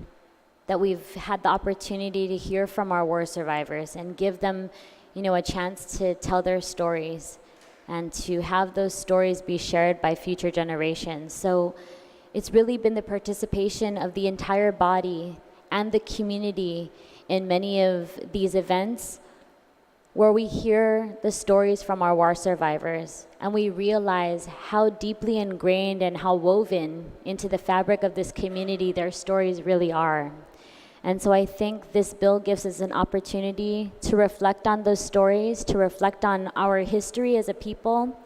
that we've had the opportunity to hear from our war survivors and give them a chance to tell their stories and to have those stories be shared by future generations. So it's really been the participation of the entire body and the community in many of these events where we hear the stories from our war survivors and we realize how deeply ingrained and how woven into the fabric of this community their stories really are. And so I think this bill gives us an opportunity to reflect on those stories, to reflect on our history as a people,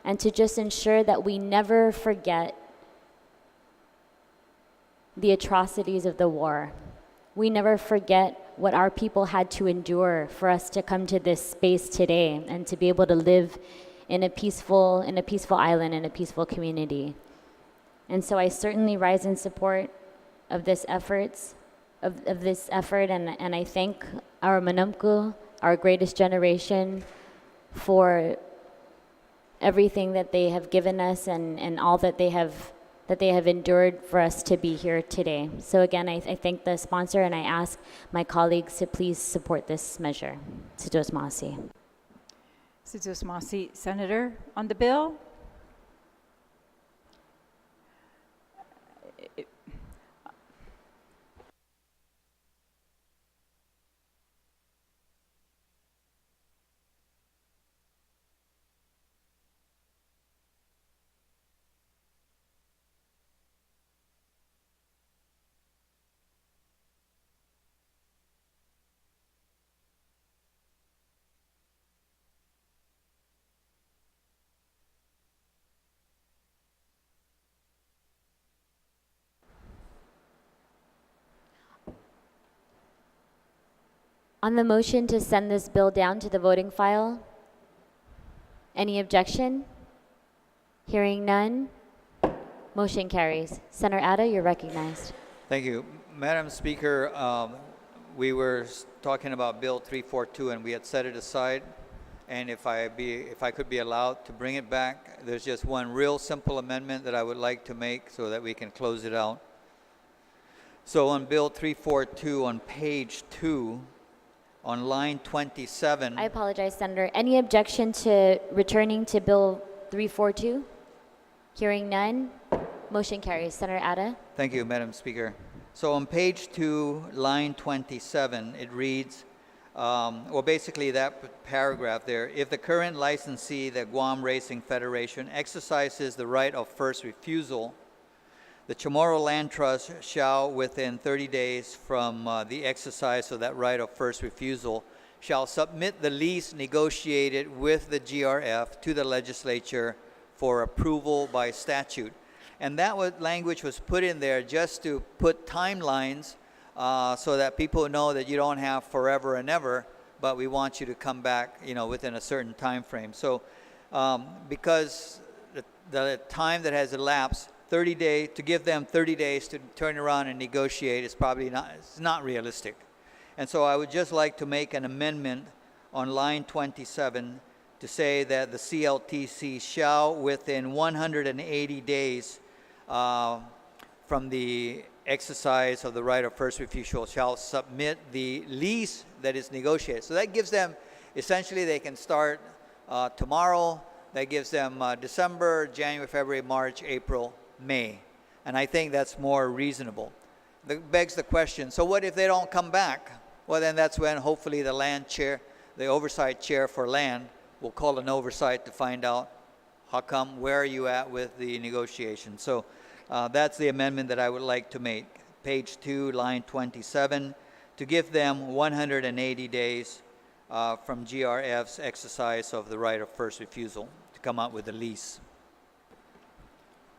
and to just ensure that we never forget the atrocities of the war. We never forget what our people had to endure for us to come to this space today and to be able to live in a peaceful island, in a peaceful community. And so I certainly rise in support of this effort, and I thank our Manamku, our greatest generation, for everything that they have given us and all that they have endured for us to be here today. So again, I thank the sponsor, and I ask my colleagues to please support this measure. Sujasmasi. Sujasmasi. Senator, on the bill? On the motion to send this bill down to the voting file, any objection? Hearing none, motion carries. Senator Atta, you're recognized. Thank you. Madam Speaker, we were talking about Bill 342 and we had set it aside. And if I could be allowed to bring it back, there's just one real simple amendment that I would like to make so that we can close it out. So on Bill 342 on page 2, on line 27. I apologize, Senator. Any objection to returning to Bill 342? Hearing none, motion carries. Senator Atta. Thank you, Madam Speaker. So on page 2, line 27, it reads, basically that paragraph there, if the current licensee, the Guam Racing Federation, exercises the right of first refusal, the Chamorro Land Trust shall, within 30 days from the exercise of that right of first refusal, shall submit the lease negotiated with the GRF to the legislature for approval by statute. And that language was put in there just to put timelines so that people know that you don't have forever and ever, but we want you to come back, within a certain time frame. So because the time that has elapsed, 30 days, to give them 30 days to turn around and negotiate is probably not realistic. And so I would just like to make an amendment on line 27 to say that the CLTC shall, within 180 days from the exercise of the right of first refusal, shall submit the lease that is negotiated. So that gives them, essentially they can start tomorrow. That gives them December, January, February, March, April, May. And I think that's more reasonable. That begs the question, so what if they don't come back? Well, then that's when hopefully the land chair, the oversight chair for land, will call an oversight to find out how come, where are you at with the negotiation. So that's the amendment that I would like to make. Page 2, line 27, to give them 180 days from GRF's exercise of the right of first refusal to come up with a lease.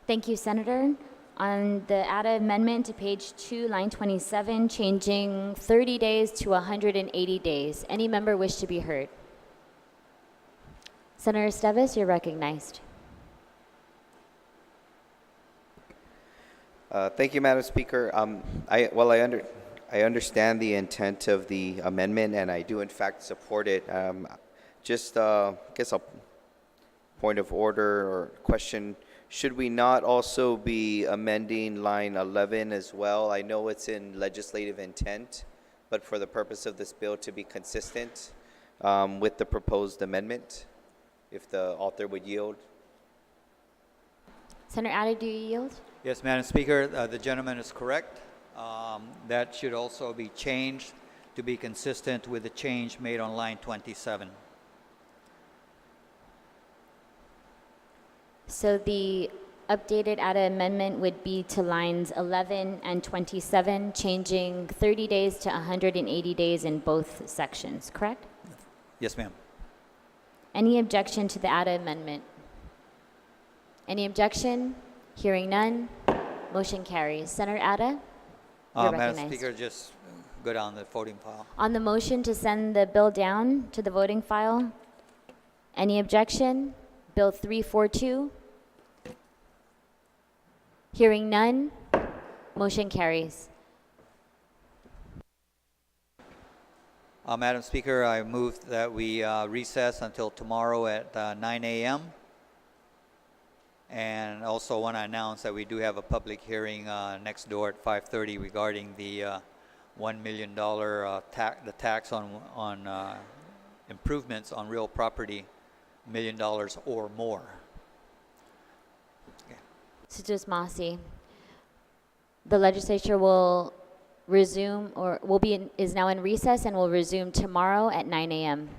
Thank you, Senator. On the ADA amendment to page 2, line 27, changing 30 days to 180 days. Any member wish to be heard? Senator Esteves, you're recognized. Thank you, Madam Speaker. I understand the intent of the amendment, and I do in fact support it. Just, I guess a point of order or question. Should we not also be amending line 11 as well? I know it's in legislative intent, but for the purpose of this bill to be consistent with the proposed amendment, if the author would yield. Senator Addo, do you yield? Yes, Madam Speaker, the gentleman is correct. That should also be changed to be consistent with the change made on line 27. So the updated ADA amendment would be to lines 11 and 27, changing 30 days to 180 days in both sections, correct? Yes, ma'am. Any objection to the ADA amendment? Any objection? Hearing none, motion carries. Senator Adda, you're Madam recognized. Speaker, just go down the voting file. On the motion to send the bill down to the voting file, any objection? Bill 342. Hearing none, motion carries. Madam Speaker, I move that we recess until tomorrow at 9 a.m. And also want to announce that we do have a public hearing next door at 5:30 regarding the $1 million the tax on improvements on real property, $1 million or more. Okay. Mr. Masi, the legislature will resume, or is now in recess and will resume tomorrow at 9 a.m.